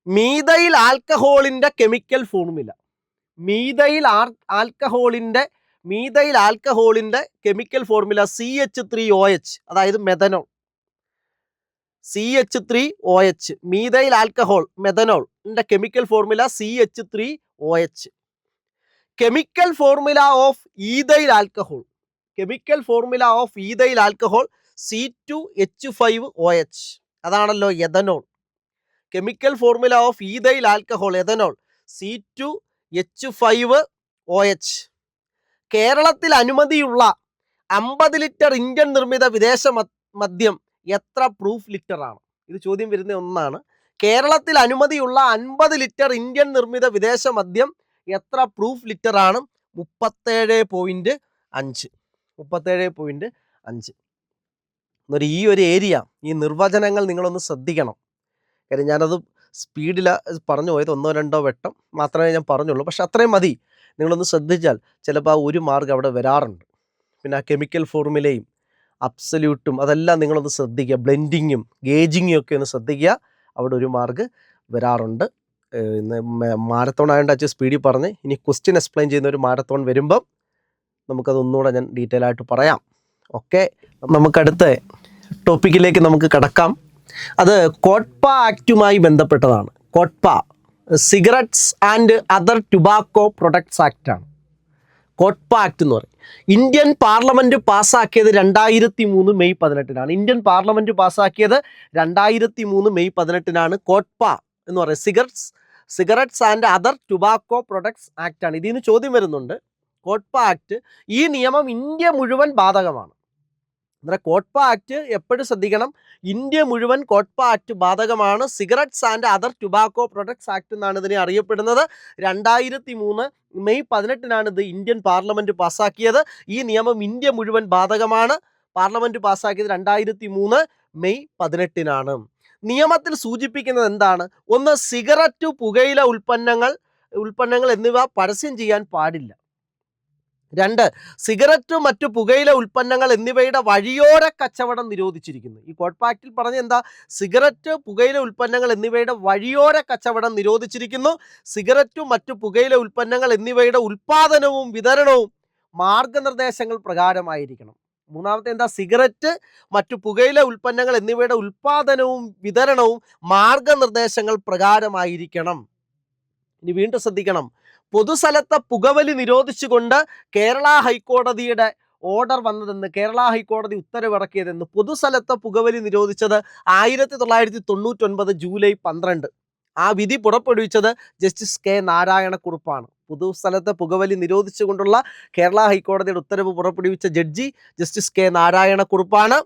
മീഥൈൽ ആൽക്കഹോളിന്റെ കെമിക്കൽ ഫോർമുല. മീഥൈൽ ആൽക്കഹോളിന്റെ കെമിക്കൽ ഫോർമുല CH3OH, അതായത് മെഥനോൾ. CH3OH, മീഥൈൽ ആൽക്കഹോൾ മെഥനോളിന്റെ chemical formula CH3OH. Chemical formula of ethyl alcohol C2H5OH, അതാണല്ലോ ethanol. Chemical formula of ethyl alcohol ethanol C2H5OH. കേരളത്തിൽ അനുമതിയുള്ള 50 ലിറ്റർ ഇന്ത്യൻ നിർമ്മിത വിദേശ മദ്യം എത്ര പ്രൂഫ് ലിറ്റർ ആണ്? ഇത് ചോദ്യം വരുന്ന ഒന്നാണ്. കേരളത്തിൽ അനുമതിയുള്ള 50 ലിറ്റർ ഇന്ത്യൻ നിർമ്മിത വിദേശ മദ്യം എത്ര പ്രൂഫ് ലിറ്റർ ആണ്? 37.5. 37.5. ഈ ഒരു ഏരിയ, ഈ നിർവചനങ്ങൾ നിങ്ങളൊന്ന് ശ്രദ്ധിക്കണം. കാര്യം ഞാനത് സ്പീഡിൽ പറഞ്ഞു പോയത് 1-2 വട്ടം മാത്രമേ ഞാൻ പറഞ്ഞുള്ളൂ. പക്ഷെ അത്രയും മതി. നിങ്ങളൊന്ന് ശ്രദ്ധിച്ചാൽ ചിലപ്പോൾ ആ ഒരു മാർക്ക് അവിടെ വരാറുണ്ട്. പിന്നെ ആ കെമിക്കൽ ഫോർമുലയും അബ്സല്യൂട്ടും അതെല്ലാം നിങ്ങളൊന്ന് ശ്രദ്ധിക്കുക. ബ്ലെൻഡിങ്ങും ഗേജിങ്ങും ഒക്കെ ഒന്ന് ശ്രദ്ധിക്കുക. അവിടെ ഒരു മാർക്ക് വരാറുണ്ട്. ഇന്ന് മാരത്തോൺ ആയതുകൊണ്ട് സ്പീഡിൽ പറഞ്ഞ് ഇനി ക്വസ്റ്റ്യൻ എക്സ്പ്ലെയിൻ ചെയ്യുന്ന ഒരു മാരത്തോൺ വരുമ്പം നമുക്കതൊന്നുകൂടെ ഞാൻ ഡീറ്റെയിൽ ആയിട്ട് പറയാം. ഓക്കെ, നമുക്കടുത്ത ടോപ്പിക്കിലേക്ക് നമുക്ക് കടക്കാം. അത് കോട്ട്പ ആക്റ്റുമായി ബന്ധപ്പെട്ടതാണ്. COTPA, cigarettes and other tobacco products ആക്റ്റാണ്. കോട്ട്പ ആക്ട് എന്ന് പറയും. ഇന്ത്യൻ പാർലമെൻറ്റ് പാസ്സാക്കിയത് 2003 മെയ് 18-നാണ്. ഇന്ത്യൻ പാർലമെൻറ്റ് പാസ്സാക്കിയത് 2003 മെയ് 18-നാണ്. കോട്ട്പ എന്ന് പറയും cigarettes and other tobacco products ആക്റ്റാണ്. ഇതിൽ നിന്ന് ചോദ്യം വരുന്നുണ്ട്. കോട്ട്പ ആക്ട്, ഈ നിയമം ഇന്ത്യ മുഴുവൻ ബാധകമാണ്. അന്നേരം കോട്ട്പ ആക്ട് എപ്പോഴും ശ്രദ്ധിക്കണം, ഇന്ത്യ മുഴുവൻ കോട്ട്പ ആക്ട് ബാധകമാണ്. Cigarettes and other tobacco products act എന്നാണ് ഇതിനെ അറിയപ്പെടുന്നത്. 2003 മെയ് 18-നാണ് ഇത് ഇന്ത്യൻ പാർലമെൻറ്റ് പാസ്സാക്കിയത്. ഈ നിയമം ഇന്ത്യ മുഴുവൻ ബാധകമാണ്. പാർലമെൻറ്റ് പാസ്സാക്കിയത് 2003 മെയ് 18-നാണ്. നിയമത്തിൽ സൂചിപ്പിക്കുന്നത് എന്താണ്? ഒന്ന്, സിഗരറ്റ്, പുകയില ഉൽപ്പന്നങ്ങൾ എന്നിവ പരസ്യം ചെയ്യാൻ പാടില്ല. 2, സിഗരറ്റ്, മറ്റു പുകയില ഉൽപ്പന്നങ്ങൾ എന്നിവയുടെ വഴിയോര കച്ചവടം നിരോധിച്ചിരിക്കുന്നു. ഈ കോട്ട്പ ആക്ടിൽ പറഞ്ഞ എന്താ? സിഗരറ്റ്, പുകയില ഉൽപ്പന്നങ്ങൾ എന്നിവയുടെ വഴിയോര കച്ചവടം നിരോധിച്ചിരിക്കുന്നു. സിഗരറ്റും മറ്റു പുകയില ഉൽപ്പന്നങ്ങൾ എന്നിവയുടെ ഉൽപ്പാദനവും വിതരണവും മാർഗനിർദ്ദേശങ്ങൾ പ്രകാരമായിരിക്കണം. മൂന്നാമത്തെ എന്താ? സിഗരറ്റ്, മറ്റു പുകയില ഉൽപ്പന്നങ്ങൾ എന്നിവയുടെ ഉൽപ്പാദനവും വിതരണവും മാർഗനിർദ്ദേശങ്ങൾ പ്രകാരമായിരിക്കണം. ഇനി വീണ്ടും ശ്രദ്ധിക്കണം, പൊതുസ്ഥലത്തെ പുകവലി നിരോധിച്ചുകൊണ്ട് കേരള ഹൈക്കോടതിയുടെ ഓർഡർ വന്നതെന്ന്, കേരള ഹൈക്കോടതി ഉത്തരവിറക്കിയതെന്ന്. പൊതുസ്ഥലത്തെ പുകവലി നിരോധിച്ചത് 1999 ജൂലൈ 12. ആ വിധി പുറപ്പെടുവിച്ചത് ജസ്റ്റിസ് കെ നാരായണക്കുറുപ്പാണ്. പൊതുസ്ഥലത്തെ പുകവലി നിരോധിച്ചുകൊണ്ടുള്ള കേരള ഹൈക്കോടതിയുടെ ഉത്തരവ് പുറപ്പെടുവിച്ച ജഡ്ജി ജസ്റ്റിസ് കെ നാരായണക്കുറുപ്പാണ്.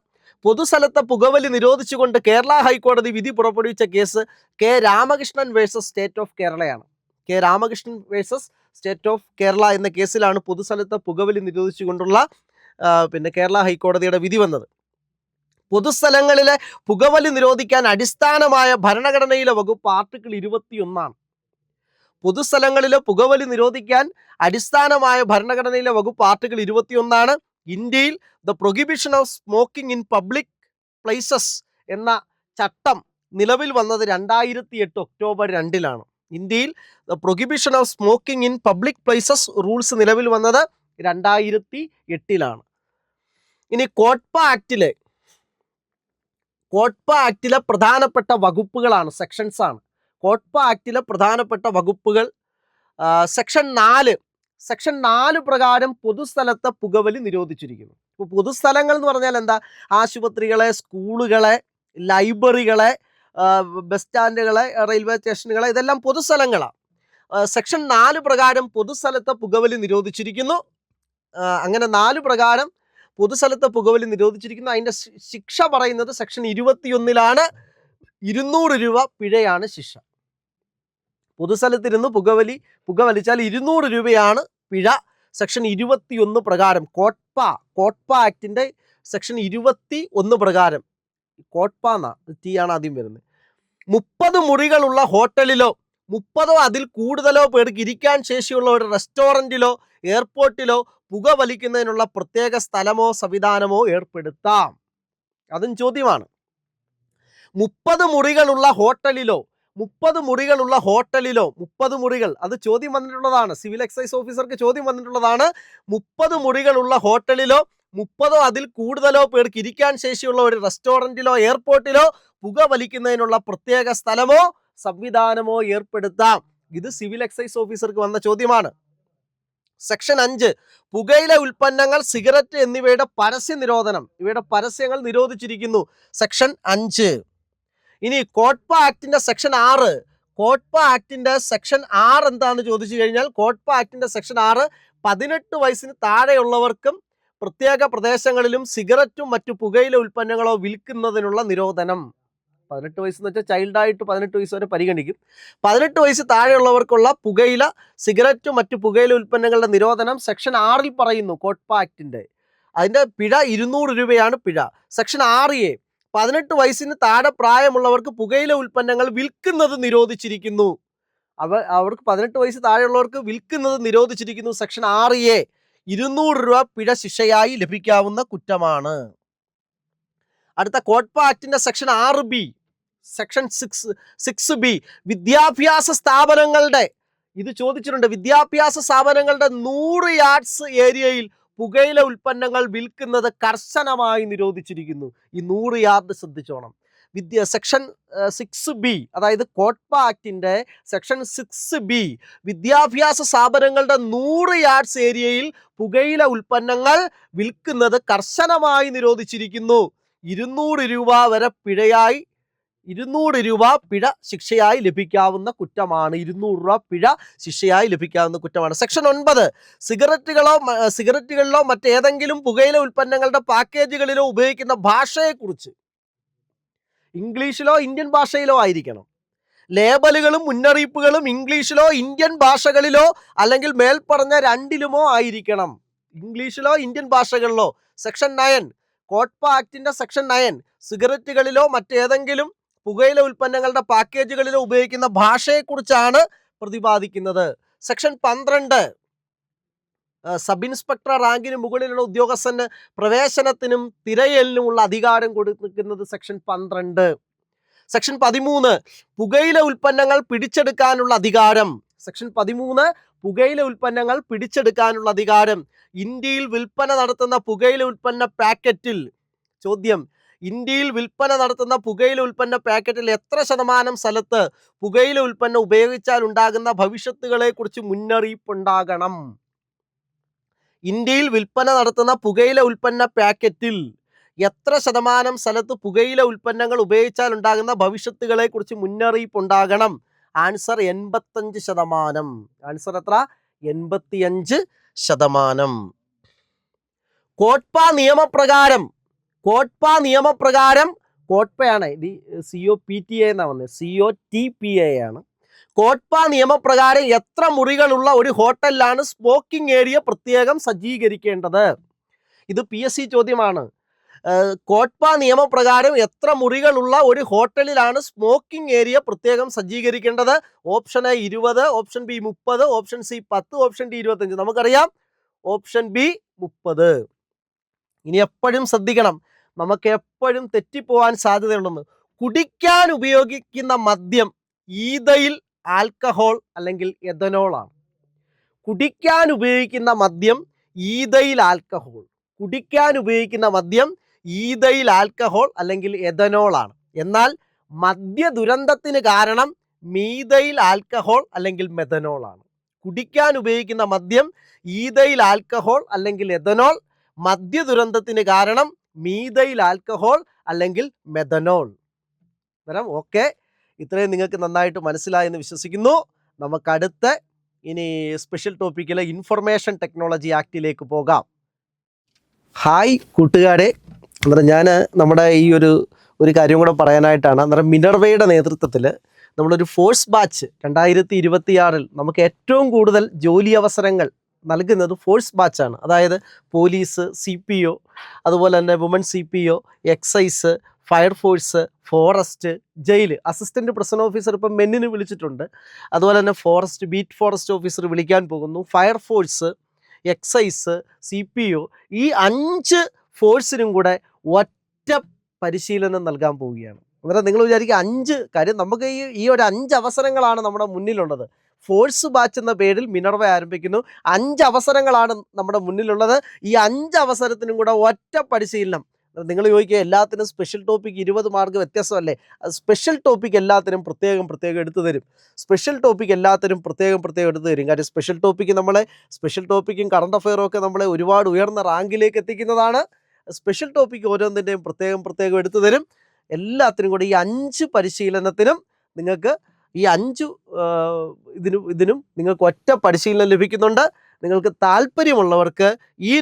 പൊതുസ്ഥലത്തെ പുകവലി നിരോധിച്ചുകൊണ്ട് കേരള ഹൈക്കോടതി വിധി പുറപ്പെടുവിച്ച case K Ramakrishnan versus state of കേരളയാണ്. K Ramakrishnan versus state of Kerala എന്ന കേസിലാണ് പൊതുസ്ഥലത്തെ പുകവലി നിരോധിച്ചുകൊണ്ടുള്ള കേരള ഹൈക്കോടതിയുടെ വിധി വന്നത്. പൊതുസ്ഥലങ്ങളിലെ പുകവലി നിരോധിക്കാൻ അടിസ്ഥാനമായ ഭരണഘടനയിലെ വകുപ്പ് ആർട്ടിക്കിൾ 21 പൊതുസ്ഥലങ്ങളിലെ പുകവലി നിരോധിക്കാൻ അടിസ്ഥാനമായ ഭരണഘടനയിലെ വകുപ്പ് ആർട്ടിക്കിൾ 21. ഇന്ത്യയിൽ the prohibition of smoking in public places എന്ന ചട്ടം നിലവിൽ വന്നത് 2008 ഒക്ടോബർ 2-ലാണ്. ഇന്ത്യയിൽ the prohibition of smoking in public places rules നിലവിൽ വന്നത് 2008-ലാണ്. ഇനി കോട്ട്പ ആക്ടിലെ പ്രധാനപ്പെട്ട വകുപ്പുകളാണ്, സെക്ഷൻസ് ആണ്. കോട്ട്പ ആക്ടിലെ പ്രധാനപ്പെട്ട വകുപ്പുകൾ സെക്ഷൻ 4 പ്രകാരം പൊതുസ്ഥലത്തെ പുകവലി നിരോധിച്ചിരിക്കുന്നു. ഇപ്പോൾ പൊതുസ്ഥലങ്ങൾ എന്ന് പറഞ്ഞാൽ എന്താ? ആശുപത്രികളെ, സ്കൂളുകളെ, ലൈബ്രറികളെ, ബസ് സ്റ്റാൻഡുകളെ, റെയിൽവേ സ്റ്റേഷനുകളെ, ഇതെല്ലാം പൊതുസ്ഥലങ്ങളാണ്. സെക്ഷൻ 4 പ്രകാരം പൊതുസ്ഥലത്തെ പുകവലി നിരോധിച്ചിരിക്കുന്നു. അങ്ങനെ 4 പ്രകാരം പൊതുസ്ഥലത്തെ പുകവലി നിരോധിച്ചിരിക്കുന്നു. അതിൻ്റെ ശിക്ഷ പറയുന്നത് സെക്ഷൻ 21-ലാണ്. 200 രൂപ പിഴയാണ് ശിക്ഷ. പൊതുസ്ഥലത്തിരുന്ന് പുകവലിച്ചാൽ 200 രൂപയാണ് പിഴ. സെക്ഷൻ 21 പ്രകാരം കോട്ട്പ ആക്ടിൻ്റെ സെക്ഷൻ 21 പ്രകാരം, കോട്ട്പ എന്ന ടി ആണ് ആദ്യം വരുന്നത്. 30 മുറികളുള്ള ഹോട്ടലിലോ 30 അതിൽ കൂടുതലോ പേർക്ക് ഇരിക്കാൻ ശേഷിയുള്ള ഒരു റെസ്റ്റോറൻറ്റിലോ എയർപോർട്ടിലോ പുകവലിക്കുന്നതിനുള്ള പ്രത്യേക സ്ഥലമോ സംവിധാനമോ ഏർപ്പെടുത്താം. അതും ചോദ്യമാണ്. 30 മുറികളുള്ള ഹോട്ടലിലോ 30 മുറികളുള്ള ഹോട്ടലിലോ 30 മുറികൾ, അത് ചോദ്യം വന്നിട്ടുള്ളതാണ്, സിവിൽ എക്സൈസ് ഓഫീസർക്ക് ചോദ്യം വന്നിട്ടുള്ളതാണ്. 30 മുറികളുള്ള ഹോട്ടലിലോ 30 അതിൽ കൂടുതലോ പേർക്ക് ഇരിക്കാൻ ശേഷിയുള്ള ഒരു റെസ്റ്റോറൻറ്റിലോ എയർപോർട്ടിലോ പുക വലിക്കുന്നതിനുള്ള പ്രത്യേക സ്ഥലമോ സംവിധാനമോ ഏർപ്പെടുത്താം. ഇത് സിവിൽ എക്സൈസ് ഓഫീസർക്ക് വന്ന ചോദ്യമാണ്. സെക്ഷൻ 5, പുകയില ഉൽപ്പന്നങ്ങൾ, സിഗരറ്റ് എന്നിവയുടെ പരസ്യ നിരോധനം. ഇവയുടെ പരസ്യങ്ങൾ നിരോധിച്ചിരിക്കുന്നു. സെക്ഷൻ 5. ഇനി കോട്ട്പ ആക്ടിന്റെ സെക്ഷൻ 6. കോട്ട്പ ആക്ടിന്റെ സെക്ഷൻ 6 എന്താണെന്ന് ചോദിച്ചു കഴിഞ്ഞാൽ, കോട്ട്പ ആക്ടിന്റെ സെക്ഷൻ 6 18 വയസ്സിന് താഴെയുള്ളവർക്കും പ്രത്യേക പ്രദേശങ്ങളിലും സിഗരറ്റും മറ്റു പുകയില ഉൽപ്പന്നങ്ങളോ വിൽക്കുന്നതിനുള്ള നിരോധനം. 18 വയസ്സെന്ന് വെച്ചാൽ ചൈൽഡായിട്ട് 18 വയസ്സ് വരെ പരിഗണിക്കും. 18 വയസ്സ് താഴെയുള്ളവർക്കുള്ള പുകയില, സിഗരറ്റും മറ്റു പുകയില ഉൽപ്പന്നങ്ങളുടെ നിരോധനം സെക്ഷൻ 6 പറയുന്നു. കോട്ട്പ ആക്ടിന്റെ അതിന്റെ പിഴ 200 രൂപയാണ് പിഴ. സെക്ഷൻ 6A, 18 വയസ്സിന് താഴെ പ്രായമുള്ളവർക്ക് പുകയില ഉൽപ്പന്നങ്ങൾ വിൽക്കുന്നത് നിരോധിച്ചിരിക്കുന്നു. അവർക്ക് 18 വയസ്സ് താഴെയുള്ളവർക്ക് വിൽക്കുന്നത് നിരോധിച്ചിരിക്കുന്നു. സെക്ഷൻ 6A, 200 രൂപ പിഴ ശിക്ഷയായി ലഭിക്കാവുന്ന കുറ്റമാണ്. അടുത്ത COTPA ആക്ടിന്റെ section 6B, section 6B, വിദ്യാഭ്യാസ സ്ഥാപനങ്ങളുടെ, ഇത് ചോദിച്ചിട്ടുണ്ട്, വിദ്യാഭ്യാസ സ്ഥാപനങ്ങളുടെ 100 യാർഡ്സ് ഏരിയയിൽ പുകയില ഉൽപ്പന്നങ്ങൾ വിൽക്കുന്നത് കർശനമായി നിരോധിച്ചിരിക്കുന്നു. ഈ 100 യാർഡ് ശ്രദ്ധിച്ചോണം. സെക്ഷൻ 6B, അതായത് കോട്ട്പ ആക്ടിന്റെ സെക്ഷൻ 6B, വിദ്യാഭ്യാസ സ്ഥാപനങ്ങളുടെ 100 യാർഡ്സ് ഏരിയയിൽ പുകയില ഉൽപ്പന്നങ്ങൾ വിൽക്കുന്നത് കർശനമായി നിരോധിച്ചിരിക്കുന്നു. 200 രൂപ വരെ പിഴയായി, 200 രൂപ പിഴ ശിക്ഷയായി ലഭിക്കാവുന്ന കുറ്റമാണ്. 200 രൂപ പിഴ ശിക്ഷയായി ലഭിക്കാവുന്ന കുറ്റമാണ്. സെക്ഷൻ 9, സിഗരറ്റുകളിലോ മറ്റേതെങ്കിലും പുകയില ഉൽപ്പന്നങ്ങളുടെ പാക്കേജുകളിലോ ഉപയോഗിക്കുന്ന ഭാഷയെക്കുറിച്ച്, ഇംഗ്ലീഷിലോ ഇന്ത്യൻ ഭാഷയിലോ ആയിരിക്കണം. ലേബലുകളും മുന്നറിയിപ്പുകളും ഇംഗ്ലീഷിലോ ഇന്ത്യൻ ഭാഷകളിലോ അല്ലെങ്കിൽ മേൽപ്പറഞ്ഞ രണ്ടിലുമോ ആയിരിക്കണം. ഇംഗ്ലീഷിലോ ഇന്ത്യൻ ഭാഷകളിലോ. സെക്ഷൻ 9, കോട്ട്പ ആക്ടിന്റെ സെക്ഷൻ 9, സിഗരറ്റുകളിലോ മറ്റേതെങ്കിലും പുകയില ഉൽപ്പന്നങ്ങളുടെ പാക്കേജുകളിലോ ഉപയോഗിക്കുന്ന ഭാഷയെക്കുറിച്ചാണ് പ്രതിപാദിക്കുന്നത്. സെക്ഷൻ 12, സബ് ഇൻസ്പെക്ടർ റാങ്കിന് മുകളിലുള്ള ഉദ്യോഗസ്ഥന് പ്രവേശനത്തിനും തിരയലിനുമുള്ള അധികാരം കൊടുക്കുന്നത് സെക്ഷൻ 12. സെക്ഷൻ 13, പുകയില ഉൽപ്പന്നങ്ങൾ പിടിച്ചെടുക്കാനുള്ള അധികാരം. സെക്ഷൻ 13, പുകയില ഉൽപ്പന്നങ്ങൾ പിടിച്ചെടുക്കാനുള്ള അധികാരം. ഇന്ത്യയിൽ വിൽപ്പന നടത്തുന്ന പുകയില ഉൽപ്പന്ന പാക്കറ്റിൽ, ചോദ്യം, ഇന്ത്യയിൽ വിൽപ്പന നടത്തുന്ന പുകയില ഉൽപ്പന്ന പാക്കറ്റിൽ എത്ര ശതമാനം സ്ഥലത്ത് പുകയില ഉൽപ്പന്നം ഉപയോഗിച്ചാൽ ഉണ്ടാകുന്ന ഭവിഷ്യത്തുകളെ കുറിച്ച് മുന്നറിയിപ്പുണ്ടാകണം. ഇന്ത്യയിൽ വിൽപ്പന നടത്തുന്ന പുകയില ഉൽപ്പന്ന പാക്കറ്റിൽ എത്ര ശതമാനം സ്ഥലത്ത് പുകയില ഉൽപ്പന്നങ്ങൾ ഉപയോഗിച്ചാൽ ഉണ്ടാകുന്ന ഭവിഷ്യത്തുകളെ കുറിച്ച് മുന്നറിയിപ്പുണ്ടാകണം. ആൻസർ 85%. ആൻസർ എത്ര? 85%. കോട്ട്പ നിയമപ്രകാരം, കോട്ട്പയാണ് ഇത്, COPTA എന്നാണ് വന്നത്, COTPA ആണ്. കോട്ട്പ നിയമപ്രകാരം എത്ര മുറികളുള്ള ഒരു ഹോട്ടലിലാണ് സ്മോക്കിംഗ് ഏരിയ പ്രത്യേകം സജ്ജീകരിക്കേണ്ടത്? ഇത് PSC ചോദ്യമാണ്. കോട്ട്പ നിയമപ്രകാരം എത്ര മുറികളുള്ള ഒരു ഹോട്ടലിലാണ് സ്മോക്കിംഗ് ഏരിയ പ്രത്യേകം സജ്ജീകരിക്കേണ്ടത്? Option A 20, option B 30, option C 10, option D 25. നമുക്കറിയാം ഓപ്ഷൻ B 30. ഇനി എപ്പോഴും ശ്രദ്ധിക്കണം, നമുക്ക് എപ്പോഴും തെറ്റിപ്പോവാൻ സാധ്യതയുണ്ടെന്ന്. കുടിക്കാൻ ഉപയോഗിക്കുന്ന മദ്യം ഈതയിൽ ആൽക്കഹോൾ അല്ലെങ്കിൽ എഥനോൾ ആണ്. കുടിക്കാൻ ഉപയോഗിക്കുന്ന മദ്യം ഈതയിൽ ആൽക്കഹോൾ, കുടിക്കാൻ ഉപയോഗിക്കുന്ന മദ്യം ഈതയിൽ ആൽക്കഹോൾ അല്ലെങ്കിൽ എഥനോൾ ആണ്. എന്നാൽ മദ്യ ദുരന്തത്തിന് കാരണം മീതയിൽ ആൽക്കഹോൾ അല്ലെങ്കിൽ മെഥനോൾ ആണ്. കുടിക്കാൻ ഉപയോഗിക്കുന്ന മദ്യം ഈതയിൽ ആൽക്കഹോൾ അല്ലെങ്കിൽ എഥനോൾ, മദ്യ ദുരന്തത്തിന് കാരണം മീതയിൽ ആൽക്കഹോൾ അല്ലെങ്കിൽ മെഥനോൾ. ഓക്കെ, ഇത്രയും നിങ്ങൾക്ക് നന്നായിട്ട് മനസ്സിലായെന്ന് വിശ്വസിക്കുന്നു. നമുക്കടുത്ത ഇനി സ്പെഷ്യൽ ടോപ്പിക്കിലെ ഇൻഫർമേഷൻ ടെക്നോളജി ആക്ടിലേക്ക് പോകാം. ഹായ് കൂട്ടുകാരെ, അന്നേരം ഞാൻ നമ്മുടെ ഈ ഒരു കാര്യം കൂടെ പറയാനായിട്ടാണ്. അന്നേരം മിനർവയുടെ നേതൃത്വത്തിൽ നമ്മളൊരു ഫോഴ്സ് ബാച്ച് 2026 നമുക്ക് ഏറ്റവും കൂടുതൽ ജോലി അവസരങ്ങൾ നൽകുന്നത് ഫോഴ്സ് ബാച്ചാണ്. അതായത് പോലീസ്, CPO, അതുപോലെ തന്നെ woman CPO, excise, fire force, forest, jail, assistant present officer ഇപ്പം മെന്നിന് വിളിച്ചിട്ടുണ്ട്. അതുപോലെ തന്നെ ഫോറസ്റ്റ്, ബീറ്റ് ഫോറസ്റ്റ് ഓഫീസർ വിളിക്കാൻ പോകുന്നു. ഫയർഫോഴ്സ്, എക്സൈസ്, CPO, ഈ 5 ഫോഴ്സിനും കൂടെ ഒറ്റ പരിശീലനം നൽകാൻ പോവുകയാണ്. അന്നേരം നിങ്ങൾ വിചാരിക്കുക 5 കാര്യം നമുക്ക് ഈ ഒരു 5 അവസരങ്ങളാണ് നമ്മുടെ മുന്നിലുള്ളത്. ഫോഴ്സ് ബാച്ച് എന്ന പേരിൽ മിനർവ ആരംഭിക്കുന്നു. 5 അവസരങ്ങളാണ് നമ്മുടെ മുന്നിലുള്ളത്. ഈ 5 അവസരത്തിനും കൂടെ ഒറ്റ പരിശീലനം. നിങ്ങൾ ചോദിക്കുക എല്ലാത്തിനും സ്പെഷ്യൽ ടോപ്പിക് 20 മാർക്ക് വ്യത്യാസമല്ലേ? സ്പെഷ്യൽ ടോപ്പിക് എല്ലാത്തിനും പ്രത്യേകം എടുത്തു തരും. സ്പെഷ്യൽ ടോപ്പിക് എല്ലാത്തിനും പ്രത്യേകം എടുത്തു തരും. കാര്യം സ്പെഷ്യൽ ടോപ്പിക്കും കറണ്ട് അഫെയറും ഒക്കെ നമ്മളെ ഒരുപാട് ഉയർന്ന റാങ്കിലേക്ക് എത്തിക്കുന്നതാണ്. സ്പെഷ്യൽ ടോപ്പിക് ഓരോന്നിൻ്റെയും പ്രത്യേകം എടുത്തു തരും. എല്ലാത്തിനും കൂടി ഈ 5 പരിശീലനത്തിനും നിങ്ങൾക്ക് ഈ 5 ഇതിനും നിങ്ങൾക്ക് ഒറ്റ പരിശീലനം ലഭിക്കുന്നുണ്ട്. നിങ്ങൾക്ക് താല്പര്യമുള്ളവർക്ക് ഈ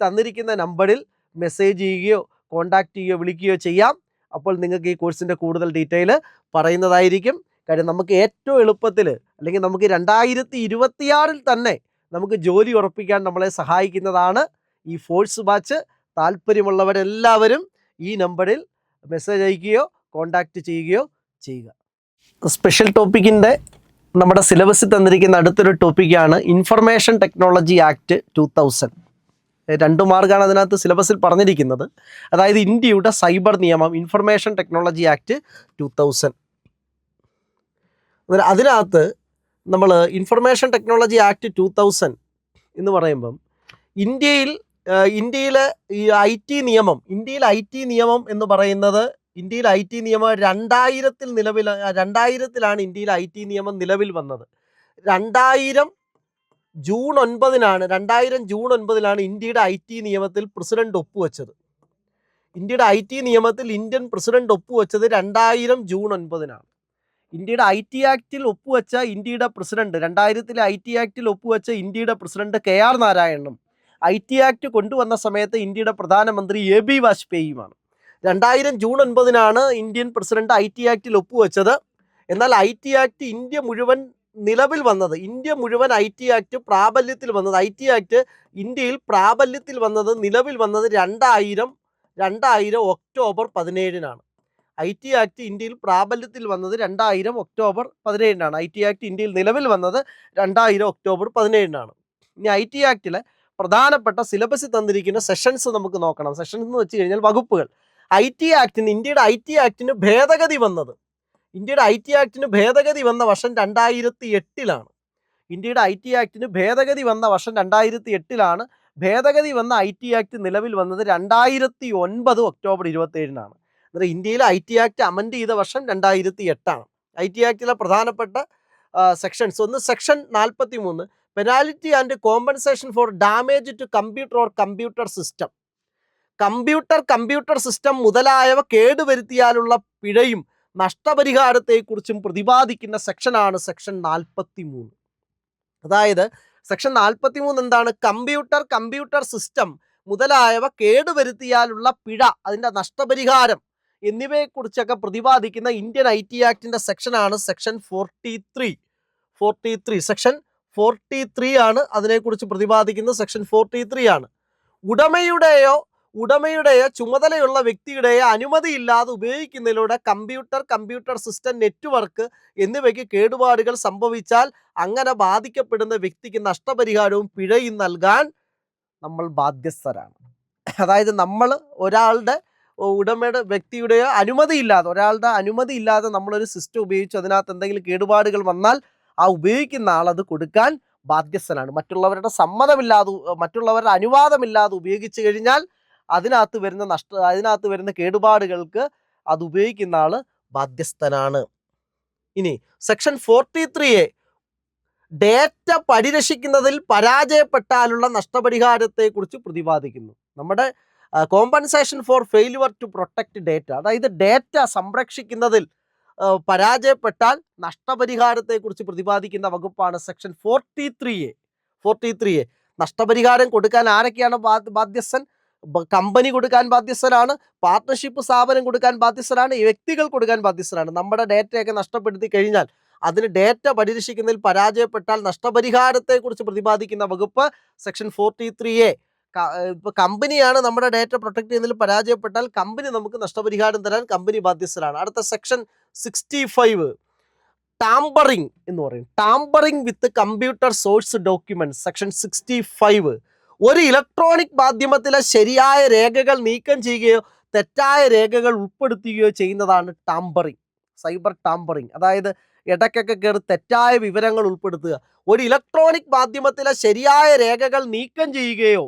തന്നിരിക്കുന്ന നമ്പറിൽ മെസ്സേജ് ചെയ്യുകയോ കോൺടാക്റ്റ് ചെയ്യുകയോ വിളിക്കുകയോ ചെയ്യാം. അപ്പോൾ നിങ്ങൾക്ക് ഈ കോഴ്സിൻ്റെ കൂടുതൽ ഡീറ്റെയിൽ പറയുന്നതായിരിക്കും. കാര്യം നമുക്ക് ഏറ്റവും എളുപ്പത്തിൽ അല്ലെങ്കിൽ നമുക്ക് 2026 തന്നെ നമുക്ക് ജോലി ഉറപ്പിക്കാൻ നമ്മളെ സഹായിക്കുന്നതാണ് ഈ ഫോഴ്സ് ബാച്ച്. താല്പര്യമുള്ളവരെല്ലാവരും ഈ നമ്പറിൽ മെസ്സേജ് അയക്കുകയോ കോൺടാക്റ്റ് ചെയ്യുകയോ ചെയ്യുക. സ്പെഷ്യൽ ടോപ്പിക്കിൻ്റെ നമ്മുടെ സിലബസിൽ തന്നിരിക്കുന്ന അടുത്തൊരു ടോപ്പിക്കാണ് ഇൻഫർമേഷൻ ടെക്നോളജി ആക്ട് 2000. 2 മാർക്കാണ് അതിനകത്ത് സിലബസിൽ പറഞ്ഞിരിക്കുന്നത്. അതായത് ഇന്ത്യയുടെ സൈബർ നിയമം, ഇൻഫർമേഷൻ ടെക്നോളജി ആക്ട് 2000. അതിനകത്ത് നമ്മൾ ഇൻഫർമേഷൻ ടെക്നോളജി ആക്ട് 2000 എന്ന് പറയുമ്പം ഇന്ത്യയിലെ ഈ IT നിയമം, ഇന്ത്യയിൽ IT നിയമം എന്ന് പറയുന്നത്, ഇന്ത്യയിൽ IT നിയമം 2000-ലാണ് ഇന്ത്യയിൽ IT നിയമം നിലവിൽ വന്നത്. 2000 ജൂൺ 9-ലാണ് ഇന്ത്യയുടെ IT നിയമത്തിൽ പ്രസിഡന്റ് ഒപ്പുവെച്ചത്. ഇന്ത്യയുടെ IT നിയമത്തിൽ ഇന്ത്യൻ പ്രസിഡന്റ് ഒപ്പുവെച്ചത് 2000 ജൂൺ 9-നാണ്. ഇന്ത്യയുടെ IT ആക്ടിൽ ഒപ്പുവെച്ച ഇന്ത്യയുടെ പ്രസിഡന്റ്, 2000-ലെ IT ആക്ടിൽ ഒപ്പുവെച്ച ഇന്ത്യയുടെ പ്രസിഡന്റ് KR നാരായണനും IT ആക്ട് കൊണ്ടുവന്ന സമയത്ത് ഇന്ത്യയുടെ പ്രധാനമന്ത്രി AB വാജ്പേയിയുമാണ്. 2000 ജൂൺ 9-നാണ് ഇന്ത്യൻ പ്രസിഡന്റ് IT ആക്ടിൽ ഒപ്പുവെച്ചത്. എന്നാൽ IT ആക്ട് ഇന്ത്യ മുഴുവൻ നിലവിൽ വന്നത്, IT ആക്ട് പ്രാബല്യത്തിൽ വന്നത്, IT ആക്ട് ഇന്ത്യയിൽ പ്രാബല്യത്തിൽ വന്നത്, നിലവിൽ വന്നത് 2000 ഒക്ടോബർ 17-നാണ്. IT ആക്ട് ഇന്ത്യയിൽ പ്രാബല്യത്തിൽ വന്നത് 2000 ഒക്ടോബർ 17-നാണ്. IT ആക്ട് ഇന്ത്യയിൽ നിലവിൽ വന്നത് 2000 ഒക്ടോബർ 17-നാണ്. ഇനി IT ആക്ടിലെ പ്രധാനപ്പെട്ട സിലബസിൽ തന്നിരിക്കുന്ന സെഷൻസ് നമുക്ക് നോക്കണം. സെഷൻസ് എന്ന് വെച്ച് കഴിഞ്ഞാൽ വകുപ്പുകൾ. ഇന്ത്യയുടെ IT ആക്ടിന് ഭേദഗതി വന്നത്, ഇന്ത്യയുടെ IT ആക്ടിന് ഭേദഗതി വന്ന വർഷം 2008-ലാണ്. ഇന്ത്യയുടെ IT ആക്ടിന് ഭേദഗതി വന്ന വർഷം 2008-ലാണ്. ഭേദഗതി വന്ന IT ആക്ട് നിലവിൽ വന്നത് 2009 ഒക്ടോബർ 27-നാണ്. അന്നേരം ഇന്ത്യയിലെ IT ആക്ട് അമെൻഡ് ചെയ്ത വർഷം 2008-ആണ്. IT ആക്ടിലെ പ്രധാനപ്പെട്ട സെക്ഷൻസ്: ഒന്ന് section 43, penalty and compensation for damage to computer or computer system. Computer system മുതലായവ കേടുവരുത്തിയാലുള്ള പിഴയും നഷ്ടപരിഹാരത്തെക്കുറിച്ചും പ്രതിപാദിക്കുന്ന സെക്ഷനാണ് സെക്ഷൻ 43. അതായത് സെക്ഷൻ 43 എന്താണ്? കമ്പ്യൂട്ടർ സിസ്റ്റം മുതലായവ കേടുവരുത്തിയാലുള്ള പിഴ, അതിൻ്റെ നഷ്ടപരിഹാരം എന്നിവയെക്കുറിച്ചൊക്കെ പ്രതിപാദിക്കുന്ന ഇന്ത്യൻ IT ആക്ടിൻ്റെ സെക്ഷനാണ് സെക്ഷൻ 43. സെക്ഷൻ 43 ആണ് അതിനെക്കുറിച്ച് പ്രതിപാദിക്കുന്നത്. സെക്ഷൻ 43 ആണ്. ഉടമയുടെയോ ചുമതലയുള്ള വ്യക്തിയുടെയോ അനുമതിയില്ലാതെ ഉപയോഗിക്കുന്നതിലൂടെ കമ്പ്യൂട്ടർ സിസ്റ്റം, നെറ്റ്വർക്ക് എന്നിവയ്ക്ക് കേടുപാടുകൾ സംഭവിച്ചാൽ അങ്ങനെ ബാധിക്കപ്പെടുന്ന വ്യക്തിക്ക് നഷ്ടപരിഹാരവും പിഴയും നൽകാൻ നമ്മൾ ബാധ്യസ്ഥരാണ്. അതായത് നമ്മൾ ഉടമയുടെ വ്യക്തിയുടെയോ അനുമതിയില്ലാതെ നമ്മളൊരു സിസ്റ്റം ഉപയോഗിച്ച് അതിനകത്ത് എന്തെങ്കിലും കേടുപാടുകൾ വന്നാൽ ആ ഉപയോഗിക്കുന്ന ആൾ അത് കൊടുക്കാൻ ബാധ്യസ്ഥനാണ്. മറ്റുള്ളവരുടെ മറ്റുള്ളവരുടെ അനുവാദമില്ലാതെ ഉപയോഗിച്ചു കഴിഞ്ഞാൽ അതിനകത്ത് വരുന്ന കേടുപാടുകൾക്ക് അത് ഉപയോഗിക്കുന്ന ആള് ബാധ്യസ്ഥനാണ്. ഇനി സെക്ഷൻ 43A ഡേറ്റ പരിരക്ഷിക്കുന്നതിൽ പരാജയപ്പെട്ടാലുള്ള നഷ്ടപരിഹാരത്തെക്കുറിച്ച് പ്രതിപാദിക്കുന്നു. നമ്മുടെ compensation for failure to protect data, അതായത് ഡേറ്റ സംരക്ഷിക്കുന്നതിൽ പരാജയപ്പെട്ടാൽ നഷ്ടപരിഹാരത്തെക്കുറിച്ച് പ്രതിപാദിക്കുന്ന വകുപ്പാണ് സെക്ഷൻ 43A. നഷ്ടപരിഹാരം കൊടുക്കാൻ ആരൊക്കെയാണ് ബാധ്യസ്ഥൻ? കമ്പനി കൊടുക്കാൻ ബാധ്യസ്ഥരാണ്, പാർട്ട്ണർഷിപ്പ് സ്ഥാപനം കൊടുക്കാൻ ബാധ്യസ്ഥരാണ്, വ്യക്തികൾ കൊടുക്കാൻ ബാധ്യസ്ഥരാണ്. നമ്മുടെ ഡേറ്റയൊക്കെ നഷ്ടപ്പെടുത്തി കഴിഞ്ഞാൽ അതിന് ഡേറ്റ പരിരക്ഷിക്കുന്നതിൽ പരാജയപ്പെട്ടാൽ നഷ്ടപരിഹാരത്തെക്കുറിച്ച് പ്രതിപാദിക്കുന്ന വകുപ്പ് സെക്ഷൻ 43A. ഇപ്പോൾ കമ്പനിയാണ് നമ്മുടെ ഡേറ്റ പ്രൊട്ടക്ട് ചെയ്യുന്നതിൽ പരാജയപ്പെട്ടാൽ കമ്പനി നമുക്ക് നഷ്ടപരിഹാരം തരാൻ കമ്പനി ബാധ്യസ്ഥരാണ്. അടുത്ത സെക്ഷൻ 65 ടാമ്പറിംഗ് എന്ന് പറയും. Tampering with computer source documents. Section 65 ഒരു ഇലക്ട്രോണിക് മാധ്യമത്തിലെ ശരിയായ രേഖകൾ നീക്കം ചെയ്യുകയോ തെറ്റായ രേഖകൾ ഉൾപ്പെടുത്തുകയോ ചെയ്യുന്നതാണ് ടാമ്പറിങ്, സൈബർ ടാമ്പറിങ്. അതായത് ഇടയ്ക്കൊക്കെ കയറി തെറ്റായ വിവരങ്ങൾ ഉൾപ്പെടുത്തുക. ഒരു ഇലക്ട്രോണിക് മാധ്യമത്തിലെ ശരിയായ രേഖകൾ നീക്കം ചെയ്യുകയോ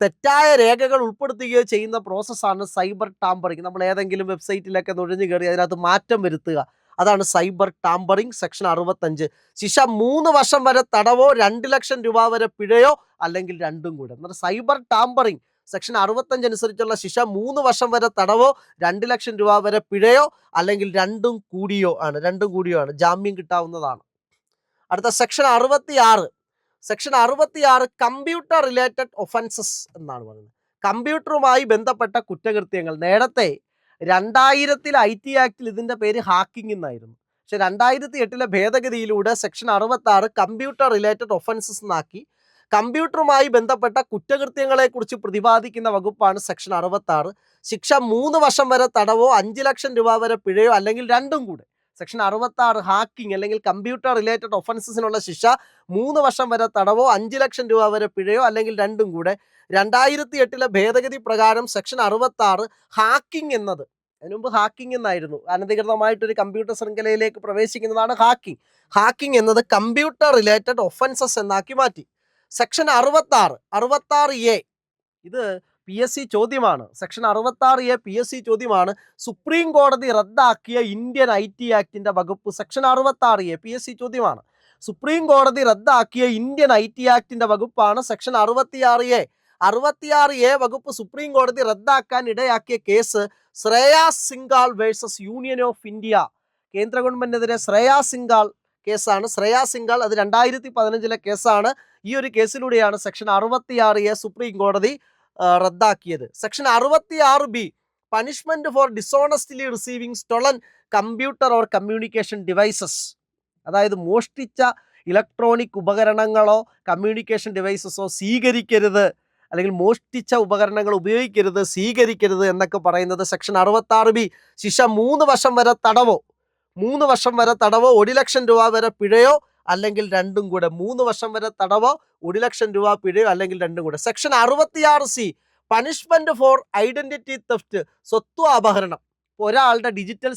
തെറ്റായ രേഖകൾ ഉൾപ്പെടുത്തുകയോ ചെയ്യുന്ന പ്രോസസ്സാണ് സൈബർ ടാമ്പറിങ്. നമ്മൾ ഏതെങ്കിലും വെബ്സൈറ്റിലൊക്കെ നുഴഞ്ഞു കയറി അതിനകത്ത് മാറ്റം വരുത്തുക, അതാണ് സൈബർ ടാമ്പറിങ്. സെക്ഷൻ 65 ശിക്ഷ 3 വർഷം വരെ തടവോ 2 ലക്ഷം രൂപ വരെ പിഴയോ അല്ലെങ്കിൽ രണ്ടും കൂടെ. എന്നാൽ സൈബർ ടാമ്പറിങ് സെക്ഷൻ 65 അനുസരിച്ചുള്ള ശിക്ഷ 3 വർഷം വരെ തടവോ 2 ലക്ഷം രൂപ വരെ പിഴയോ അല്ലെങ്കിൽ രണ്ടും കൂടിയോ ആണ്. ജാമ്യം കിട്ടാവുന്നതാണ്. അടുത്ത section 66. Section 66 computer related offences എന്നാണ് പറയുന്നത്. കമ്പ്യൂട്ടറുമായി ബന്ധപ്പെട്ട കുറ്റകൃത്യങ്ങൾ. നേരത്തെ 2000 IT ആക്ടിൽ ഇതിൻ്റെ പേര് ഹാക്കിംഗ് എന്നായിരുന്നു. പക്ഷെ 2008 ഭേദഗതിയിലൂടെ സെക്ഷൻ 66 കമ്പ്യൂട്ടർ റിലേറ്റഡ് ഒഫൻസസ് എന്നാക്കി. കമ്പ്യൂട്ടറുമായി ബന്ധപ്പെട്ട കുറ്റകൃത്യങ്ങളെക്കുറിച്ച് പ്രതിപാദിക്കുന്ന വകുപ്പാണ് സെക്ഷൻ 66. ശിക്ഷ 3 വർഷം വരെ തടവോ 5 ലക്ഷം രൂപ വരെ പിഴയോ അല്ലെങ്കിൽ രണ്ടും കൂടെ. സെക്ഷൻ 66 ഹാക്കിംഗ് അല്ലെങ്കിൽ കമ്പ്യൂട്ടർ റിലേറ്റഡ് ഒഫൻസസിനുള്ള ശിക്ഷ 3 വർഷം വരെ തടവോ 5 ലക്ഷം രൂപ വരെ പിഴയോ അല്ലെങ്കിൽ രണ്ടും കൂടെ. 2008 ഭേദഗതി പ്രകാരം സെക്ഷൻ 66 ഹാക്കിംഗ് എന്നത്, അതിനു മുമ്പ് ഹാക്കിംഗ് എന്നായിരുന്നു, അനധികൃതമായിട്ടൊരു കമ്പ്യൂട്ടർ ശൃംഖലയിലേക്ക് പ്രവേശിക്കുന്നതാണ് ഹാക്കിംഗ് എന്നത് കമ്പ്യൂട്ടർ റിലേറ്റഡ് ഒഫൻസസ് എന്നാക്കി മാറ്റി. സെക്ഷൻ 66A ഇത് PSC ചോദ്യമാണ്. സെക്ഷൻ 66A PSC ചോദ്യമാണ്. സുപ്രീം കോടതി റദ്ദാക്കിയ ഇന്ത്യൻ IT ആക്ടിന്റെ വകുപ്പ് സെക്ഷൻ 66A PSC ചോദ്യമാണ്. സുപ്രീം കോടതി റദ്ദാക്കിയ ഇന്ത്യൻ IT ആക്ടിന്റെ വകുപ്പാണ് സെക്ഷൻ 66A. 66A വകുപ്പ് സുപ്രീം കോടതി റദ്ദാക്കാൻ ഇടയാക്കിയ case Shreyas Singhal versus union of India. കേന്ദ്ര ഗവൺമെന്റിനെതിരെ ശ്രേയാസ് സിംഗാൾ കേസാണ്. ശ്രേയാസ് സിംഗാൾ അത് 2015 കേസാണ്. ഈ ഒരു കേസിലൂടെയാണ് സെക്ഷൻ 66A സുപ്രീം കോടതി റദ്ദാക്കിയത്. Section 66B punishment for dishonestly receiving stolen computer or communication devices. അതായത് മോഷ്ടിച്ച ഇലക്ട്രോണിക് ഉപകരണങ്ങളോ കമ്മ്യൂണിക്കേഷൻ ഡിവൈസസോ സ്വീകരിക്കരുത്, അല്ലെങ്കിൽ മോഷ്ടിച്ച ഉപകരണങ്ങൾ ഉപയോഗിക്കരുത്, സ്വീകരിക്കരുത് എന്നൊക്കെ പറയുന്നത് സെക്ഷൻ 66B. ശിക്ഷ 3 വർഷം വരെ തടവോ 1 ലക്ഷം രൂപ വരെ പിഴയോ അല്ലെങ്കിൽ രണ്ടും കൂടെ. 3 വർഷം വരെ തടവോ 1 ലക്ഷം രൂപ പിഴയോ അല്ലെങ്കിൽ രണ്ടും കൂടെ. Section 66C punishment for identity theft, സ്വത്വ അപഹരണം. ഒരാളുടെ ഡിജിറ്റൽ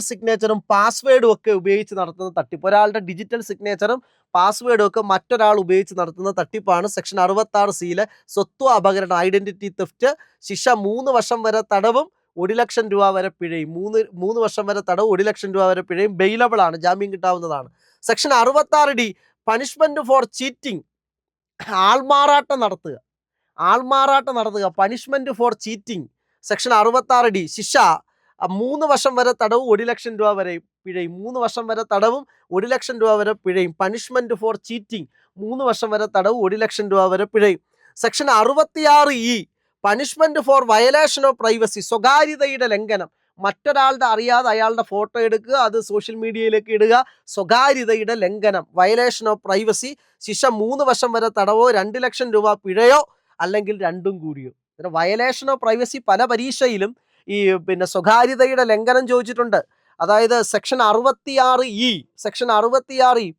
സിഗ്നേച്ചറും പാസ്വേഡും ഒക്കെ ഉപയോഗിച്ച് നടത്തുന്ന തട്ടിപ്പ്. മറ്റൊരാൾ ഉപയോഗിച്ച് നടത്തുന്ന തട്ടിപ്പാണ് സെക്ഷൻ 66Cയിലെ സ്വത്വ അപഹരണം, ഐഡന്റിറ്റി തെഫ്റ്റ്. ശിക്ഷ 3 വർഷം വരെ തടവും 1 ലക്ഷം രൂപ വരെ പിഴയും. 3 വർഷം വരെ തടവും 1 ലക്ഷം രൂപ വരെ പിഴയും. ബെയിലബിൾ ആണ്, ജാമ്യം കിട്ടാവുന്നതാണ്. Section 66D punishment for cheating, ആൾമാറാട്ടം നടത്തുക. Punishment for cheating section 66D. ശിക്ഷ 3 വർഷം വരെ തടവും 1 ലക്ഷം രൂപ വരെ പിഴയും. 3 വർഷം വരെ തടവും 1 ലക്ഷം രൂപ വരെ പിഴയും. പണിഷ്മെന്റ് ഫോർ ചീറ്റിംഗ് 3 വർഷം വരെ തടവും 1 ലക്ഷം രൂപ വരെ പിഴയും. Section 66E punishment for violation of privacy, സ്വകാര്യതയുടെ ലംഘനം. മറ്റൊരാളുടെ അറിയാതെ അയാളുടെ ഫോട്ടോ എടുക്കുക, അത് സോഷ്യൽ മീഡിയയിലേക്ക് ഇടുക, സ്വകാര്യതയുടെ ലംഘനം, വയലേഷൻ ഓഫ് പ്രൈവസി. ശിക്ഷ 3 വർഷം വരെ തടവോ 2 ലക്ഷം രൂപ പിഴയോ അല്ലെങ്കിൽ രണ്ടും കൂടിയോ. വയലേഷൻ ഓഫ് പ്രൈവസി പല പരീക്ഷയിലും ഈ സ്വകാര്യതയുടെ ലംഘനം ചോദിച്ചിട്ടുണ്ട്. അതായത് സെക്ഷൻ 66E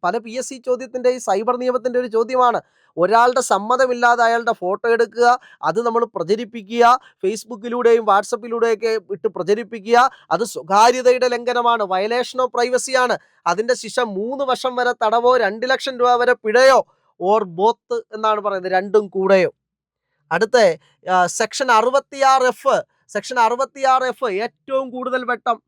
പല PSC ചോദ്യത്തിൻ്റെ ഈ സൈബർ നിയമത്തിൻ്റെ ഒരു ചോദ്യമാണ്. ഒരാളുടെ സമ്മതമില്ലാതെ അയാളുടെ ഫോട്ടോ എടുക്കുക, അത് നമ്മൾ പ്രചരിപ്പിക്കുക, ഫേസ്ബുക്കിലൂടെയും വാട്സപ്പിലൂടെയൊക്കെ ഇട്ട് പ്രചരിപ്പിക്കുക, അത് സ്വകാര്യതയുടെ ലംഘനമാണ്, വയലേഷൻ ഓഫ് പ്രൈവസിയാണ്. അതിൻ്റെ ശിക്ഷ 3 വർഷം വരെ തടവോ 2 ലക്ഷം രൂപ വരെ പിഴയോ ഓർ ബോത്ത് എന്നാണ് പറയുന്നത്, രണ്ടും കൂടെയോ. അടുത്ത സെക്ഷൻ 66F ഏറ്റവും കൂടുതൽ വട്ടം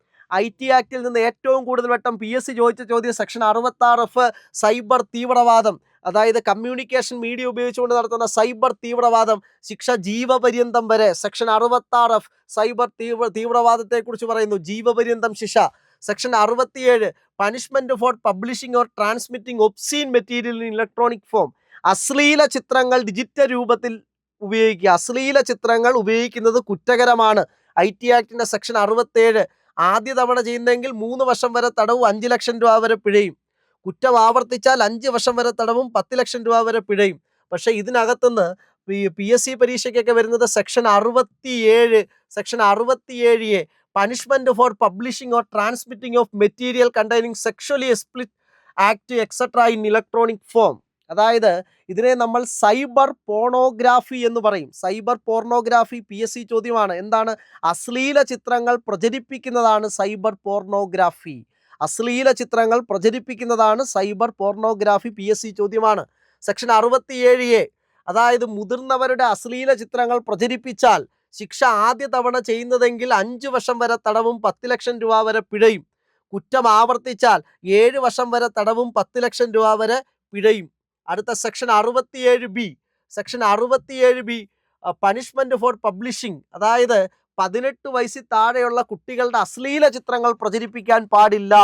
IT ആക്ടിൽ നിന്ന് ഏറ്റവും കൂടുതൽ വട്ടം PSC ചോദിച്ച ചോദ്യം സെക്ഷൻ 66F സൈബർ തീവ്രവാദം. അതായത് കമ്മ്യൂണിക്കേഷൻ മീഡിയ ഉപയോഗിച്ചുകൊണ്ട് നടത്തുന്ന സൈബർ തീവ്രവാദം. ശിക്ഷ ജീവപര്യന്തം വരെ. സെക്ഷൻ 66F സൈബർ തീവ്രവാദത്തെക്കുറിച്ച് പറയുന്നു, ജീവപര്യന്തം ശിക്ഷ. Section 67 punishment for publishing or transmitting obscene material in electronic form, അശ്ലീല ചിത്രങ്ങൾ ഡിജിറ്റൽ രൂപത്തിൽ ഉപയോഗിക്കുക. അശ്ലീല ചിത്രങ്ങൾ ഉപയോഗിക്കുന്നത് കുറ്റകരമാണ്. IT ആക്ടിന്റെ സെക്ഷൻ 67 ആദ്യ തവണ ചെയ്യുന്നതെങ്കിൽ 3 വർഷം വരെ തടവും 5 ലക്ഷം രൂപ വരെ പിഴയും. കുറ്റം ആവർത്തിച്ചാൽ 5 വർഷം വരെ തടവും 10 ലക്ഷം രൂപ വരെ പിഴയും. പക്ഷേ ഇതിനകത്തുനിന്ന് PSC പരീക്ഷയ്ക്കൊക്കെ വരുന്നത് section 67A punishment for publishing or transmitting of material containing sexually explicit act etcetera in electronic form. അതായത് ഇതിനെ നമ്മൾ സൈബർ പോർണോഗ്രാഫി എന്ന് പറയും. സൈബർ പോർണോഗ്രാഫി PSC ചോദ്യമാണ്. എന്താണ്? അശ്ലീല ചിത്രങ്ങൾ പ്രചരിപ്പിക്കുന്നതാണ് സൈബർ പോർണോഗ്രാഫി. അശ്ലീല ചിത്രങ്ങൾ പ്രചരിപ്പിക്കുന്നതാണ് സൈബർ പോർണോഗ്രാഫി. PSC ചോദ്യമാണ്. സെക്ഷൻ 67A, അതായത് മുതിർന്നവരുടെ അശ്ലീല ചിത്രങ്ങൾ പ്രചരിപ്പിച്ചാൽ ശിക്ഷ ആദ്യ തവണ ചെയ്യുന്നതെങ്കിൽ 5 വർഷം വരെ തടവും 10 ലക്ഷം രൂപ വരെ പിഴയും. കുറ്റം ആവർത്തിച്ചാൽ 7 വർഷം വരെ തടവും 10 ലക്ഷം രൂപ വരെ പിഴയും. അടുത്ത section 67B. Section 67B punishment for publishing, അതായത് 18 വയസ്സിൽ താഴെയുള്ള കുട്ടികളുടെ അശ്ലീല ചിത്രങ്ങൾ പ്രചരിപ്പിക്കാൻ പാടില്ല.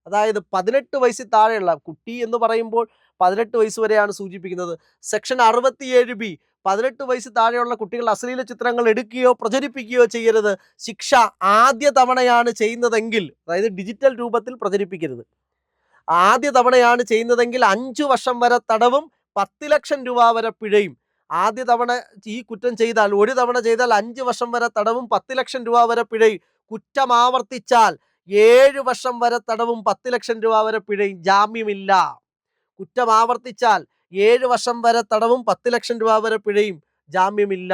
അതായത് 18 വയസ്സിൽ താഴെയുള്ള കുട്ടി എന്ന് പറയുമ്പോൾ 18 വയസ്സ് വരെയാണ് സൂചിപ്പിക്കുന്നത്. സെക്ഷൻ 67B 18 വയസ്സിൽ താഴെയുള്ള കുട്ടികൾ അശ്ലീല ചിത്രങ്ങൾ എടുക്കുകയോ പ്രചരിപ്പിക്കുകയോ ചെയ്യരുത്. ശിക്ഷ ആദ്യ തവണയാണ് ചെയ്യുന്നതെങ്കിൽ, അതായത് ഡിജിറ്റൽ രൂപത്തിൽ പ്രചരിപ്പിക്കരുത്, ആദ്യ തവണയാണ് ചെയ്യുന്നതെങ്കിൽ 5 വർഷം വരെ തടവും 10 ലക്ഷം രൂപ വരെ പിഴയും. ആദ്യ തവണ ഈ കുറ്റം ചെയ്താൽ, ഒരു തവണ ചെയ്താൽ 5 വർഷം വരെ തടവും 10 ലക്ഷം രൂപ വരെ പിഴയും. കുറ്റം ആവർത്തിച്ചാൽ 7 വർഷം വരെ തടവും 10 ലക്ഷം രൂപ വരെ പിഴയും. ജാമ്യമില്ല. കുറ്റം ആവർത്തിച്ചാൽ 7 വർഷം വരെ തടവും 10 ലക്ഷം രൂപ വരെ പിഴയും. ജാമ്യമില്ല.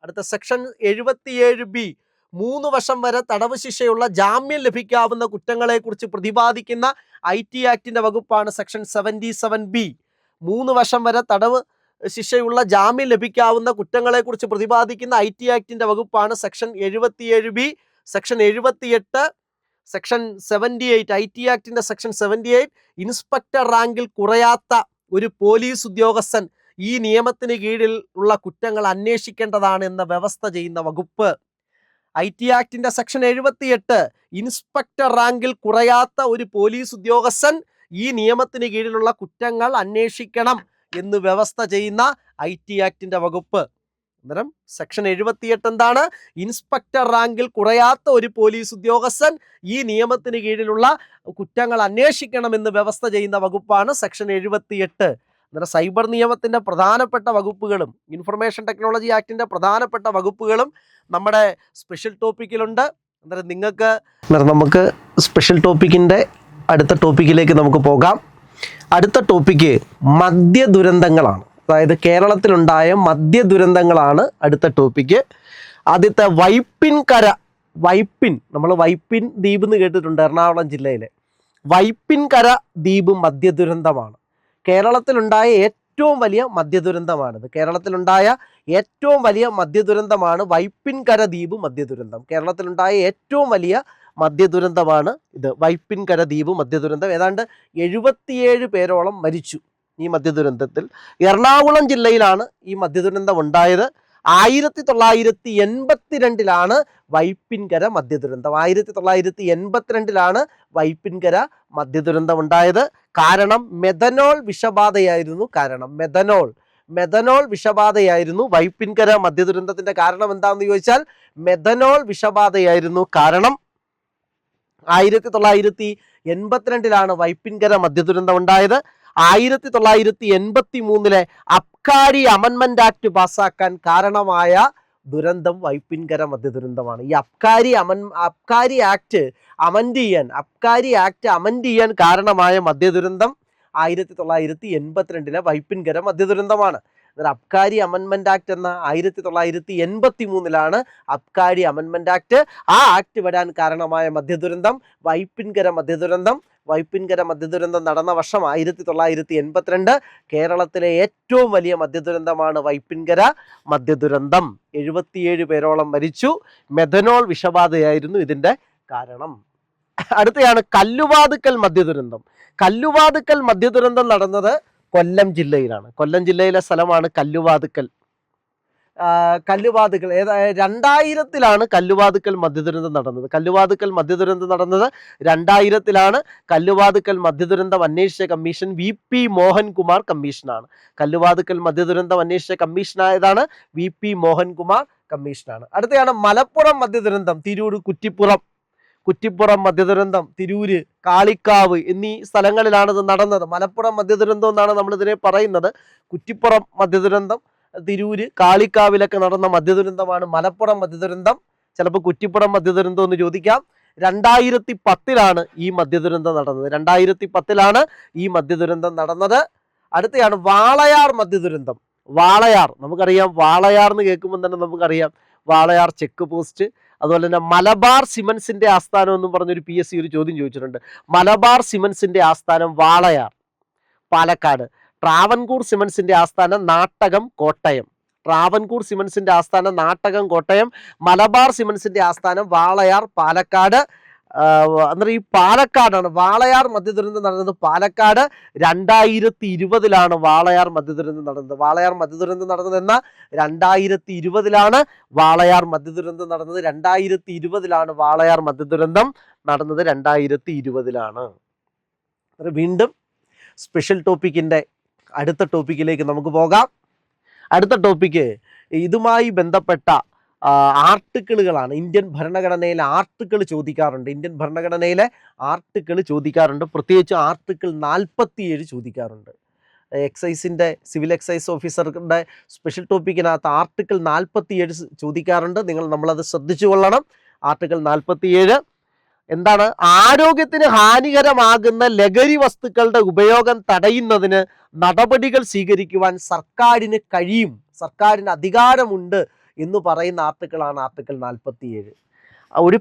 അടുത്ത സെക്ഷൻ 77B 3 വർഷം വരെ തടവ് ശിക്ഷയുള്ള ജാമ്യം ലഭിക്കാവുന്ന കുറ്റങ്ങളെക്കുറിച്ച് പ്രതിപാദിക്കുന്ന IT ആക്ടിന്റെ വകുപ്പാണ് സെക്ഷൻ 77B. 3 വർഷം വരെ തടവ് ശിക്ഷയുള്ള ജാമ്യം ലഭിക്കാവുന്ന കുറ്റങ്ങളെക്കുറിച്ച് പ്രതിപാദിക്കുന്ന IT ആക്ടിന്റെ വകുപ്പാണ് section 77B. Section 78, section 78 IT ആക്ടിന്റെ സെക്ഷൻ 78, ഇൻസ്പെക്ടർ റാങ്കിൽ കുറയാത്ത ഒരു പോലീസ് ഉദ്യോഗസ്ഥൻ ഈ നിയമത്തിന് കീഴിൽ ഉള്ള കുറ്റങ്ങൾ അന്വേഷിക്കേണ്ടതാണ് എന്ന വ്യവസ്ഥ ചെയ്യുന്ന വകുപ്പ്. IT ആക്ടിന്റെ സെക്ഷൻ 78, ഇൻസ്പെക്ടർ റാങ്കിൽ കുറയാത്ത ഒരു പോലീസ് ഉദ്യോഗസ്ഥൻ ഈ നിയമത്തിന് കീഴിലുള്ള കുറ്റങ്ങൾ അന്വേഷിക്കണം എന്ന് വ്യവസ്ഥ ചെയ്യുന്ന IT ആക്ടിന്റെ വകുപ്പ്. അന്നേരം സെക്ഷൻ 78 എന്താണ്? ഇൻസ്പെക്ടർ റാങ്കിൽ കുറയാത്ത ഒരു പോലീസ് ഉദ്യോഗസ്ഥൻ ഈ നിയമത്തിന് കീഴിലുള്ള കുറ്റങ്ങൾ അന്വേഷിക്കണമെന്ന് വ്യവസ്ഥ ചെയ്യുന്ന വകുപ്പാണ് സെക്ഷൻ 78. അന്നേരം സൈബർ നിയമത്തിന്റെ പ്രധാനപ്പെട്ട വകുപ്പുകളും ഇൻഫർമേഷൻ ടെക്നോളജി ആക്ടിന്റെ പ്രധാനപ്പെട്ട വകുപ്പുകളും നമ്മുടെ സ്പെഷ്യൽ ടോപ്പിക്കിലുണ്ട്. അന്നേരം നമുക്ക് സ്പെഷ്യൽ ടോപ്പിക്കിന്റെ അടുത്ത ടോപ്പിക്കിലേക്ക് നമുക്ക് പോകാം. അടുത്ത ടോപ്പിക്ക് മദ്യ ദുരന്തങ്ങളാണ്. അതായത് കേരളത്തിലുണ്ടായ മദ്യ ദുരന്തങ്ങളാണ് അടുത്ത ടോപ്പിക്ക്. ആദ്യത്തെ വൈപ്പിൻകര. നമ്മൾ വൈപ്പിൻ ദ്വീപ് എന്ന് കേട്ടിട്ടുണ്ട്. എറണാകുളം ജില്ലയിലെ വൈപ്പിൻകര ദ്വീപ് മദ്യ ദുരന്തമാണ്. കേരളത്തിലുണ്ടായ ഏറ്റവും വലിയ മദ്യ ദുരന്തമാണിത്. കേരളത്തിലുണ്ടായ ഏറ്റവും വലിയ മദ്യ ദുരന്തമാണ് വൈപ്പിൻകര ദ്വീപ് മദ്യ ദുരന്തം. കേരളത്തിലുണ്ടായ ഏറ്റവും വലിയ മദ്യ ദുരന്തമാണ് ഇത്, വൈപ്പിൻകര ദ്വീപ് മദ്യ ദുരന്തം. ഏതാണ്ട് 77 പേരോളം മരിച്ചു ഈ മദ്യ ദുരന്തത്തിൽ. എറണാകുളം ജില്ലയിലാണ് ഈ മദ്യ ദുരന്തം ഉണ്ടായത്. 1982 വൈപ്പിൻകര മദ്യ ദുരന്തം. 1982 വൈപ്പിൻകര മദ്യ ദുരന്തം ഉണ്ടായത്. കാരണം മെഥനോൾ വിഷബാധയായിരുന്നു. മെഥനോൾ വിഷബാധയായിരുന്നു വൈപ്പിൻകര മദ്യ ദുരന്തത്തിന്റെ കാരണം. എന്താണെന്ന് ചോദിച്ചാൽ മെഥനോൾ വിഷബാധയായിരുന്നു കാരണം. 1982 വൈപ്പിൻകര മദ്യ ദുരന്തം ഉണ്ടായത്. 1983 അബ്കാരി അമെൻമെന്റ് ആക്ട് പാസ്സാക്കാൻ കാരണമായ ദുരന്തം വൈപ്പിൻകര മദ്യ ദുരന്തമാണ്. ഈ അബ്കാരി ആക്ട് അമൻഡ് ചെയ്യാൻ കാരണമായ മദ്യ ദുരന്തം 1982 വൈപ്പിൻകര മദ്യ ദുരന്തമാണ്. അബ്കാരി അമെൻമെന്റ് ആക്ട് എന്ന 1983 അബ്കാരി അമെൻമെന്റ് ആക്ട്. ആ ആക്ട് വരാൻ കാരണമായ മദ്യ ദുരന്തം വൈപ്പിൻകര മദ്യ ദുരന്തം. വൈപ്പിൻകര മദ്യ ദുരന്തം നടന്ന വർഷം 1982. കേരളത്തിലെ ഏറ്റവും വലിയ മദ്യ ദുരന്തമാണ് വൈപ്പിൻകര മദ്യ ദുരന്തം. 77 പേരോളം മരിച്ചു. മെഥനോൾ വിഷബാധയായിരുന്നു ഇതിന്റെ കാരണം. അടുത്തയാണ് കല്ലുവാതുക്കൽ മദ്യ ദുരന്തം. കല്ലുവാതുക്കൽ മദ്യ ദുരന്തം നടന്നത് കൊല്ലം ജില്ലയിലാണ്. കൊല്ലം ജില്ലയിലെ സ്ഥലമാണ് കല്ലുവാതുക്കൽ. 2000 കല്ലുവാതുക്കൽ മദ്യ ദുരന്തം നടന്നത്. കല്ലുവാതുക്കൽ മദ്യ ദുരന്തം നടന്നത് 2000 കല്ലുവാതുക്കൽ മദ്യ ദുരന്തം അന്വേഷിച്ച കമ്മീഷൻ VP മോഹൻകുമാർ കമ്മീഷനാണ്. കല്ലുവാതുക്കൽ മദ്യ ദുരന്തം അന്വേഷിച്ച കമ്മീഷനായതാണ് VP മോഹൻകുമാർ കമ്മീഷനാണ്. അടുത്തയാണ് മലപ്പുറം മദ്യ ദുരന്തം. തിരൂർ, കുറ്റിപ്പുറം മദ്യ ദുരന്തം തിരൂര്, കാളിക്കാവ് എന്നീ സ്ഥലങ്ങളിലാണ് ഇത് നടന്നത്. മലപ്പുറം മദ്യ ദുരന്തം എന്നാണ് നമ്മൾ ഇതിനെ പറയുന്നത്. കുറ്റിപ്പുറം മദ്യ ദുരന്തം തിരൂര്, കാളിക്കാവിലൊക്കെ നടന്ന മദ്യ ദുരന്തമാണ് മലപ്പുറം മദ്യ ദുരന്തം. ചിലപ്പോൾ കുറ്റിപ്പുറം മദ്യ ദുരന്തം എന്ന് ചോദിക്കാം. 2010 ഈ മദ്യ ദുരന്തം നടന്നത്. 2010 ഈ മദ്യ ദുരന്തം നടന്നത്. അടുത്തയാണ് വാളയാർ മദ്യദുരന്തം. വാളയാർ നമുക്കറിയാം, വാളയാർ എന്ന് കേൾക്കുമ്പോൾ തന്നെ നമുക്കറിയാം വാളയാർ ചെക്ക് പോസ്റ്റ്. അതുപോലെ തന്നെ മലബാർ സിമൻസിന്റെ ആസ്ഥാനം എന്നും പറഞ്ഞൊരു PSC ഒരു ചോദ്യം ചോദിച്ചിട്ടുണ്ട്. മലബാർ സിമൻസിന്റെ ആസ്ഥാനം വാളയാർ, പാലക്കാട്. ട്രാവൻകൂർ സിമൻസിന്റെ ആസ്ഥാനം നാട്ടകം, കോട്ടയം. ട്രാവൻകൂർ സിമൻസിന്റെ ആസ്ഥാനം നാട്ടകം, കോട്ടയം. മലബാർ സിമൻസിന്റെ ആസ്ഥാനം വാളയാർ, പാലക്കാട്. അന്നേരം ഈ പാലക്കാടാണ് വാളയാർ മദ്യദുരന്തം നടന്നത്. പാലക്കാട് 2020 വാളയാർ മദ്യദുരന്തം നടന്നത്. വാളയാർ മദ്യദുരന്തം നടന്നത് എന്നാ 2020 വാളയാർ മദ്യദുരന്തം നടന്നത്. 2020 വാളയാർ മദ്യദുരന്തം നടന്നത്. 2020. വീണ്ടും സ്പെഷ്യൽ ടോപ്പിക്കിന്റെ അടുത്ത ടോപ്പിക്കിലേക്ക് നമുക്ക് പോകാം. അടുത്ത ടോപ്പിക്ക് ഇതുമായി ബന്ധപ്പെട്ട ആർട്ടിക്കിളുകളാണ്. ഇന്ത്യൻ ഭരണഘടനയിലെ ആർട്ടിക്കിൾ ചോദിക്കാറുണ്ട്. ഇന്ത്യൻ ഭരണഘടനയിലെ ആർട്ടിക്കിൾ ചോദിക്കാറുണ്ട്. പ്രത്യേകിച്ച് ആർട്ടിക്കിൾ 47 ചോദിക്കാറുണ്ട്. എക്സൈസിൻ്റെ സിവിൽ എക്സൈസ് ഓഫീസറുടെ സ്പെഷ്യൽ ടോപ്പിക്കിനകത്ത് ആർട്ടിക്കിൾ 47 ചോദിക്കാറുണ്ട്. നമ്മളത് ശ്രദ്ധിച്ചു കൊള്ളണം. ആർട്ടിക്കിൾ 47 എന്താണ്? ആരോഗ്യത്തിന് ഹാനികരമാകുന്ന ലഹരി വസ്തുക്കളുടെ ഉപയോഗം തടയുന്നതിന് നടപടികൾ സ്വീകരിക്കുവാൻ സർക്കാരിന് കഴിയും, സർക്കാരിന് അധികാരമുണ്ട് എന്ന് പറയുന്ന ആർട്ടിക്കിളാണ് ആർട്ടിക്കിൾ 47. ഒരു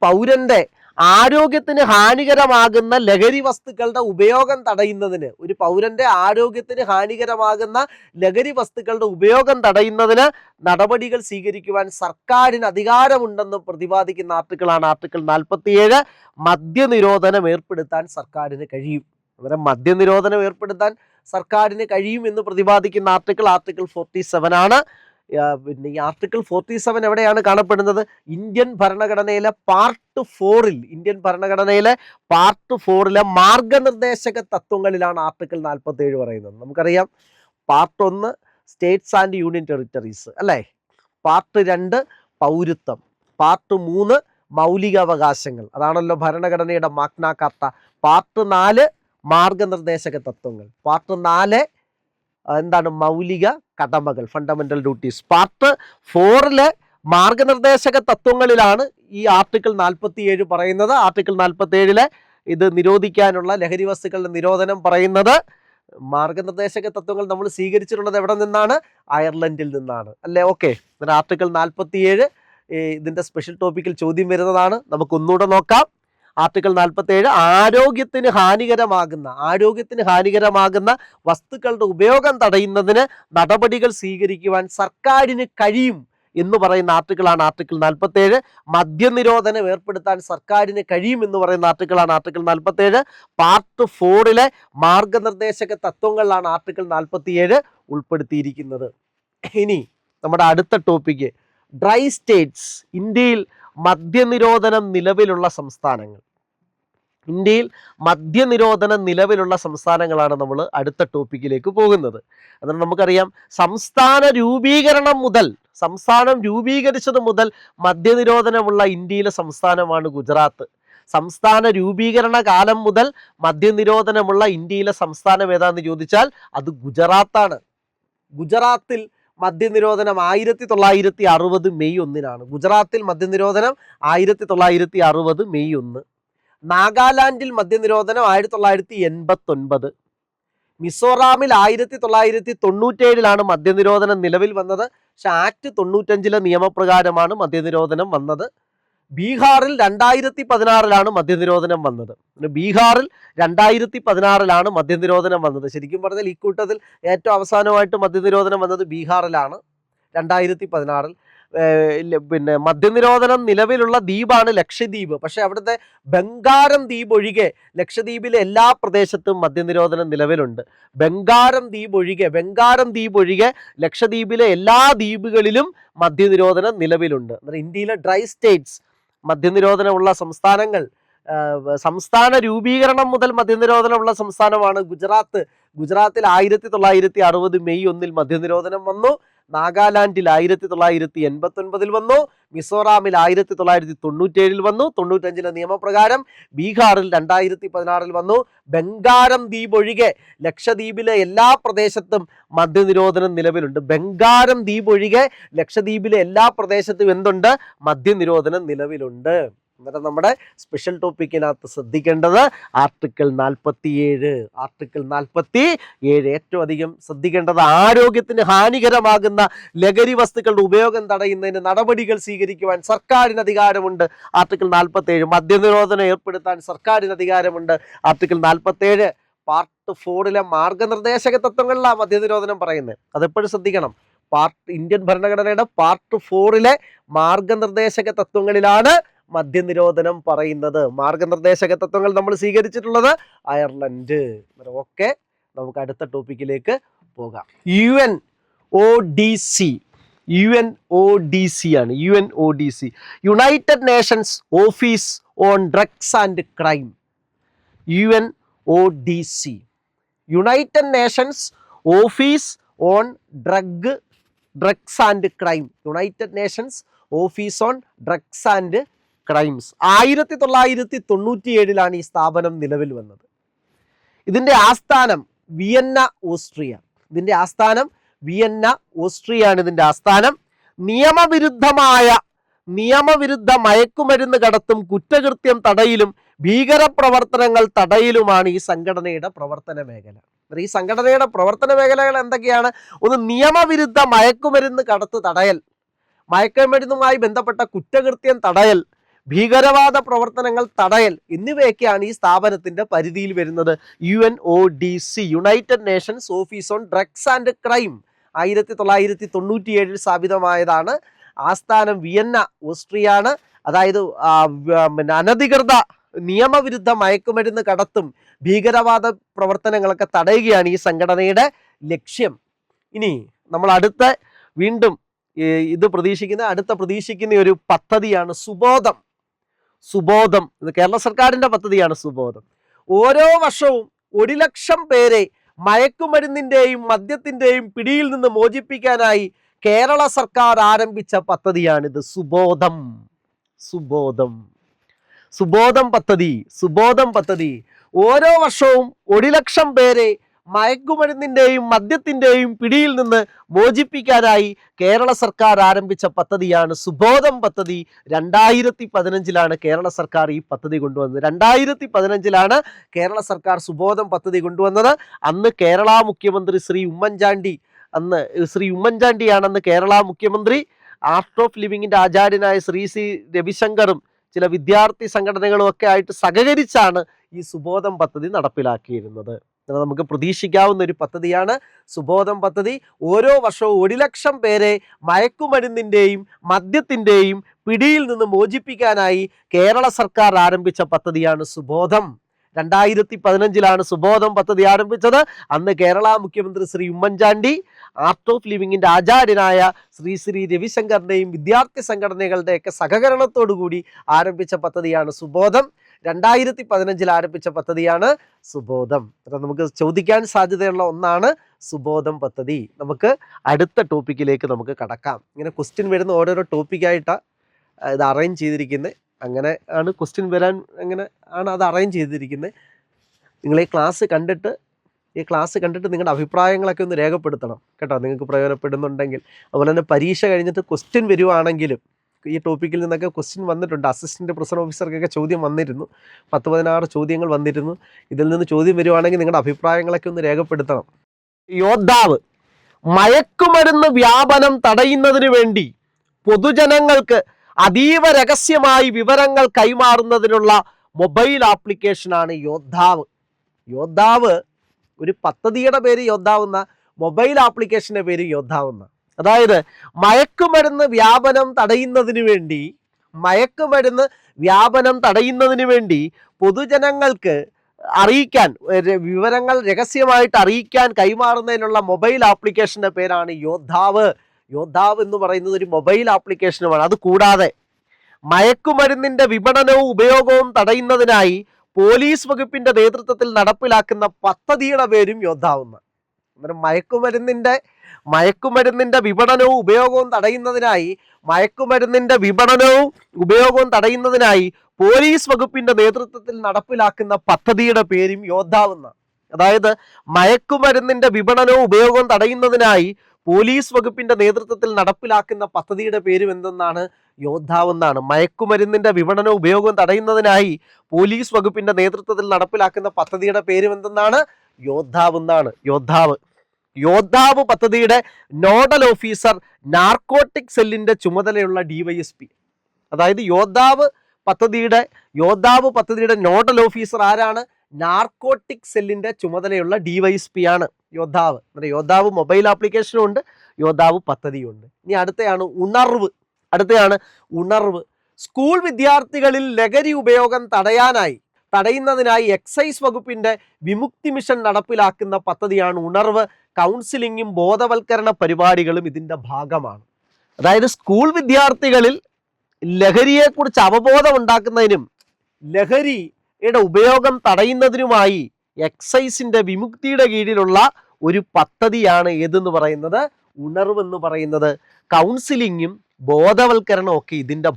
പൗരന്റെ ആരോഗ്യത്തിന് ഹാനികരമാകുന്ന ലഹരി വസ്തുക്കളുടെ ഉപയോഗം തടയുന്നതിന്, ഒരു പൗരന്റെ ആരോഗ്യത്തിന് ഹാനികരമാകുന്ന ലഹരി വസ്തുക്കളുടെ ഉപയോഗം തടയുന്നതിന് നടപടികൾ സ്വീകരിക്കുവാൻ സർക്കാരിന് അധികാരമുണ്ടെന്ന് പ്രതിപാദിക്കുന്ന ആർട്ടിക്കിളാണ് ആർട്ടിക്കിൾ 47. മദ്യനിരോധനം ഏർപ്പെടുത്താൻ സർക്കാരിന് കഴിയും. അന്നേരം മദ്യനിരോധനം ഏർപ്പെടുത്താൻ സർക്കാരിന് കഴിയും എന്ന് പ്രതിപാദിക്കുന്ന ആർട്ടിക്കിൾ 47 ആണ്. പിന്നെ ഈ ആർട്ടിക്കിൾ 47 എവിടെയാണ് കാണപ്പെടുന്നത്? ഇന്ത്യൻ ഭരണഘടനയിലെ പാർട്ട് 4-ൽ, ഇന്ത്യൻ ഭരണഘടനയിലെ പാർട്ട് 4-ലെ മാർഗനിർദ്ദേശക തത്വങ്ങളിലാണ് ആർട്ടിക്കിൾ 47 പറയുന്നത്. നമുക്കറിയാം part 1 states and union territories അല്ലേ, പാർട്ട് 2 പൗരത്വം, പാർട്ട് 3 മൗലികാവകാശങ്ങൾ, അതാണല്ലോ ഭരണഘടനയുടെ മാഗ്ന കാർട്ട. പാർട്ട് 4 മാർഗനിർദ്ദേശക തത്വങ്ങൾ, പാർട്ട് 4 എന്താണ്? മൗലിക കടമകൾ, ഫണ്ടമെന്റൽ ഡ്യൂട്ടീസ്. പാർട്ട് 4-ലെ മാർഗനിർദ്ദേശക തത്വങ്ങളിലാണ് ഈ ആർട്ടിക്കിൾ 47 പറയുന്നത്. ആർട്ടിക്കിൾ 47-ലെ ഇത് നിരോധിക്കാനുള്ള ലഹരി വസ്തുക്കളുടെ നിരോധനം പറയുന്നത് മാർഗനിർദ്ദേശക തത്വങ്ങൾ നമ്മൾ സ്വീകരിച്ചിട്ടുള്ളത് എവിടെ നിന്നാണ്? അയർലൻഡിൽ നിന്നാണ് അല്ലേ? ഓക്കെ. ആർട്ടിക്കിൾ 47 ഇതിന്റെ സ്പെഷ്യൽ ടോപ്പിക്കിൽ ചോദ്യം വരുന്നതാണ്. നമുക്ക് ഒന്നുകൂടെ നോക്കാം. ആർട്ടിക്കിൾ 47 ആരോഗ്യത്തിന് ഹാനികരമാകുന്ന വസ്തുക്കളുടെ ഉപയോഗം തടയുന്നതിന് നടപടികൾ സ്വീകരിക്കുവാൻ സർക്കാരിന് കഴിയും എന്ന് പറയുന്ന ആർട്ടിക്കിളാണ് ആർട്ടിക്കിൾ 47. മദ്യനിരോധനം ഏർപ്പെടുത്താൻ സർക്കാരിന് കഴിയും എന്ന് പറയുന്ന ആർട്ടിക്കിളാണ് ആർട്ടിക്കിൾ 47. പാർട്ട് 4-ലെ മാർഗനിർദ്ദേശക തത്വങ്ങളിലാണ് ആർട്ടിക്കിൾ 47 ഉൾപ്പെടുത്തിയിരിക്കുന്നത്. ഇനി നമ്മുടെ അടുത്ത ടോപ്പിക്ക് ഡ്രൈ സ്റ്റേറ്റ്സ്. ഇന്ത്യയിൽ മദ്യനിരോധനം നിലവിലുള്ള സംസ്ഥാനങ്ങൾ. ഇന്ത്യയിൽ മദ്യനിരോധനം നിലവിലുള്ള സംസ്ഥാനങ്ങളാണ് നമ്മൾ അടുത്ത ടോപ്പിക്കിലേക്ക് പോകുന്നത്. അതാണ് നമുക്കറിയാം സംസ്ഥാനം രൂപീകരിച്ചത് മുതൽ മദ്യനിരോധനമുള്ള ഇന്ത്യയിലെ സംസ്ഥാനമാണ് ഗുജറാത്ത്. സംസ്ഥാന രൂപീകരണ കാലം മുതൽ മദ്യനിരോധനമുള്ള ഇന്ത്യയിലെ സംസ്ഥാനം ഏതാന്ന് ചോദിച്ചാൽ അത് ഗുജറാത്താണ്. ഗുജറാത്തിൽ മദ്യനിരോധനം 1960 മെയ് 1-നാണ്. ഗുജറാത്തിൽ മദ്യനിരോധനം 1960 മെയ് 1. നാഗാലാൻഡിൽ മദ്യനിരോധനം 1989. മിസോറാമിൽ 1997 മദ്യനിരോധനം നിലവിൽ വന്നത്. പക്ഷെ ആക്ട് 95-ലെ നിയമപ്രകാരമാണ് മദ്യനിരോധനം വന്നത്. ബീഹാറിൽ 2016 മദ്യനിരോധനം വന്നത്. ബീഹാറിൽ 2016 മദ്യനിരോധനം വന്നത്. ശരിക്കും പറഞ്ഞാൽ ഇക്കൂട്ടത്തിൽ ഏറ്റവും അവസാനമായിട്ട് മദ്യനിരോധനം വന്നത് ബീഹാറിലാണ് 2016. പിന്നെ മദ്യനിരോധനം നിലവിലുള്ള ദ്വീപാണ് ലക്ഷദ്വീപ്. പക്ഷെ അവിടുത്തെ ബംഗാരം ദ്വീപ് ഒഴികെ ലക്ഷദ്വീപിലെ എല്ലാ പ്രദേശത്തും മദ്യനിരോധനം നിലവിലുണ്ട്. ബംഗാരം ദ്വീപ് ഒഴികെ ലക്ഷദ്വീപിലെ എല്ലാ ദ്വീപുകളിലും മദ്യനിരോധനം നിലവിലുണ്ട്. ഇന്ത്യയിലെ ഡ്രൈ സ്റ്റേറ്റ്സ്, മദ്യനിരോധനമുള്ള സംസ്ഥാനങ്ങൾ, സംസ്ഥാന രൂപീകരണം മുതൽ മദ്യനിരോധനമുള്ള സംസ്ഥാനമാണ് ഗുജറാത്ത്. ഗുജറാത്തിൽ 1960 മെയ് 1 മദ്യനിരോധനം വന്നു. നാഗാലാൻഡിൽ 1989 വന്നു. മിസോറാമിൽ 1997 വന്നു. 95-ലെ നിയമപ്രകാരം. ബീഹാറിൽ 2016 വന്നു. ബംഗാരം ദ്വീപ് ഒഴികെ ലക്ഷദ്വീപിലെ എല്ലാ പ്രദേശത്തും മദ്യനിരോധനം നിലവിലുണ്ട്. ബംഗാരം ദ്വീപ് ഒഴികെ ലക്ഷദ്വീപിലെ എല്ലാ പ്രദേശത്തും എന്തുണ്ട്? മദ്യനിരോധനം നിലവിലുണ്ട്. അന്നേരം നമ്മുടെ സ്പെഷ്യൽ ടോപ്പിക്കിനകത്ത് ശ്രദ്ധിക്കേണ്ടത് ആർട്ടിക്കിൾ 47. ആർട്ടിക്കിൾ 47 ഏറ്റവും അധികം ശ്രദ്ധിക്കേണ്ടത് ആരോഗ്യത്തിന് ഹാനികരമാകുന്ന ലഹരി വസ്തുക്കളുടെ ഉപയോഗം തടയുന്നതിന് നടപടികൾ സ്വീകരിക്കുവാൻ സർക്കാരിന് അധികാരമുണ്ട്. ആർട്ടിക്കിൾ 47. മദ്യനിരോധനം ഏർപ്പെടുത്താൻ സർക്കാരിന് അധികാരമുണ്ട്. ആർട്ടിക്കിൾ 47 പാർട്ട് 4 മാർഗനിർദ്ദേശക തത്വങ്ങളിലാണ് മദ്യനിരോധനം പറയുന്നത്. അതെപ്പോഴും ശ്രദ്ധിക്കണം. ഇന്ത്യൻ ഭരണഘടനയുടെ പാർട്ട് 4 മാർഗനിർദ്ദേശക തത്വങ്ങളിലാണ് മദ്യനിരോധനം പറയുന്നത്. മാർഗനിർദ്ദേശക തത്വങ്ങൾ നമ്മൾ സ്വീകരിച്ചിട്ടുള്ളത് അയർലൻഡ്. ഓക്കെ, നമുക്ക് അടുത്ത ടോപ്പിക്കിലേക്ക് പോകാം. UNODC ആണ്. UNODC, United Nations office on drugs and crime. UNODC, United Nations office on drugs and crime. United Nations office on drugs and crimes. 1997 ഈ സ്ഥാപനം നിലവിൽ വന്നത്. ഇതിൻ്റെ ആസ്ഥാനം വിയന്ന, ഓസ്ട്രിയ. ഇതിൻ്റെ ആസ്ഥാനം നിയമവിരുദ്ധ മയക്കുമരുന്ന് കടത്തും കുറ്റകൃത്യം തടയിലും ഭീകരപ്രവർത്തനങ്ങൾ തടയിലുമാണ് ഈ സംഘടനയുടെ പ്രവർത്തന മേഖല. ഈ സംഘടനയുടെ പ്രവർത്തന മേഖലകൾ എന്തൊക്കെയാണ്? ഒന്ന്, നിയമവിരുദ്ധ മയക്കുമരുന്ന് കടത്ത് തടയൽ, മയക്കുമരുന്നുമായി ബന്ധപ്പെട്ട കുറ്റകൃത്യം തടയൽ, ഭീകരവാദ പ്രവർത്തനങ്ങൾ തടയൽ എന്നിവയൊക്കെയാണ് ഈ സ്ഥാപനത്തിന്റെ പരിധിയിൽ വരുന്നത്. UNODC, United Nations office on drugs and crime, 1997 സ്ഥാപിതമായതാണ്. ആസ്ഥാനം വിയന്ന, ഓസ്ട്രിയയാണ്. അതായത് അനധികൃത നിയമവിരുദ്ധ മയക്കുമരുന്ന് കടത്തും ഭീകരവാദ പ്രവർത്തനങ്ങളൊക്കെ തടയുകയാണ് ഈ സംഘടനയുടെ ലക്ഷ്യം. ഇനി നമ്മൾ വീണ്ടും അടുത്ത പ്രതീക്ഷിക്കുന്ന ഒരു പദ്ധതിയാണ് സുബോധം. ഇത് കേരള സർക്കാരിന്റെ പദ്ധതിയാണ് സുബോധം. ഓരോ വർഷവും 1 ലക്ഷം പേരെ മയക്കുമരുന്നിന്റെയും മദ്യത്തിന്റെയും പിടിയിൽ നിന്ന് മോചിപ്പിക്കാനായി കേരള സർക്കാർ ആരംഭിച്ച പദ്ധതിയാണിത്. സുബോധം പദ്ധതി. ഓരോ വർഷവും 1 ലക്ഷം പേരെ മയക്കുമരുന്നിന്റെയും മദ്യത്തിന്റെയും പിടിയിൽ നിന്ന് മോചിപ്പിക്കാനായി കേരള സർക്കാർ ആരംഭിച്ച പദ്ധതിയാണ് സുബോധം പദ്ധതി. 2015 കേരള സർക്കാർ ഈ പദ്ധതി കൊണ്ടുവന്നത്. 2015 കേരള സർക്കാർ സുബോധം പദ്ധതി കൊണ്ടുവന്നത്. അന്ന് കേരള മുഖ്യമന്ത്രി ശ്രീ ഉമ്മൻചാണ്ടിയാണ് കേരള മുഖ്യമന്ത്രി. ആർട്ട് ഓഫ് ലിവിങ്ങിന്റെ ആചാര്യനായ ശ്രീ രവിശങ്കറും ചില വിദ്യാർത്ഥി സംഘടനകളും ഒക്കെ ആയിട്ട് സഹകരിച്ചാണ് ഈ സുബോധം പദ്ധതി നടപ്പിലാക്കിയിരുന്നത്. നമുക്ക് പ്രതീക്ഷിക്കാവുന്ന ഒരു പദ്ധതിയാണ് സുബോധം പദ്ധതി. ഓരോ വർഷവും 1 ലക്ഷം പേരെ മയക്കുമരുന്നിന്റെയും മദ്യത്തിന്റെയും പിടിയിൽ നിന്ന് മോചിപ്പിക്കാനായി കേരള സർക്കാർ ആരംഭിച്ച പദ്ധതിയാണ് സുബോധം. 2015 സുബോധം പദ്ധതി ആരംഭിച്ചത്. അന്ന് കേരള മുഖ്യമന്ത്രി ശ്രീ ഉമ്മൻചാണ്ടി ആർട്ട് ഓഫ് ലിവിങ്ങിന്റെ ആചാര്യനായ ശ്രീ രവിശങ്കറിന്റെയും വിദ്യാർത്ഥി സംഘടനകളുടെയൊക്കെ സഹകരണത്തോടുകൂടി ആരംഭിച്ച പദ്ധതിയാണ് സുബോധം. 2015 ആരംഭിച്ച പദ്ധതിയാണ് സുബോധം. നമുക്ക് ചോദിക്കാൻ സാധ്യതയുള്ള ഒന്നാണ് സുബോധം പദ്ധതി. നമുക്ക് അടുത്ത ടോപ്പിക്കിലേക്ക് നമുക്ക് കടക്കാം. ഇങ്ങനെ ക്വസ്റ്റ്യൻ വരുന്ന ഓരോരോ ടോപ്പിക്കായിട്ടാണ് ഇത് അറേഞ്ച് ചെയ്തിരിക്കുന്നത്. അങ്ങനെ ആണ് ക്വസ്റ്റ്യൻ വരാൻ, അങ്ങനെ ആണ് അത് അറേഞ്ച് ചെയ്തിരിക്കുന്നത്. നിങ്ങൾ ഈ ക്ലാസ് കണ്ടിട്ട് നിങ്ങളുടെ അഭിപ്രായങ്ങളൊക്കെ ഒന്ന് രേഖപ്പെടുത്തണം കേട്ടോ, നിങ്ങൾക്ക് പ്രയോജനപ്പെടുന്നുണ്ടെങ്കിൽ. അതുപോലെ തന്നെ പരീക്ഷ കഴിഞ്ഞിട്ട് ക്വസ്റ്റ്യൻ വരുവാണെങ്കിലും, ഈ ടോപ്പിക്കിൽ നിന്നൊക്കെ ക്വസ്റ്റ്യൻ വന്നിട്ടുണ്ട്. അസിസ്റ്റന്റ് പ്രൊഫസർ ഓഫീസർക്കൊക്കെ ചോദ്യം വന്നിരുന്നു, 10-16 ചോദ്യങ്ങൾ വന്നിരുന്നു. ഇതിൽ നിന്ന് ചോദ്യം വരുവാണെങ്കിൽ നിങ്ങളുടെ അഭിപ്രായങ്ങളൊക്കെ ഒന്ന് രേഖപ്പെടുത്തണം. യോദ്ധാവ്, മയക്കുമരുന്ന് വ്യാപനം തടയുന്നതിന് വേണ്ടി പൊതുജനങ്ങൾക്ക് അതീവ രഹസ്യമായി വിവരങ്ങൾ കൈമാറുന്നതിനുള്ള മൊബൈൽ ആപ്ലിക്കേഷനാണ് യോദ്ധാവ്. ഒരു പദ്ധതിയുടെ പേര് യോദ്ധാവുന്ന, മൊബൈൽ ആപ്ലിക്കേഷന്റെ പേര് യോദ്ധാവുന്ന. അതായത് മയക്കുമരുന്ന് വ്യാപനം തടയുന്നതിന് വേണ്ടി പൊതുജനങ്ങൾക്ക് അറിയിക്കാൻ, വിവരങ്ങൾ രഹസ്യമായിട്ട് അറിയിക്കാൻ കൈമാറുന്നതിനുള്ള മൊബൈൽ ആപ്ലിക്കേഷന്റെ പേരാണ് യോദ്ധാവ്. യോദ്ധാവ് എന്ന് പറയുന്നത് ഒരു മൊബൈൽ ആപ്ലിക്കേഷനുമാണ്. അതുകൂടാതെ മയക്കുമരുന്നിന്റെ വിപണനവും ഉപയോഗവും തടയുന്നതിനായി പോലീസ് വകുപ്പിന്റെ നേതൃത്വത്തിൽ നടപ്പിലാക്കുന്ന പദ്ധതിയുടെ പേരും യോദ്ധാവുന്ന. അന്നേരം മയക്കുമരുന്നിന്റെ വിപണനവും ഉപയോഗവും തടയുന്നതിനായി പോലീസ് വകുപ്പിന്റെ നേതൃത്വത്തിൽ നടപ്പിലാക്കുന്ന പദ്ധതിയുടെ പേരും യോദ്ധാവുന്ന. അതായത് മയക്കുമരുന്നിന്റെ വിപണനവും ഉപയോഗവും തടയുന്നതിനായി പോലീസ് വകുപ്പിന്റെ നേതൃത്വത്തിൽ നടപ്പിലാക്കുന്ന പദ്ധതിയുടെ പേരും എന്തെന്നാണ്? യോദ്ധാവ് എന്നാണ്. മയക്കുമരുന്നിന്റെ വിപണന ഉപയോഗം തടയുന്നതിനായി പോലീസ് വകുപ്പിന്റെ നേതൃത്വത്തിൽ നടപ്പിലാക്കുന്ന പദ്ധതിയുടെ പേരും എന്തെന്നാണ്? യോദ്ധാവ് എന്നാണ്. യോദ്ധാവ് പദ്ധതിയുടെ നോഡൽ ഓഫീസർ നാർക്കോട്ടിക് സെല്ലിന്റെ ചുമതലയുള്ള ഡിവൈഎസ്പി. അതായത് യോദ്ധാവ് പദ്ധതിയുടെ നോഡൽ ഓഫീസർ ആരാണ്? നാർക്കോട്ടിക് സെല്ലിന്റെ ചുമതലയുള്ള ഡിവൈഎസ്പി ആണ് യോദ്ധാവ്. യോദ്ധാവ് മൊബൈൽ ആപ്ലിക്കേഷനും ഉണ്ട്, യോദ്ധാവ് പദ്ധതിയും ഉണ്ട്. ഇനി അടുത്തയാണ് ഉണർവ്. സ്കൂൾ വിദ്യാർത്ഥികളിൽ ലഹരി ഉപയോഗം തടയുന്നതിനായി എക്സൈസ് വകുപ്പിന്റെ വിമുക്തി മിഷൻ നടപ്പിലാക്കുന്ന പദ്ധതിയാണ് ഉണർവ്. കൗൺസിലിങ്ങും ബോധവൽക്കരണ പരിപാടികളും ഇതിന്റെ ഭാഗമാണ്. അതായത് സ്കൂൾ വിദ്യാർത്ഥികളിൽ ലഹരിയെക്കുറിച്ച് അവബോധം ഉണ്ടാക്കുന്നതിനും ലഹരിയുടെ ഉപയോഗം തടയുന്നതിനുമായി എക്സൈസിന്റെ വിമുക്തിയുടെ കീഴിലുള്ള ഒരു പദ്ധതിയാണ് ഏതെന്ന് പറയുന്നത്? ഉണർവ് എന്ന് പറയുന്നത്. കൗൺസിലിങ്ങും ബോധവൽക്കരണവും ഒക്കെ ഇതിന്റെ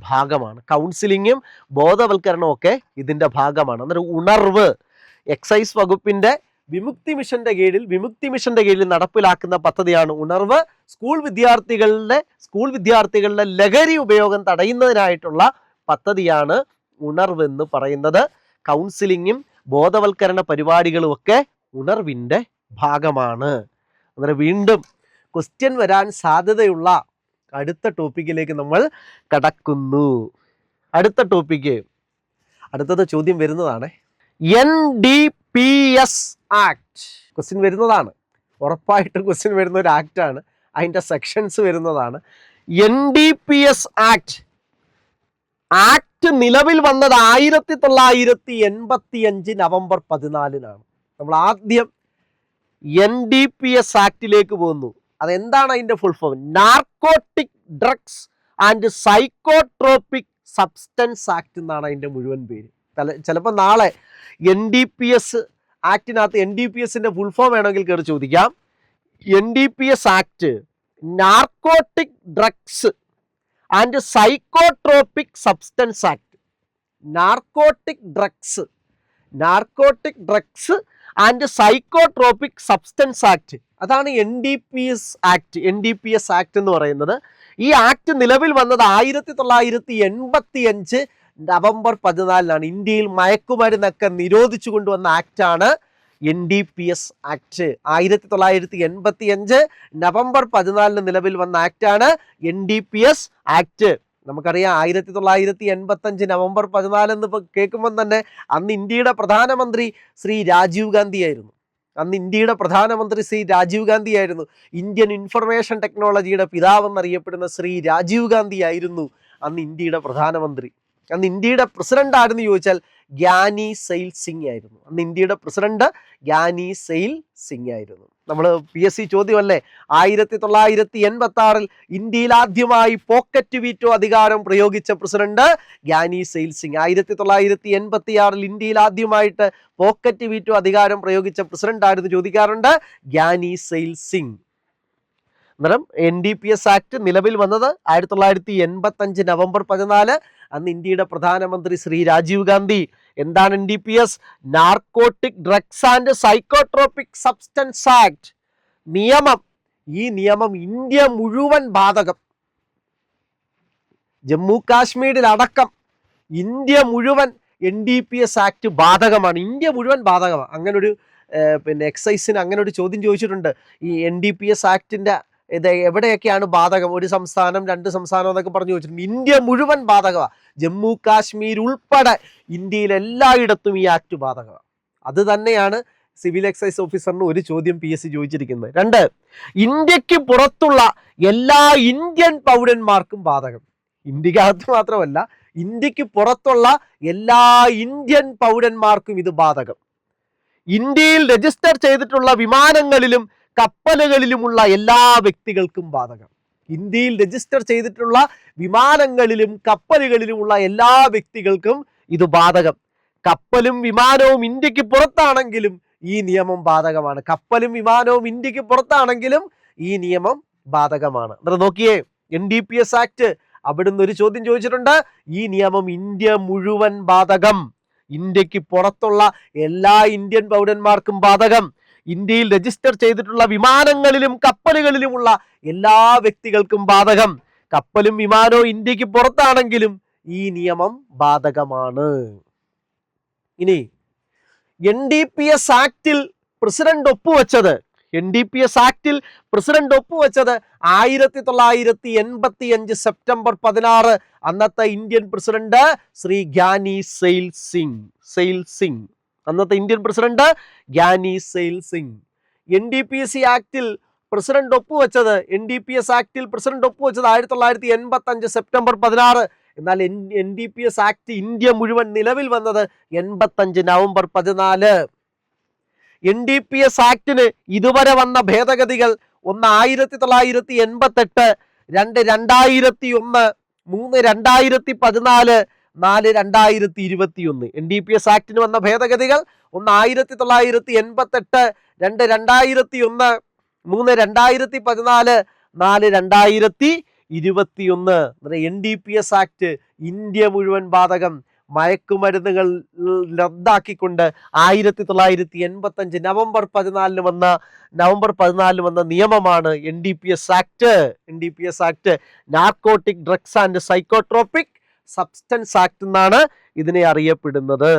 ഭാഗമാണ്. അന്നേരം ഉണർവ് എക്സൈസ് വകുപ്പിന്റെ വിമുക്തി മിഷന്റെ കീഴിൽ നടപ്പിലാക്കുന്ന പദ്ധതിയാണ് ഉണർവ്. സ്കൂൾ വിദ്യാർത്ഥികളുടെ ലഹരി ഉപയോഗം തടയുന്നതിനായിട്ടുള്ള പദ്ധതിയാണ് ഉണർവ് എന്ന് പറയുന്നത്. കൗൺസിലിങ്ങും ബോധവൽക്കരണ പരിപാടികളും ഒക്കെ ഉണർവിന്റെ ഭാഗമാണ്. അന്നേരം വീണ്ടും ക്വസ്റ്റ്യൻ വരാൻ സാധ്യതയുള്ള അടുത്ത ടോപ്പിക്കിലേക്ക് നമ്മൾ കടക്കുന്നു. അടുത്തത് ചോദ്യം വരുന്നതാണ്. NDPS ആക്ട് ക്വസ്റ്റ്യൻ വരുന്നതാണ്. ഉറപ്പായിട്ടും ക്വസ്റ്റ്യൻ വരുന്ന ഒരു ആക്റ്റാണ്. അതിൻ്റെ സെക്ഷൻസ് വരുന്നതാണ്. NDPS ആക്ട് നിലവിൽ വന്നത് 1985 നവംബർ 14-നാണ്. നമ്മൾ ആദ്യം NDPS ആക്ടിലേക്ക് പോകുന്നു. അതെന്താണ് അതിൻ്റെ full form? Narcotic drugs and psychotropic substance act എന്നാണ് അതിൻ്റെ മുഴുവൻ പേര്. ചിലപ്പോൾ നാളെ NDPS ആക്ടിനകത്ത് NDPSന്റെ ഫുൾ ഫോം വേണമെങ്കിൽ കയറി ചോദിക്കാം. NDPS act narcotic drugs and psychotropic substance act. Narcotic drugs and psychotropic substance act, അതാണ് NDPS ആക്ട് എന്ന് പറയുന്നത്. ഈ ആക്ട് നിലവിൽ വന്നത് 1985 നവംബർ 14-നാണ്. ഇന്ത്യയിൽ മയക്കുമരുന്നൊക്കെ നിരോധിച്ചു കൊണ്ടുവന്ന ആക്ടാണ് NDPS ആക്ട്. 1985 നവംബർ 14 നിലവിൽ വന്ന ആക്ടാണ് NDPS ആക്ട്. നമുക്കറിയാം 1985 നവംബർ 14 എന്ന് കേൾക്കുമ്പോൾ തന്നെ അന്ന് ഇന്ത്യയുടെ പ്രധാനമന്ത്രി ശ്രീ രാജീവ് ഗാന്ധി ആയിരുന്നു. ഇന്ത്യൻ ഇൻഫർമേഷൻ ടെക്നോളജിയുടെ പിതാവെന്നറിയപ്പെടുന്ന ശ്രീ രാജീവ് ഗാന്ധി ആയിരുന്നു അന്ന് ഇന്ത്യയുടെ പ്രധാനമന്ത്രി. അന്ന് ഇന്ത്യയുടെ പ്രസിഡന്റ് ആരെന്ന് ചോദിച്ചാൽ ഗ്യാനി സെയിൽ സിംഗ് ആയിരുന്നു. അന്ന് ഇന്ത്യയുടെ പ്രസിഡന്റ് ഗ്യാനി സെയിൽ സിംഗ് ആയിരുന്നു. നമ്മൾ PSC ചോദ്യമല്ലേ, 1986 ഇന്ത്യയിൽ ആദ്യമായി പോക്കറ്റ് വീറ്റോ അധികാരം പ്രയോഗിച്ച പ്രസിഡന്റ് ഗ്യാനി സെയിൽ സിംഗ്. 1986 ഇന്ത്യയിൽ ആദ്യമായിട്ട് പോക്കറ്റ് വീറ്റോ അധികാരം പ്രയോഗിച്ച പ്രസിഡന്റ് ആയിരുന്നു ചോദിക്കാറുണ്ട്, ഗ്യാനി സെയിൽ സിംഗ്. അന്നേരം NDPS ആക്ട് നിലവിൽ വന്നത് 1985 നവംബർ 14. അന്ന് ഇന്ത്യയുടെ പ്രധാനമന്ത്രി ശ്രീ രാജീവ് ഗാന്ധി. എന്താണ് NDPS? Narcotic drugs and psychotropic substance act നിയമം. ഈ നിയമം ഇന്ത്യ മുഴുവൻ ബാധകം. ജമ്മു കാശ്മീരിലടക്കം ഇന്ത്യ മുഴുവൻ NDPS ആക്ട് ബാധകമാണ്. ഇന്ത്യ മുഴുവൻ ബാധകമാണ്. അങ്ങനൊരു എക്സൈസിന് അങ്ങനെ ഒരു ചോദ്യം ചോദിച്ചിട്ടുണ്ട്. ഈ NDPS ആക്ടിന്റെ ഇത് എവിടെയൊക്കെയാണ് ബാധകം? ഒരു സംസ്ഥാനം, 2 സംസ്ഥാനം എന്നൊക്കെ പറഞ്ഞു ചോദിച്ചിട്ടുണ്ട്. ഇന്ത്യ മുഴുവൻ ബാധകമാണ്. ജമ്മു കാശ്മീർ ഉൾപ്പെടെ ഇന്ത്യയിൽ എല്ലായിടത്തും ഈ ആക്ട് ബാധകമാണ്. അത് തന്നെയാണ് സിവിൽ എക്സൈസ് ഓഫീസറിന് ഒരു ചോദ്യം PSC ചോദിച്ചിരിക്കുന്നത്. 2, ഇന്ത്യക്ക് പുറത്തുള്ള എല്ലാ ഇന്ത്യൻ പൗരന്മാർക്കും ബാധകം. ഇന്ത്യക്കകത്ത് മാത്രമല്ല, ഇന്ത്യക്ക് പുറത്തുള്ള എല്ലാ ഇന്ത്യൻ പൗരന്മാർക്കും ഇത് ബാധകം. ഇന്ത്യയിൽ രജിസ്റ്റർ ചെയ്തിട്ടുള്ള വിമാനങ്ങളിലും കപ്പലുകളിലുമുള്ള എല്ലാ വ്യക്തികൾക്കും ബാധകം. ഇന്ത്യയിൽ രജിസ്റ്റർ ചെയ്തിട്ടുള്ള വിമാനങ്ങളിലും കപ്പലുകളിലുമുള്ള എല്ലാ വ്യക്തികൾക്കും ഇത് ബാധകം. കപ്പലും വിമാനവും ഇന്ത്യക്ക് പുറത്താണെങ്കിലും ഈ നിയമം ബാധകമാണ്. ഈ നിയമം ബാധകമാണ്. എന്നിട്ട് നോക്കിയേ, NDPS ആക്ട് അവിടുന്ന് ഒരു ചോദ്യം ചോദിച്ചിട്ടുണ്ട്. ഈ നിയമം ഇന്ത്യ മുഴുവൻ ബാധകം. ഇന്ത്യക്ക് പുറത്തുള്ള എല്ലാ ഇന്ത്യൻ പൗരന്മാർക്കും ബാധകം. ഇന്ത്യയിൽ രജിസ്റ്റർ ചെയ്തിട്ടുള്ള വിമാനങ്ങളിലും കപ്പലുകളിലുമുള്ള എല്ലാ വ്യക്തികൾക്കും ബാധകം. കപ്പലും വിമാനവും ഇന്ത്യക്ക് പുറത്താണെങ്കിലും ഈ നിയമം ബാധകമാണ്. ഇനി NDPS ആക്ടിൽ പ്രസിഡന്റ് ഒപ്പുവെച്ചത് 1985 സെപ്റ്റംബർ 16. അന്നത്തെ ഇന്ത്യൻ പ്രസിഡന്റ് ശ്രീ ഗ്യാനി സെയിൽ സിംഗ്. അന്നത്തെ Indian president Giani Zail Singh. NDPS ആക്ടിൽ പ്രസിഡന്റ് ഒപ്പുവെച്ചത് 1985 സെപ്റ്റംബർ 16. എന്നാൽ NDPS ആക്ട് ഇന്ത്യ മുഴുവൻ നിലവിൽ വന്നത് 85 നവംബർ 14. NDPS ആക്ടിന് ഇതുവരെ വന്ന ഭേദഗതികൾ 1 1988, 2 2001, 3 2014, 4 2021. NDPS ആക്ടിന് വന്ന ഭേദഗതികൾ 1 1988, 2 2001, 3 2014, 4 2021. NDPS ആക്ട് ഇന്ത്യ മുഴുവൻ ബാധകം. മയക്കുമരുന്നുകൾ റദ്ദാക്കിക്കൊണ്ട് 1985 നവംബർ 14 വന്ന നിയമമാണ് NDPS act. Narcotic drugs and psychotropic substance act എന്നാണ് ഇതിനെ അറിയപ്പെടുന്നത്.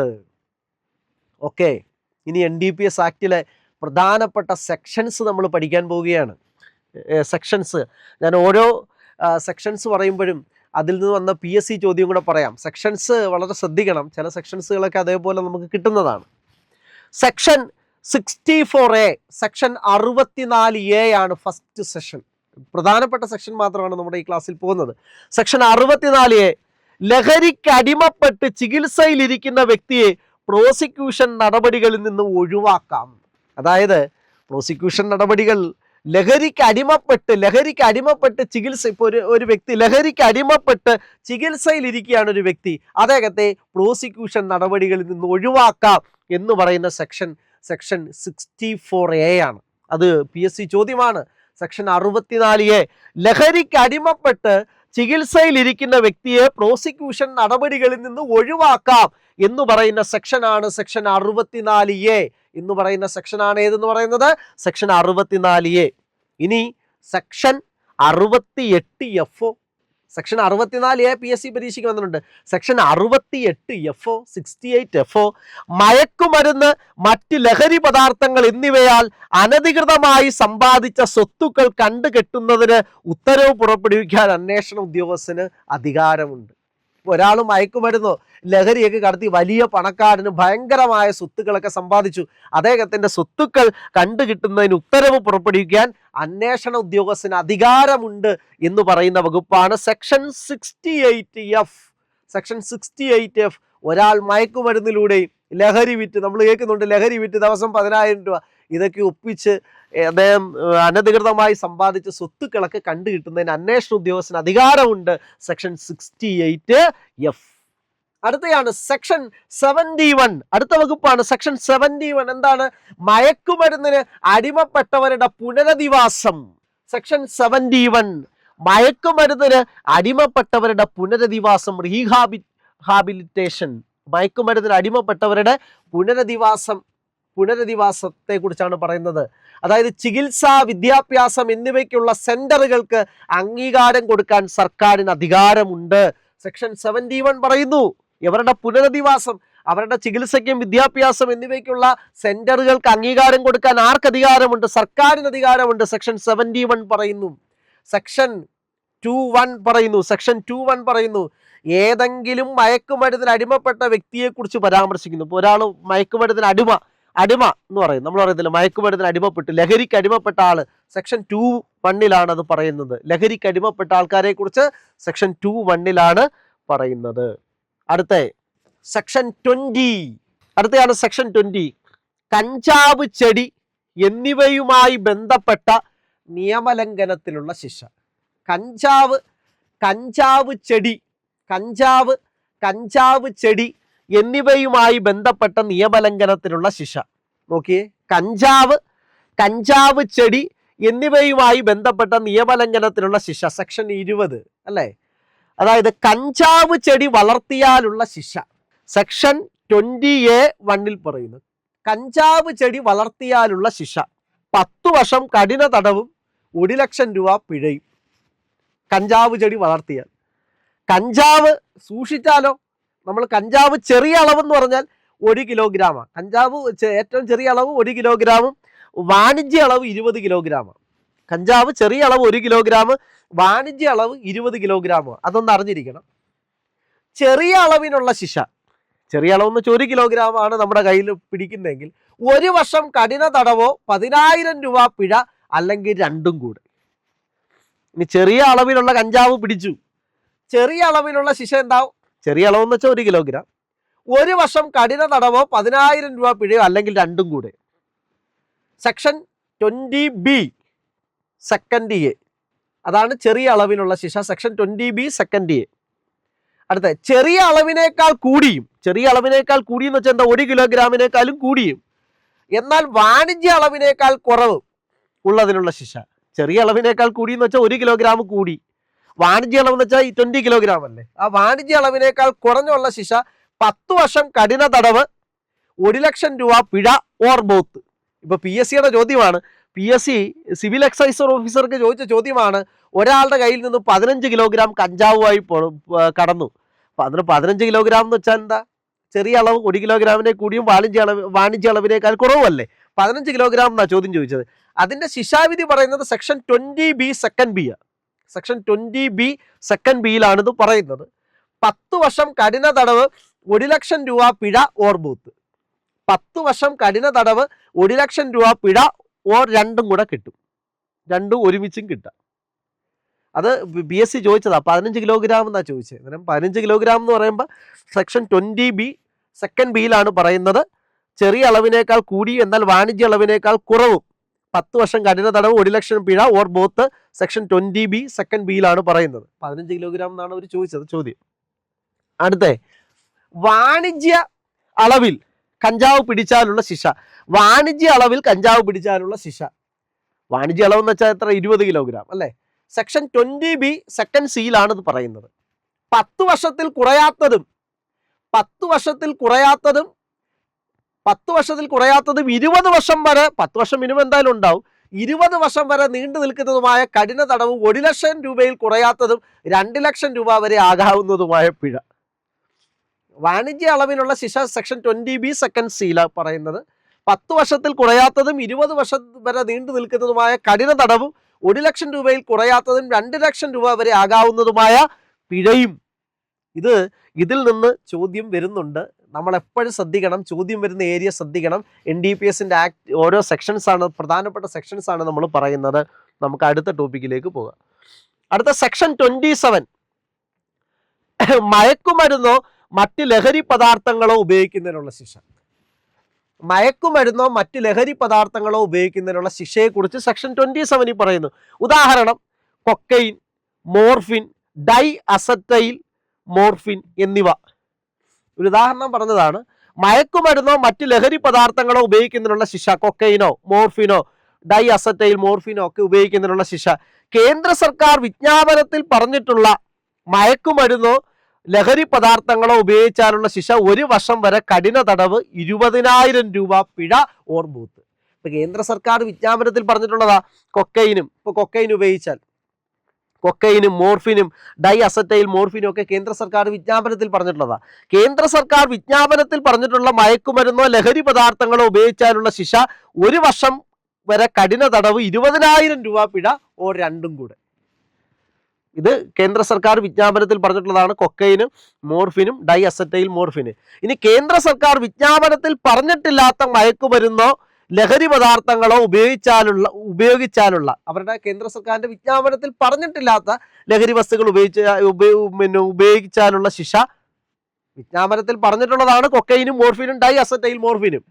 ഓക്കെ, ഇനി NDPS ആക്ടിലെ പ്രധാനപ്പെട്ട സെക്ഷൻസ് നമ്മൾ പഠിക്കാൻ പോവുകയാണ്. സെക്ഷൻസ് ഞാൻ ഓരോ സെക്ഷൻസ് പറയുമ്പോഴും അതിൽ നിന്ന് വന്ന PSC ചോദ്യം കൂടെ പറയാം. സെക്ഷൻസ് വളരെ ശ്രദ്ധിക്കണം, ചില സെക്ഷൻസുകളൊക്കെ അതേപോലെ നമുക്ക് കിട്ടുന്നതാണ്. സെക്ഷൻ 64A, സെക്ഷൻ 64A ആണ് ഫസ്റ്റ് സെഷൻ. പ്രധാനപ്പെട്ട സെക്ഷൻ മാത്രമാണ് നമ്മുടെ ഈ ക്ലാസ്സിൽ പോകുന്നത്. സെക്ഷൻ 64A, ലഹരിക്ക് അടിമപ്പെട്ട് ചികിത്സയിലിരിക്കുന്ന വ്യക്തിയെ പ്രോസിക്യൂഷൻ നടപടികളിൽ നിന്ന് ഒഴിവാക്കാം. അതായത് പ്രോസിക്യൂഷൻ നടപടികൾ ലഹരിക്ക് അടിമപ്പെട്ട് ചികിത്സ, ഇപ്പോൾ ഒരു വ്യക്തി ലഹരിക്ക് അടിമപ്പെട്ട് ചികിത്സയിലിരിക്കുകയാണ് ഒരു വ്യക്തി, അദ്ദേഹത്തെ പ്രോസിക്യൂഷൻ നടപടികളിൽ നിന്ന് ഒഴിവാക്കാം എന്ന് പറയുന്ന സെക്ഷൻ 64A ആണ്. അത് PSC ചോദ്യമാണ്. സെക്ഷൻ 64A, ലഹരിക്ക് അടിമപ്പെട്ട് ചികിത്സയിലിരിക്കുന്ന വ്യക്തിയെ പ്രോസിക്യൂഷൻ നടപടികളിൽ നിന്ന് ഒഴിവാക്കാം എന്ന് പറയുന്ന സെക്ഷനാണ് സെക്ഷൻ 64A എന്ന് പറയുന്ന സെക്ഷനാണ്. ഏതെന്ന് പറയുന്നത് സെക്ഷൻ 64A. ഇനി section 68FO, section 64A PSC പരീക്ഷയ്ക്ക് വന്നിട്ടുണ്ട്. സെക്ഷൻ 68FO, 68FO, മയക്കുമരുന്ന്, മറ്റ് ലഹരി പദാർത്ഥങ്ങൾ എന്നിവയാൽ അനധികൃതമായി സമ്പാദിച്ച സ്വത്തുക്കൾ കണ്ടുകെട്ടുന്നതിന് ഉത്തരവ് പുറപ്പെടുവിക്കാൻ അന്വേഷണ ഉദ്യോഗസ്ഥന് അധികാരമുണ്ട്. ഒരാൾ മയക്കുമരുന്നോ ലഹരിയൊക്കെ കടത്തി വലിയ പണക്കാരന് ഭയങ്കരമായ സ്വത്തുക്കളൊക്കെ സമ്പാദിച്ചു, അദ്ദേഹത്തിന്റെ സ്വത്തുക്കൾ കണ്ടുകിട്ടുന്നതിന് ഉത്തരവ് പുറപ്പെടുവിക്കാൻ അന്വേഷണ ഉദ്യോഗസ്ഥന് അധികാരമുണ്ട് എന്ന് പറയുന്ന വകുപ്പാണ് സെക്ഷൻ 68F. സെക്ഷൻ 68F, ഒരാൾ മയക്കുമരുന്നിലൂടെ ലഹരി വിറ്റ്, നമ്മൾ കേൾക്കുന്നുണ്ട് ലഹരി വിറ്റ് ദിവസം 10,000 രൂപ, ഇതൊക്കെ ഒപ്പിച്ച് അദ്ദേഹം അനധികൃതമായി സമ്പാദിച്ച സ്വത്തുക്കളൊക്കെ കണ്ടുകിട്ടുന്നതിന് അന്വേഷണ ഉദ്യോഗസ്ഥന് അധികാരമുണ്ട്. Section 68F. അടുത്തയാണ് സെക്ഷൻ 71. അടുത്ത വകുപ്പാണ് സെക്ഷൻ 71. എന്താണ്? മയക്കുമരുന്നിന് അടിമപ്പെട്ടവരുടെ പുനരധിവാസം. സെക്ഷൻ 71, മയക്കുമരുന്നിന് അടിമപ്പെട്ടവരുടെ പുനരധിവാസം, റീഹാബിലിറ്റേഷൻ. മയക്കുമരുന്നിന് അടിമപ്പെട്ടവരുടെ പുനരധിവാസത്തെ കുറിച്ചാണ് പറയുന്നത്. അതായത് ചികിത്സ, വിദ്യാഭ്യാസം എന്നിവയ്ക്കുള്ള സെന്ററുകൾക്ക് അംഗീകാരം കൊടുക്കാൻ സർക്കാരിന് അധികാരമുണ്ട്. സെക്ഷൻ 71 പറയുന്നു ഇവരുടെ പുനരധിവാസം, അവരുടെ ചികിത്സയ്ക്കും വിദ്യാഭ്യാസം എന്നിവയ്ക്കുള്ള സെന്ററുകൾക്ക് അംഗീകാരം കൊടുക്കാൻ ആർക്ക് അധികാരമുണ്ട്? സർക്കാരിന് അധികാരമുണ്ട്. സെക്ഷൻ 71 പറയുന്നു. സെക്ഷൻ 21 പറയുന്നു ഏതെങ്കിലും മയക്കുമരുന്നിന് അടിമപ്പെട്ട വ്യക്തിയെക്കുറിച്ച് പരാമർശിക്കുന്നു. ഇപ്പോൾ ഒരാൾ മയക്കുമരുന്നിന് അടിമ എന്ന് പറയും, നമ്മൾ പറയുന്നില്ല മയക്കുമരുന്നിന് അടിമപ്പെട്ട്, ലഹരിക്ക് അടിമപ്പെട്ട ആള്. സെക്ഷൻ 21 അത് പറയുന്നത്. ലഹരിക്ക് അടിമപ്പെട്ട ആൾക്കാരെ കുറിച്ച് സെക്ഷൻ 21 പറയുന്നത്. അടുത്ത സെക്ഷൻ 20. അടുത്തയാണ് സെക്ഷൻ 20, കഞ്ചാവ് ചെടി എന്നിവയുമായി ബന്ധപ്പെട്ട നിയമലംഘനത്തിലുള്ള ശിക്ഷ. കഞ്ചാവ് ചെടി എന്നിവയുമായി ബന്ധപ്പെട്ട നിയമലംഘനത്തിനുള്ള ശിക്ഷ. നോക്കിയേ, കഞ്ചാവ് ചെടി എന്നിവയുമായി ബന്ധപ്പെട്ട നിയമലംഘനത്തിനുള്ള ശിക്ഷ സെക്ഷൻ 20 അല്ലേ? അതായത് കഞ്ചാവ് ചെടി വളർത്തിയാലുള്ള ശിക്ഷ സെക്ഷൻ 20A1 പറയുന്നു. കഞ്ചാവ് ചെടി വളർത്തിയാലുള്ള ശിക്ഷ 10 വർഷം കഠിന തടവും 1 ലക്ഷം രൂപ പിഴയും. കഞ്ചാവ് ചെടി വളർത്തിയാൽ. കഞ്ചാവ് സൂക്ഷിച്ചാലോ? നമ്മൾ കഞ്ചാവ് ചെറിയ അളവെന്ന് പറഞ്ഞാൽ 1 കിലോഗ്രാമാണ്. കഞ്ചാവ് ഏറ്റവും ചെറിയ അളവ് 1 കിലോഗ്രാമും വാണിജ്യ അളവ് 20 കിലോഗ്രാമാണ്. കഞ്ചാവ് ചെറിയ അളവ് 1 കിലോഗ്രാം, വാണിജ്യ അളവ് 20 കിലോഗ്രാമാണ്. അതൊന്ന് അറിഞ്ഞിരിക്കണം. ചെറിയ അളവിനുള്ള ശിക്ഷ, ചെറിയ അളവെന്ന് വെച്ചാൽ 1 കിലോഗ്രാമാണ് നമ്മുടെ കയ്യിൽ പിടിക്കുന്നതെങ്കിൽ 1 വർഷം കഠിന തടവോ 10,000 രൂപ പിഴ, അല്ലെങ്കിൽ രണ്ടും കൂടെ. ഇനി ചെറിയ അളവിലുള്ള കഞ്ചാവ് പിടിച്ചു, ചെറിയ അളവിലുള്ള ശിക്ഷ എന്താവും? ചെറിയ അളവെന്ന് വെച്ചാൽ 1 കിലോഗ്രാം, 1 വർഷം കഠിന തടവോ 10,000 രൂപ പിഴയോ, അല്ലെങ്കിൽ രണ്ടും കൂടെ. സെക്ഷൻ 20B സെക്കൻഡ് എ, അതാണ് ചെറിയ അളവിലുള്ള ശിക്ഷ. Section 20B second A. അടുത്ത ചെറിയ അളവിനേക്കാൾ കൂടിയും, ചെറിയ അളവിനേക്കാൾ കൂടിയെന്ന് വെച്ചാൽ എന്താ? 1 കിലോഗ്രാമിനേക്കാളും കൂടിയും എന്നാൽ വാണിജ്യ അളവിനേക്കാൾ കുറവ് ഉള്ളതിനുള്ള ശിക്ഷ. ചെറിയ അളവിനേക്കാൾ കൂടിയെന്ന് വെച്ചാൽ 1 കിലോഗ്രാം കൂടി, വാണിജ്യ അളവ് എന്ന് വെച്ചാൽ 20 കിലോഗ്രാം അല്ലേ, ആ വാണിജ്യ അളവിനേക്കാൾ കുറഞ്ഞുള്ള ശിക്ഷ 10 വർഷം കഠിന തടവ്, 1 ലക്ഷം രൂപ പിഴ, ഓർ ബോത്ത്. ഇപ്പൊ PSCയുടെ ചോദ്യമാണ്. PSC സിവിൽ എക്സൈസ് ഓഫീസർക്ക് ചോദിച്ച ചോദ്യമാണ്. ഒരാളുടെ കയ്യിൽ നിന്ന് 15 കിലോഗ്രാം കഞ്ചാവുമായി കടന്നു. അതിന് 15 കിലോഗ്രാം എന്ന് വെച്ചാൽ എന്താ? ചെറിയ അളവ് 1 കിലോഗ്രാമിനെ കൂടിയും വാണിജ്യ അളവിനേക്കാൾ കുറവല്ലേ? 15 കിലോഗ്രാം എന്നാണ് ചോദ്യം ചോദിച്ചത്. അതിന്റെ ശിക്ഷാവിധി പറയുന്നത് section 20B second B. Section 20B second ബിയിലാണ് ഇത് പറയുന്നത്. 10 വർഷം കഠിന തടവ്, 1 ലക്ഷം രൂപ പിഴ, ഓർ ബോത്ത്. 10 വർഷം കഠിന തടവ്, 1 ലക്ഷം രൂപ പിഴ, ഓർ രണ്ടും കൂടെ കിട്ടും. രണ്ടും ഒരുമിച്ചും കിട്ടാം. അത് PSC ചോദിച്ചതാ. 15 കിലോഗ്രാം എന്നാണ് ചോദിച്ചത്. അന്നേരം 15 കിലോഗ്രാം എന്ന് പറയുമ്പോൾ സെക്ഷൻ 20B സെക്കൻഡ് ബിയിലാണ് പറയുന്നത്. ചെറിയ അളവിനേക്കാൾ കൂടി എന്നാൽ വാണിജ്യ അളവിനേക്കാൾ കുറവും, 10 വർഷം കഠിന തടവ്, 1 ലക്ഷം പിഴ, or both. Section 20B second ബിയിലാണ് പറയുന്നത്. 15 കിലോഗ്രാം എന്നാണ് അവർ ചോദിച്ചത് ചോദ്യം. അടുത്ത വാണിജ്യ അളവിൽ കഞ്ചാവ് പിടിച്ചാലുള്ള ശിക്ഷ. വാണിജ്യ അളവിൽ കഞ്ചാവ് പിടിച്ചാലുള്ള ശിക്ഷ. വാണിജ്യ അളവ് എന്ന് വെച്ചാൽ എത്ര? 20 കിലോഗ്രാം അല്ലേ? സെക്ഷൻ 20B സെക്കൻഡ് സിയിലാണ് ഇത് പറയുന്നത്. 10 വർഷത്തിൽ കുറയാത്തതും 10 വർഷത്തിൽ കുറയാത്തതും 20 വർഷം വരെ, 10 വർഷം മിനിമം എന്തായാലും ഉണ്ടാവും, 20 വർഷം വരെ നീണ്ടു നിൽക്കുന്നതുമായ കഠിന തടവും, 1 ലക്ഷം രൂപയിൽ കുറയാത്തതും 2 ലക്ഷം രൂപ വരെ ആകാവുന്നതുമായ പിഴ. വാണിജ്യ അളവിനുള്ള ശിക്ഷ സെക്ഷൻ 20B സെക്കൻഡ് സിയിലാണ് പറയുന്നത്. 10 വർഷത്തിൽ കുറയാത്തതും 20 വർഷം വരെ നീണ്ടു നിൽക്കുന്നതുമായ കഠിന തടവും, 1 ലക്ഷം രൂപയിൽ കുറയാത്തതും 2 ലക്ഷം രൂപ വരെ ആകാവുന്നതുമായ പിഴയും. ഇതിൽ നിന്ന് ചോദ്യം വരുന്നുണ്ട്. നമ്മൾ എപ്പോഴും ശ്രദ്ധിക്കണം, ചോദ്യം വരുന്ന ഏരിയ ശ്രദ്ധിക്കണം. NDPSന്റെ ആക്ട് ഓരോ സെക്ഷൻസ് ആണ്, പ്രധാനപ്പെട്ട സെക്ഷൻസ് ആണ് നമ്മൾ പറയുന്നത്. നമുക്ക് അടുത്ത ടോപ്പിക്കിലേക്ക് പോകാം. അടുത്ത സെക്ഷൻ 27 മയക്കുമരുന്നോ മറ്റ് ലഹരി പദാർത്ഥങ്ങളോ ഉപയോഗിക്കുന്നതിനുള്ള ശിക്ഷ. മയക്കുമരുന്നോ മറ്റ് ലഹരി പദാർത്ഥങ്ങളോ ഉപയോഗിക്കുന്നതിനുള്ള ശിക്ഷയെക്കുറിച്ച് സെക്ഷൻ 27 പറയുന്നു. ഉദാഹരണം cocaine, morphine, di acetyl morphine എന്നിവ. ഒരു ഉദാഹരണം പറഞ്ഞതാണ്. മയക്കുമരുന്നോ മറ്റ് ലഹരി പദാർത്ഥങ്ങളോ ഉപയോഗിക്കുന്നതിനുള്ള ശിക്ഷ. കൊക്കൈനോ മോർഫിനോ ഡൈ അസറ്റൈൽ മോർഫിനോ ഒക്കെ ഉപയോഗിക്കുന്നതിനുള്ള ശിക്ഷ. കേന്ദ്ര സർക്കാർ വിജ്ഞാപനത്തിൽ പറഞ്ഞിട്ടുള്ള മയക്കുമരുന്നോ ലഹരി പദാർത്ഥങ്ങളോ ഉപയോഗിച്ചാലുള്ള ശിക്ഷ 1 വർഷം വരെ കഠിന തടവ്, 20,000 രൂപ പിഴ, ഓർ ബൂത്ത്. ഇപ്പൊ കേന്ദ്ര സർക്കാർ വിജ്ഞാപനത്തിൽ പറഞ്ഞിട്ടുള്ളതാ കൊക്കൈനും. ഇപ്പൊ കൊക്കൈൻ ഉപയോഗിച്ചാൽ കൊക്കൈനും മോർഫിനും ഡൈ അസറ്റൈൽ മോർഫിനും ഒക്കെ കേന്ദ്ര സർക്കാർ വിജ്ഞാപനത്തിൽ പറഞ്ഞിട്ടുള്ളതാ. കേന്ദ്ര സർക്കാർ വിജ്ഞാപനത്തിൽ പറഞ്ഞിട്ടുള്ള മയക്കുമരുന്നോ ലഹരി പദാർത്ഥങ്ങളോ ഉപയോഗിച്ചാലുള്ള ശിക്ഷ 1 വർഷം വരെ കഠിന തടവ്, 20,000 രൂപ പിഴ, ഓർ രണ്ടും കൂടെ. ഇത് കേന്ദ്ര സർക്കാർ വിജ്ഞാപനത്തിൽ പറഞ്ഞിട്ടുള്ളതാണ്. കൊക്കൈനും മോർഫിനും ഡൈ അസറ്റൈൽ മോർഫിന്. ഇനി കേന്ദ്ര സർക്കാർ വിജ്ഞാപനത്തിൽ പറഞ്ഞിട്ടില്ലാത്ത മയക്കുമരുന്നോ ലഹരി പദാർത്ഥങ്ങളോ ഉപയോഗിച്ചാലുള്ള അവരുടെ കേന്ദ്ര സർക്കാരിന്റെ വിജ്ഞാപനത്തിൽ പറഞ്ഞിട്ടില്ലാത്ത ലഹരി വസ്തുക്കൾ ഉപയോഗിച്ചാലുള്ള ശിക്ഷ. വിജ്ഞാപനത്തിൽ പറഞ്ഞിട്ടുള്ളതാണ് കൊക്കൈനും മോർഫിനും ഡൈ അസറ്റൈൽ മോർഫിനും.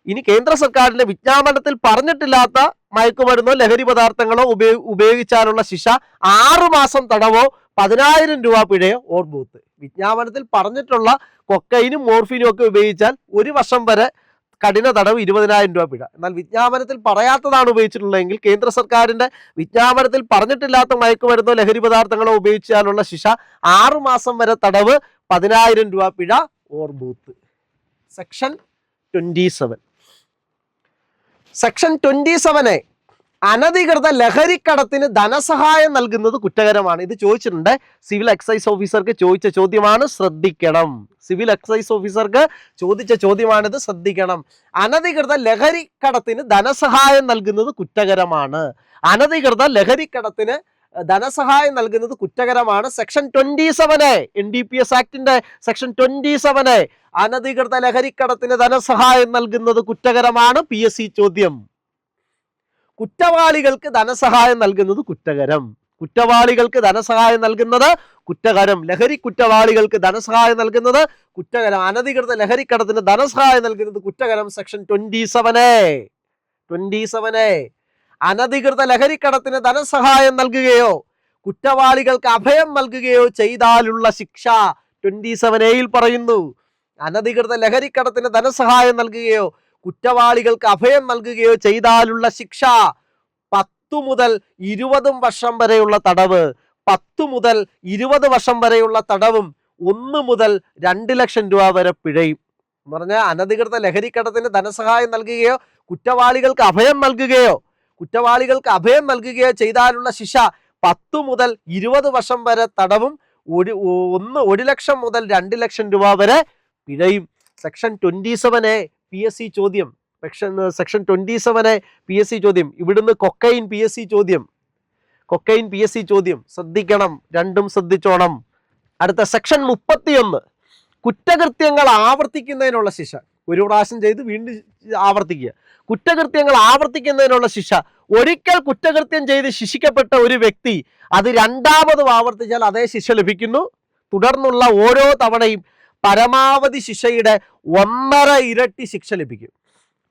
ഇനി കേന്ദ്ര സർക്കാരിന്റെ വിജ്ഞാപനത്തിൽ പറഞ്ഞിട്ടില്ലാത്ത മയക്കുമരുന്നോ ലഹരി പദാർത്ഥങ്ങളോ ഉപയോഗിച്ചാലുള്ള ശിക്ഷ 6 മാസം തടവോ 10,000 രൂപ പിഴയോ, ഓർ ബൂത്ത്. വിജ്ഞാപനത്തിൽ പറഞ്ഞിട്ടുള്ള കൊക്കൈനും മോർഫിനും ഒക്കെ ഉപയോഗിച്ചാൽ 1 വർഷം വരെ കഠിന തടവ്, 20,000 രൂപ പിഴ. എന്നാൽ വിജ്ഞാപനത്തിൽ പറയാത്തതാണ് ഉപയോഗിച്ചിട്ടുള്ളതെങ്കിൽ കേന്ദ്ര സർക്കാരിന്റെ വിജ്ഞാപനത്തിൽ പറഞ്ഞിട്ടില്ലാത്ത മയക്കുമരുന്നോ ലഹരി പദാർത്ഥങ്ങളോ ഉപയോഗിച്ചാലുള്ള ശിക്ഷ 6 മാസം വരെ തടവ്, 10,000 രൂപ പിഴ, ഓർ ബൂത്ത്. സെക്ഷൻ 27. സെക്ഷൻ 27 അനധികൃത ലഹരിക്കടത്തിന് ധനസഹായം നൽകുന്നത് കുറ്റകരമാണ്. ഇത് ചോദിച്ചിട്ടുണ്ട്. സിവിൽ എക്സൈസ് ഓഫീസർക്ക് ചോദിച്ച ചോദ്യമാണ്, ശ്രദ്ധിക്കണം. സിവിൽ എക്സൈസ് ഓഫീസർക്ക് ചോദിച്ച ചോദ്യമാണിത്, ശ്രദ്ധിക്കണം. അനധികൃത ലഹരിക്കടത്തിന് ധനസഹായം നൽകുന്നത് കുറ്റകരമാണ്. അനധികൃത ലഹരിക്കടത്തിന് ധനസഹായം നൽകുന്നത് കുറ്റകരമാണ്. സെക്ഷൻ 27 NDPS ആക്ടിന്റെ സെക്ഷൻ 27 അനധികൃത ലഹരിക്കടത്തിന് ധനസഹായം നൽകുന്നത് കുറ്റകരമാണ്. PSC ചോദ്യം. കുറ്റവാളികൾക്ക് ധനസഹായം നൽകുന്നത് കുറ്റകരം. കുറ്റവാളികൾക്ക് ധനസഹായം നൽകുന്നത് കുറ്റകരം. ലഹരി കുറ്റവാളികൾക്ക് ധനസഹായം നൽകുന്നത് കുറ്റകരം. അനധികൃത ലഹരിക്കടത്തിന് ധനസഹായം നൽകുന്നത് കുറ്റകരം. സെക്ഷൻ 27 അനധികൃത ലഹരിക്കടത്തിന് ധനസഹായം നൽകുകയോ കുറ്റവാളികൾക്ക് അഭയം നൽകുകയോ ചെയ്താലുള്ള ശിക്ഷ 27A പറയുന്നു. അനധികൃത ലഹരിക്കടത്തിന് ധനസഹായം നൽകുകയോ കുറ്റവാളികൾക്ക് അഭയം നൽകുകയോ ചെയ്താലുള്ള ശിക്ഷ 10 മുതൽ 20 വർഷം വരെയുള്ള തടവ്. 10 മുതൽ 20 വർഷം വരെയുള്ള തടവും 1 മുതൽ 2 ലക്ഷം രൂപ വരെ പിഴയും. എന്ന് പറഞ്ഞാൽ അനധികൃത ലഹരിക്കടത്തിന് ധനസഹായം നൽകുകയോ കുറ്റവാളികൾക്ക് അഭയം നൽകുകയോ ചെയ്താലുള്ള ശിക്ഷ 10 മുതൽ 20 വർഷം വരെ തടവും 1 ലക്ഷം മുതൽ 2 ലക്ഷം രൂപ വരെ പിഴയും. സെക്ഷൻ 27A PSC ചോദ്യം. സെക്ഷൻ 27A PSC ചോദ്യം. ഇവിടുന്ന് കൊക്കൈൻ PSC ചോദ്യം. ശ്രദ്ധിക്കണം, രണ്ടും ശ്രദ്ധിച്ചോണം. അടുത്ത സെക്ഷൻ 31 കുറ്റകൃത്യങ്ങൾ ആവർത്തിക്കുന്നതിനുള്ള ശിക്ഷ. ഒരു പ്രാവശ്യം ചെയ്ത് വീണ്ടും ആവർത്തിക്കുക. കുറ്റകൃത്യങ്ങൾ ആവർത്തിക്കുന്നതിനുള്ള ശിക്ഷ. ഒരിക്കൽ കുറ്റകൃത്യം ചെയ്ത് ശിക്ഷിക്കപ്പെട്ട ഒരു വ്യക്തി അത് രണ്ടാമതും ആവർത്തിച്ചാൽ അതേ ശിക്ഷ ലഭിക്കുന്നു. തുടർന്നുള്ള ഓരോ തവണയും പരമാവധി ശിക്ഷയുടെ 1.5 ഇരട്ടി ശിക്ഷ ലഭിക്കും.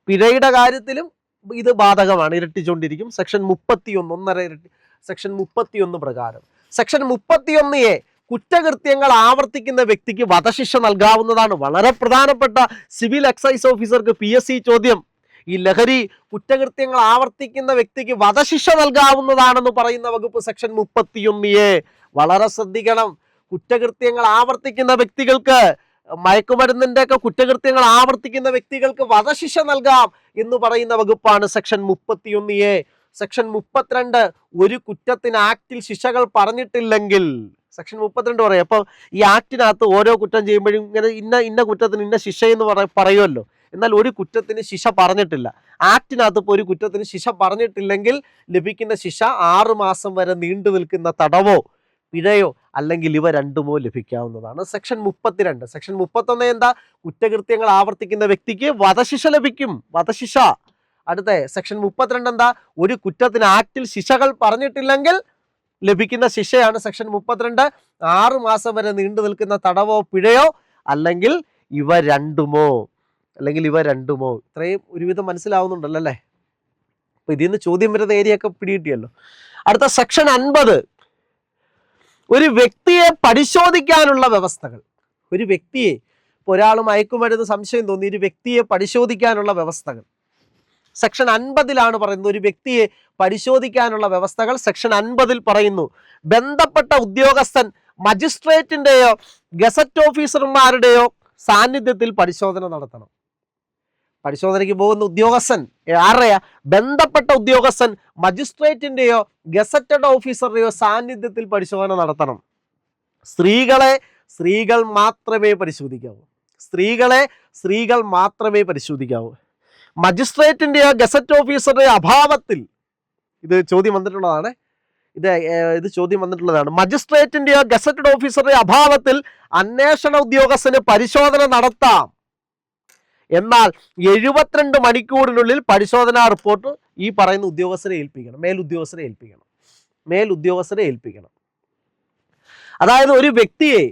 പിഴയുടെ കാര്യത്തിലും ഇത് ബാധകമാണ്, ഇരട്ടിച്ചുകൊണ്ടിരിക്കും. സെക്ഷൻ 31 1.5 ഇരട്ടി. സെക്ഷൻ 31 പ്രകാരം. സെക്ഷൻ 31A കുറ്റകൃത്യങ്ങൾ ആവർത്തിക്കുന്ന വ്യക്തിക്ക് വധശിക്ഷ നൽകാവുന്നതാണ്. വളരെ പ്രധാനപ്പെട്ട സിവിൽ എക്സൈസ് ഓഫീസർക്ക് PSC ചോദ്യം. ഈ ലഹരി കുറ്റകൃത്യങ്ങൾ ആവർത്തിക്കുന്ന വ്യക്തിക്ക് വധശിക്ഷ നൽകാവുന്നതാണെന്ന് പറയുന്ന വകുപ്പ് സെക്ഷൻ 31A. വളരെ ശ്രദ്ധിക്കണം. കുറ്റകൃത്യങ്ങൾ ആവർത്തിക്കുന്ന വ്യക്തികൾക്ക്, മയക്കുമരുന്നിന്റെ ഒക്കെ കുറ്റകൃത്യങ്ങൾ ആവർത്തിക്കുന്ന വ്യക്തികൾക്ക് വധശിക്ഷ നൽകാം എന്ന് പറയുന്ന വകുപ്പാണ് സെക്ഷൻ 31A. സെക്ഷൻ 32 ഒരു കുറ്റത്തിന് ആക്ടിൽ ശിക്ഷകൾ പറഞ്ഞിട്ടില്ലെങ്കിൽ, സെക്ഷൻ 32 പറയും. അപ്പോൾ ഈ ആക്ടിനകത്ത് ഓരോ കുറ്റം ചെയ്യുമ്പോഴും ഇങ്ങനെ ഇന്ന കുറ്റത്തിന് ഇന്ന ശിക്ഷയെന്ന് പറയുമല്ലോ. എന്നാൽ ഒരു കുറ്റത്തിന് ശിക്ഷ പറഞ്ഞിട്ടില്ല. ആക്ടിനകത്ത് ഇപ്പോൾ ഒരു കുറ്റത്തിന് ശിക്ഷ പറഞ്ഞിട്ടില്ലെങ്കിൽ ലഭിക്കുന്ന ശിക്ഷ 6 മാസം വരെ നീണ്ടു നിൽക്കുന്ന തടവോ പിഴയോ അല്ലെങ്കിൽ ഇവ രണ്ടുമോ ലഭിക്കാവുന്നതാണ്. സെക്ഷൻ 32. സെക്ഷൻ 31 എന്താ? കുറ്റകൃത്യങ്ങൾ ആവർത്തിക്കുന്ന വ്യക്തിക്ക് വധശിക്ഷ ലഭിക്കും. വധശിക്ഷ. അടുത്ത സെക്ഷൻ 32 എന്താ? ഒരു കുറ്റത്തിന് ആക്ടിൽ ശിക്ഷകൾ പറഞ്ഞിട്ടില്ലെങ്കിൽ ലഭിക്കുന്ന ശിക്ഷയാണ് സെക്ഷൻ 32. 6 മാസം വരെ നീണ്ടു നിൽക്കുന്ന തടവോ പിഴയോ അല്ലെങ്കിൽ ഇവ രണ്ടുമോ. ഇത്രയും ഒരുവിധം മനസ്സിലാവുന്നുണ്ടല്ലോ അല്ലേ? അപ്പൊ ഇതിൽ നിന്ന് ചോദ്യം വരുന്ന ഏരിയ ഒക്കെ പിടികിട്ടിയല്ലോ. അടുത്ത സെക്ഷൻ 50 ഒരു വ്യക്തിയെ പരിശോധിക്കാനുള്ള വ്യവസ്ഥകൾ. ഒരു വ്യക്തിയെ, ഒരാൾ മയക്കുമരുന്ന് സംശയം തോന്നി, ഒരു വ്യക്തിയെ പരിശോധിക്കാനുള്ള വ്യവസ്ഥകൾ സെക്ഷൻ 50 പറയുന്നത്. ഒരു വ്യക്തിയെ പരിശോധിക്കാനുള്ള വ്യവസ്ഥകൾ സെക്ഷൻ 50 പറയുന്നു. ബന്ധപ്പെട്ട ഉദ്യോഗസ്ഥൻ മജിസ്ട്രേറ്റിന്റെയോ ഗസറ്റ് ഓഫീസർമാരുടെയോ സാന്നിധ്യത്തിൽ പരിശോധന നടത്തണം. പരിശോധനയ്ക്ക് പോകുന്ന ഉദ്യോഗസ്ഥൻ ആരെയാ? ബന്ധപ്പെട്ട ഉദ്യോഗസ്ഥൻ മജിസ്ട്രേറ്റിന്റെയോ ഗസറ്റഡ് ഓഫീസറുടെയോ സാന്നിധ്യത്തിൽ പരിശോധന നടത്തണം. സ്ത്രീകൾ മാത്രമേ പരിശോധിക്കാവൂ. മജിസ്ട്രേറ്റിന്റെയോ ഗസറ്റ് ഓഫീസറുടെയോ അഭാവത്തിൽ, ഇത് ചോദ്യം വന്നിട്ടുള്ളതാണ്. മജിസ്ട്രേറ്റിന്റെയോ ഗസറ്റഡ് ഓഫീസറുടെ അഭാവത്തിൽ അന്വേഷണ ഉദ്യോഗസ്ഥന് പരിശോധന നടത്താം. എന്നാൽ 72 മണിക്കൂറിനുള്ളിൽ പരിശോധനാ റിപ്പോർട്ട് ഈ പറയുന്ന ഉദ്യോഗസ്ഥരെ ഏൽപ്പിക്കണം. മേലുദ്യോഗസ്ഥരെ ഏൽപ്പിക്കണം. അതായത് ഒരു വ്യക്തിയെ,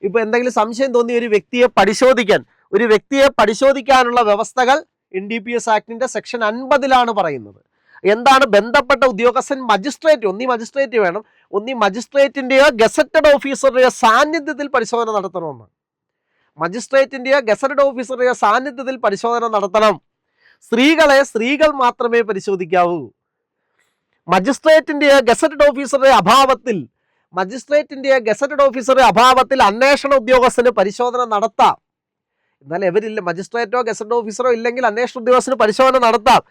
ഇപ്പൊ എന്തെങ്കിലും സംശയം തോന്നിയ ഒരു വ്യക്തിയെ പരിശോധിക്കാനുള്ള വ്യവസ്ഥകൾ NDPS ആക്ടിന്റെ സെക്ഷൻ 50 പറയുന്നത്. എന്താണ്? ബന്ധപ്പെട്ട ഉദ്യോഗസ്ഥൻ മജിസ്ട്രേറ്റ് വേണം, മജിസ്ട്രേറ്റിന്റെയോ ഗസറ്റഡ് ഓഫീസറുടെയോ സാന്നിധ്യത്തിൽ പരിശോധന നടത്തണമെന്ന്. മജിസ്ട്രേറ്റിന്റെയോ ഗസറ്റഡ് ഓഫീസറുടെയോ സാന്നിധ്യത്തിൽ പരിശോധന നടത്തണം. സ്ത്രീകൾ മാത്രമേ പരിശോധിക്കാവൂ. മജിസ്ട്രേറ്റിന്റെയോ ഗസറ്റഡ് ഓഫീസറുടെ അഭാവത്തിൽ അന്വേഷണ ഉദ്യോഗസ്ഥന് പരിശോധന നടത്താം. എന്നാൽ ഇവരില്ല, മജിസ്ട്രേറ്റോ ഗസറ്റ് ഓഫീസറോ ഇല്ലെങ്കിൽ അന്വേഷണ ഉദ്യോഗസ്ഥന് പരിശോധന നടത്താം.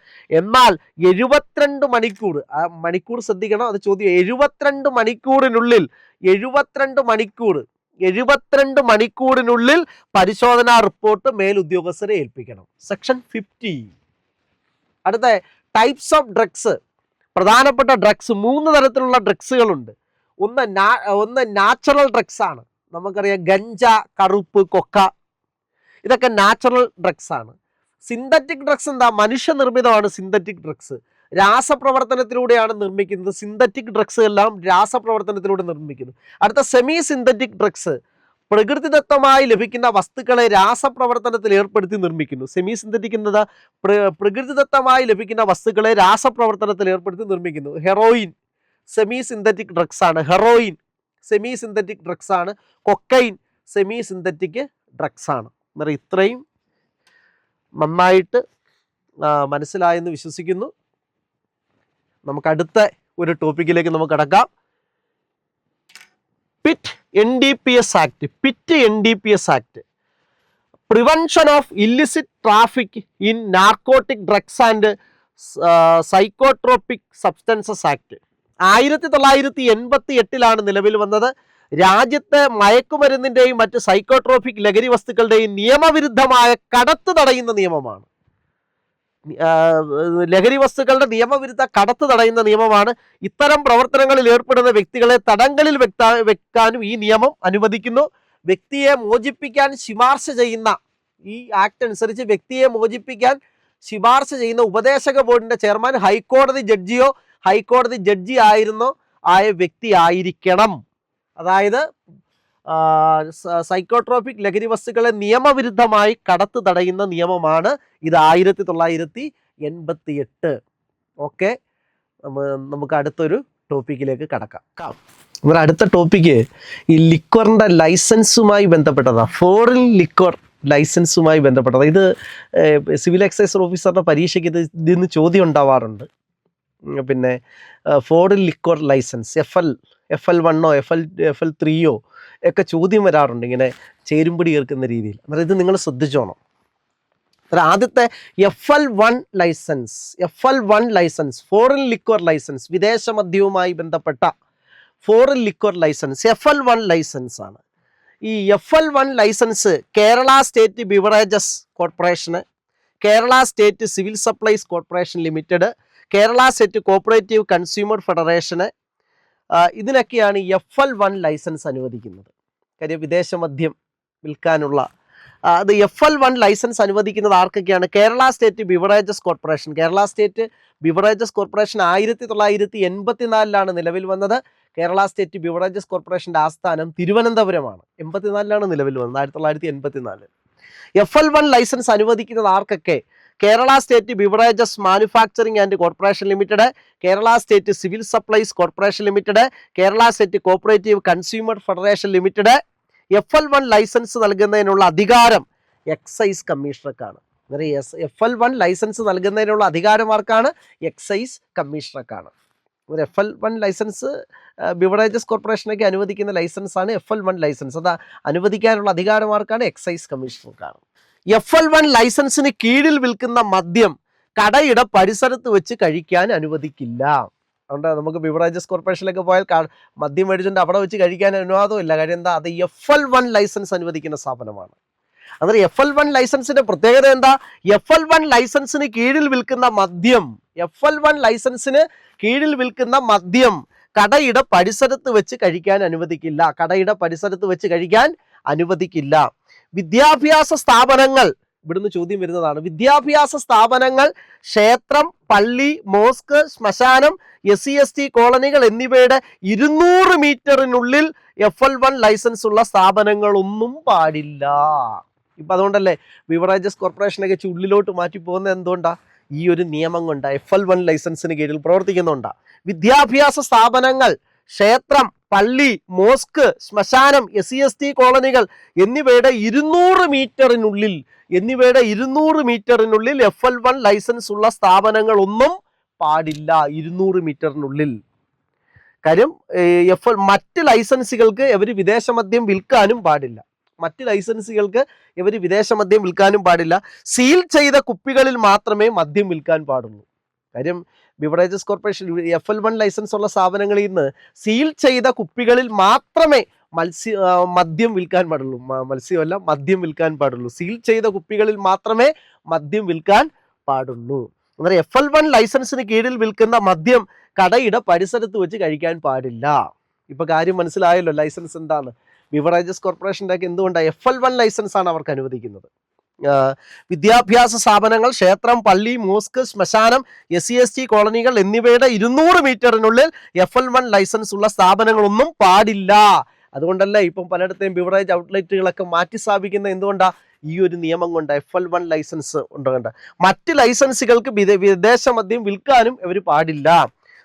എന്നാൽ 72 മണിക്കൂർ, ആ മണിക്കൂർ ശ്രദ്ധിക്കണം, അത് ചോദ്യം. 72 മണിക്കൂറിനുള്ളിൽ 72 മണിക്കൂറിനുള്ളിൽ പരിശോധനാ റിപ്പോർട്ട് മേലുദ്യോഗസ്ഥരെ ഏൽപ്പിക്കണം. സെക്ഷൻ 50. അടുത്ത ടൈപ്സ് ഓഫ് ഡ്രഗ്സ്. പ്രധാനപ്പെട്ട ഡ്രഗ്സ് 3 തരത്തിലുള്ള ഡ്രഗ്സുകളുണ്ട്. ഒന്ന് നാച്ചുറൽ ഡ്രഗ്സ് ആണ്. നമുക്കറിയാം ഗഞ്ച, കറുപ്പ്, കൊക്ക, ഇതൊക്കെ നാച്ചുറൽ ഡ്രഗ്സ് ആണ്. സിന്തറ്റിക് ഡ്രഗ്സ് എന്താ? മനുഷ്യനിർമ്മിതമാണ് സിന്തറ്റിക് ഡ്രഗ്സ്. രാസപ്രവർത്തനത്തിലൂടെയാണ് നിർമ്മിക്കുന്നത്. സിന്തറ്റിക് ഡ്രഗ്സ് എല്ലാം രാസപ്രവർത്തനത്തിലൂടെ നിർമ്മിക്കുന്നു. അടുത്ത സെമി സിന്തറ്റിക് ഡ്രഗ്സ്, പ്രകൃതിദത്തമായി ലഭിക്കുന്ന വസ്തുക്കളെ രാസപ്രവർത്തനത്തിൽ ഏർപ്പെടുത്തി നിർമ്മിക്കുന്നു. സെമി സിന്തറ്റിക് എന്നത് പ്രകൃതിദത്തമായി ലഭിക്കുന്ന വസ്തുക്കളെ രാസപ്രവർത്തനത്തിൽ ഏർപ്പെടുത്തി നിർമ്മിക്കുന്നു. ഹെറോയിൻ സെമി സിന്തറ്റിക് ഡ്രഗ്സ് ആണ്. ഹെറോയിൻ സെമി സിന്തറ്റിക് ഡ്രഗ്സ് ആണ്. കൊക്കൈൻ സെമി സിന്തറ്റിക് ഡ്രഗ്സ് ആണ്. അന്നേരം ഇത്രയും നന്നായിട്ട് മനസ്സിലായെന്ന് വിശ്വസിക്കുന്നു. നമുക്ക് അടുത്ത ഒരു ടോപ്പിക്കിലേക്ക് നമുക്ക് കടക്കാം. PIT NDPS act. PIT NDPS act, prevention of illicit traffic in narcotic drugs and psychotropic substances act 1988 നിലവിൽ വന്നത്. രാജ്യത്തെ മയക്കുമരുന്നിൻ്റെയും മറ്റ് സൈക്കോട്രോപിക് ലഹരി വസ്തുക്കളുടെയും നിയമവിരുദ്ധമായ കടത്ത് തടയുന്ന നിയമമാണ്. ലഹരി വസ്തുക്കളുടെ നിയമവിരുദ്ധ കടത്ത് തടയുന്ന നിയമമാണ്. ഇത്തരം പ്രവർത്തനങ്ങളിൽ ഏർപ്പെടുന്ന വ്യക്തികളെ തടങ്കലിൽ വെക്കാനും ഈ നിയമം അനുവദിക്കുന്നു. വ്യക്തിയെ മോചിപ്പിക്കാൻ ശുപാർശ ചെയ്യുന്ന, ഈ ആക്ട് അനുസരിച്ച് വ്യക്തിയെ മോചിപ്പിക്കാൻ ശുപാർശ ചെയ്യുന്ന ഉപദേശക ബോർഡിന്റെ ചെയർമാൻ ഹൈക്കോടതി ജഡ്ജിയോ ഹൈക്കോടതി ജഡ്ജി ആയ വ്യക്തി ആയിരിക്കണം. അതായത് സൈക്കോട്രോപിക് ലഹരി വസ്തുക്കളെ നിയമവിരുദ്ധമായി കടത്ത് തടയുന്ന നിയമമാണ് ഇത്. 1988. ഓക്കെ, നമുക്ക് അടുത്തൊരു ടോപ്പിക്കിലേക്ക് കടക്കാം. നമ്മുടെ അടുത്ത ടോപ്പിക്ക് ഈ ലിക്വറിൻ്റെ ലൈസൻസുമായി ബന്ധപ്പെട്ടതാണ്. ഫോറിൻ ലിക്വർ ലൈസൻസുമായി ബന്ധപ്പെട്ടതാണ്. ഇത് സിവിൽ എക്സൈസ് ഓഫീസറുടെ പരീക്ഷയ്ക്ക് ഇതിന്ന് ചോദ്യം ഉണ്ടാവാറുണ്ട്. പിന്നെ foreign liquor licence FL1 FL3 ഒക്കെ ചോദ്യം വരാറുണ്ട്, ഇങ്ങനെ ചേരുംപടി ചേർക്കുന്ന രീതിയിൽ. അന്നേരം ഇത് നിങ്ങൾ ശ്രദ്ധിച്ചോണം. ആദ്യത്തെ FL1 licence foreign liquor licence, വിദേശ മദ്യവുമായി ബന്ധപ്പെട്ട foreign liquor licence FL1 licence ആണ്. ഈ FL1 licence Kerala state beverages കോർപ്പറേഷന്, Kerala state civil supplies corporation limited, Kerala state cooperative consumer ഫെഡറേഷന്, ഇതിനൊക്കെയാണ് FL1 ലൈസൻസ് അനുവദിക്കുന്നത്. കാര്യം വിദേശ മദ്യം വിൽക്കാനുള്ള അത് FL1 ലൈസൻസ് അനുവദിക്കുന്നത് ആർക്കൊക്കെയാണ്? Kerala state beverages corporation. Kerala state beverages corporation 1984 നിലവിൽ വന്നത്. കേരള സ്റ്റേറ്റ് ബിവറേജസ് കോർപ്പറേഷൻ്റെ ആസ്ഥാനം തിരുവനന്തപുരമാണ്. 84 നിലവിൽ വന്നത്, 1984. FL1 ലൈസൻസ് അനുവദിക്കുന്നത് ആർക്കൊക്കെ? Kerala state beverages manufacturing and corporation limited, Kerala state civil supplies corporation limited, Kerala state cooperative consumer federation limited. FL1 licence നൽകുന്നതിനുള്ള അധികാരം എക്സൈസ് കമ്മീഷണർക്കാണ്. FL1 ലൈസൻസ് നൽകുന്നതിനുള്ള അധികാരമാർക്കാണ്? എക്സൈസ് കമ്മീഷണർക്കാണ്. ഒരു FL1 ലൈസൻസ് ബിവറേജസ് കോർപ്പറേഷനൊക്കെ അനുവദിക്കുന്ന ലൈസൻസാണ് FL1 ലൈസൻസ്. അത് അനുവദിക്കാനുള്ള അധികാരമാർക്കാണ്? എക്സൈസ് കമ്മീഷണർക്കാണ്. FL1 ലൈസൻസിന് കീഴിൽ വിൽക്കുന്ന മദ്യം കടയുടെ പരിസരത്ത് വെച്ച് കഴിക്കാൻ അനുവദിക്കില്ല. അതുകൊണ്ട് നമുക്ക് ബിവറേജസ് കോർപ്പറേഷനിലൊക്കെ പോയാൽ മദ്യം മേടിച്ചുകൊണ്ട് അവിടെ വെച്ച് കഴിക്കാൻ അനുവാദമില്ല. കാര്യം എന്താ? അത് FL1 ലൈസൻസ് അനുവദിക്കുന്ന സ്ഥാപനമാണ്. അന്നേരം FL1 ലൈസൻസിന്റെ പ്രത്യേകത എന്താ? FL1 ലൈസൻസിന് കീഴിൽ വിൽക്കുന്ന മദ്യം, FL1 ലൈസൻസിന് കീഴിൽ വിൽക്കുന്ന മദ്യം കടയുടെ പരിസരത്ത് വെച്ച് കഴിക്കാൻ അനുവദിക്കില്ല. കടയുടെ പരിസരത്ത് വെച്ച് കഴിക്കാൻ അനുവദിക്കില്ല. വിദ്യാഭ്യാസ സ്ഥാപനങ്ങൾ, ഇവിടുന്ന് ചോദ്യം വരുന്നതാണ്. വിദ്യാഭ്യാസ സ്ഥാപനങ്ങൾ, ക്ഷേത്രം, പള്ളി, മോസ്ക്, ശ്മശാനം, SC/ST കോളനികൾ എന്നിവയുടെ 200 മീറ്ററിനുള്ളിൽ FL1 ലൈസൻസ് ഉള്ള സ്ഥാപനങ്ങളൊന്നും പാടില്ല. ഇപ്പം അതുകൊണ്ടല്ലേ ബിവറേജസ് കോർപ്പറേഷനൊക്കെ ഉള്ളിലോട്ട് മാറ്റി പോകുന്നത്? എന്തുകൊണ്ടാ? ഈ ഒരു നിയമം കൊണ്ടാ. FL1 ലൈസൻസിന് കീഴിൽ പ്രവർത്തിക്കുന്നുണ്ടാ. വിദ്യാഭ്യാസ സ്ഥാപനങ്ങൾ, ക്ഷേത്രം, പള്ളി, മോസ്ക്, ശ്മശാനം, SC/ST കോളനികൾ എന്നിവയുടെ 200 മീറ്ററിനുള്ളിൽ FL1 ലൈസൻസ് ഉള്ള സ്ഥാപനങ്ങളൊന്നും പാടില്ല. 200 മീറ്ററിനുള്ളിൽ. കാര്യം മറ്റ് ലൈസൻസുകൾക്ക് ഇവർ വിദേശ മദ്യം വിൽക്കാനും പാടില്ല. മറ്റ് ലൈസൻസുകൾക്ക് ഇവർ വിദേശ മദ്യം വിൽക്കാനും പാടില്ല. സീൽ ചെയ്ത കുപ്പികളിൽ മാത്രമേ മദ്യം വിൽക്കാൻ പാടുള്ളൂ. കാര്യം ബിവറേജസ് കോർപ്പറേഷൻ FL1 ലൈസൻസ് ഉള്ള സ്ഥാപനങ്ങളിൽ നിന്ന് സീൽ ചെയ്ത കുപ്പികളിൽ മാത്രമേ മദ്യം വിൽക്കാൻ പാടുള്ളൂ. മത്സ്യമല്ല, മദ്യം വിൽക്കാൻ പാടുള്ളൂ. സീൽ ചെയ്ത കുപ്പികളിൽ മാത്രമേ മദ്യം വിൽക്കാൻ പാടുള്ളൂ. എന്നാൽ FL1 ലൈസൻസിന് കീഴിൽ വിൽക്കുന്ന മദ്യം കടയുടെ പരിസരത്ത് വെച്ച് കഴിക്കാൻ പാടില്ല. ഇപ്പൊ കാര്യം മനസ്സിലായല്ലോ ലൈസൻസ് എന്താണ്. ബിവറേജസ് കോർപ്പറേഷൻ്റെ ഒക്കെ എന്തുകൊണ്ടാണ് FL1 ലൈസൻസ് ആണ് അവർക്ക് അനുവദിക്കുന്നത്. വിദ്യാഭ്യാസ സ്ഥാപനങ്ങൾ, ക്ഷേത്രം, പള്ളി, മോസ്ക്, ശ്മശാനം, SC/ST കോളനികൾ എന്നിവയുടെ 200 മീറ്ററിനുള്ളിൽ FL1 ലൈസൻസ് ഉള്ള സ്ഥാപനങ്ങളൊന്നും പാടില്ല. അതുകൊണ്ടല്ലേ ഇപ്പം പലയിടത്തെയും ബിവറേജ് ഔട്ട്ലെറ്റുകളൊക്കെ മാറ്റി സ്ഥാപിക്കുന്ന എന്തുകൊണ്ടാ? ഈ ഒരു നിയമം കൊണ്ട്, FL1 ലൈസൻസ് ഉണ്ടുകൊണ്ട്. മറ്റ് ലൈസൻസുകൾക്ക് വിദേശ മദ്യം വിൽക്കാനും ഇവർ പാടില്ല.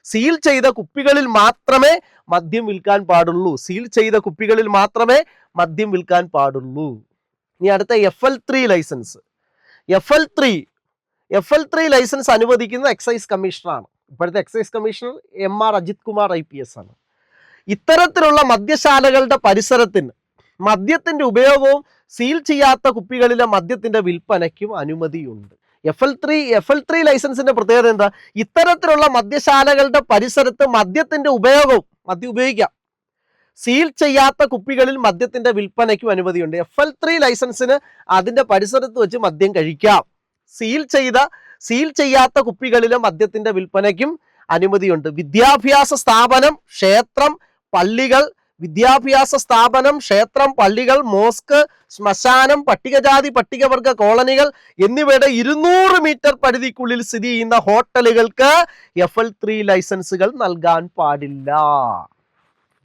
സീൽ ചെയ്ത കുപ്പികളിൽ മാത്രമേ മദ്യം വിൽക്കാൻ പാടുള്ളൂ. സീൽ ചെയ്ത കുപ്പികളിൽ മാത്രമേ മദ്യം വിൽക്കാൻ പാടുള്ളൂ. ഇനി അടുത്ത FL3 ലൈസൻസ്. FL3 ലൈസൻസ് അനുവദിക്കുന്ന എക്സൈസ് കമ്മീഷണറാണ്. ഇപ്പോഴത്തെ excise commissioner MR Ajith Kumar IPS ആണ്. ഇത്തരത്തിലുള്ള മദ്യശാലകളുടെ പരിസരത്തിന് മദ്യത്തിന്റെ ഉപയോഗവും സീൽ ചെയ്യാത്ത കുപ്പികളിലെ മദ്യത്തിന്റെ വിൽപ്പനയ്ക്കും അനുമതിയുണ്ട്. FL3 ലൈസൻസിന്റെ പ്രത്യേകത എന്താ? ഇത്തരത്തിലുള്ള മദ്യശാലകളുടെ പരിസരത്ത് മദ്യത്തിന്റെ ഉപയോഗവും, മദ്യം ഉപയോഗിക്കാം, സീൽ ചെയ്യാത്ത കുപ്പികളിൽ മദ്യത്തിന്റെ വിൽപ്പനയ്ക്കും അനുമതിയുണ്ട്. FL3 ലൈസൻസിന് അതിന്റെ പരിസരത്ത് വെച്ച് മദ്യം കഴിക്കാം. സീൽ ചെയ്യാത്ത കുപ്പികളിലെ മദ്യത്തിന്റെ വിൽപ്പനയ്ക്കും അനുമതിയുണ്ട്. വിദ്യാഭ്യാസ സ്ഥാപനം, ക്ഷേത്രം, പള്ളികൾ, മോസ്ക്, ശ്മശാനം, പട്ടികജാതി പട്ടികവർഗ കോളനികൾ എന്നിവയുടെ 200 മീറ്റർ പരിധിക്കുള്ളിൽ സ്ഥിതി ചെയ്യുന്ന ഹോട്ടലുകൾക്ക് FL3 ലൈസൻസുകൾ നൽകാൻ പാടില്ല.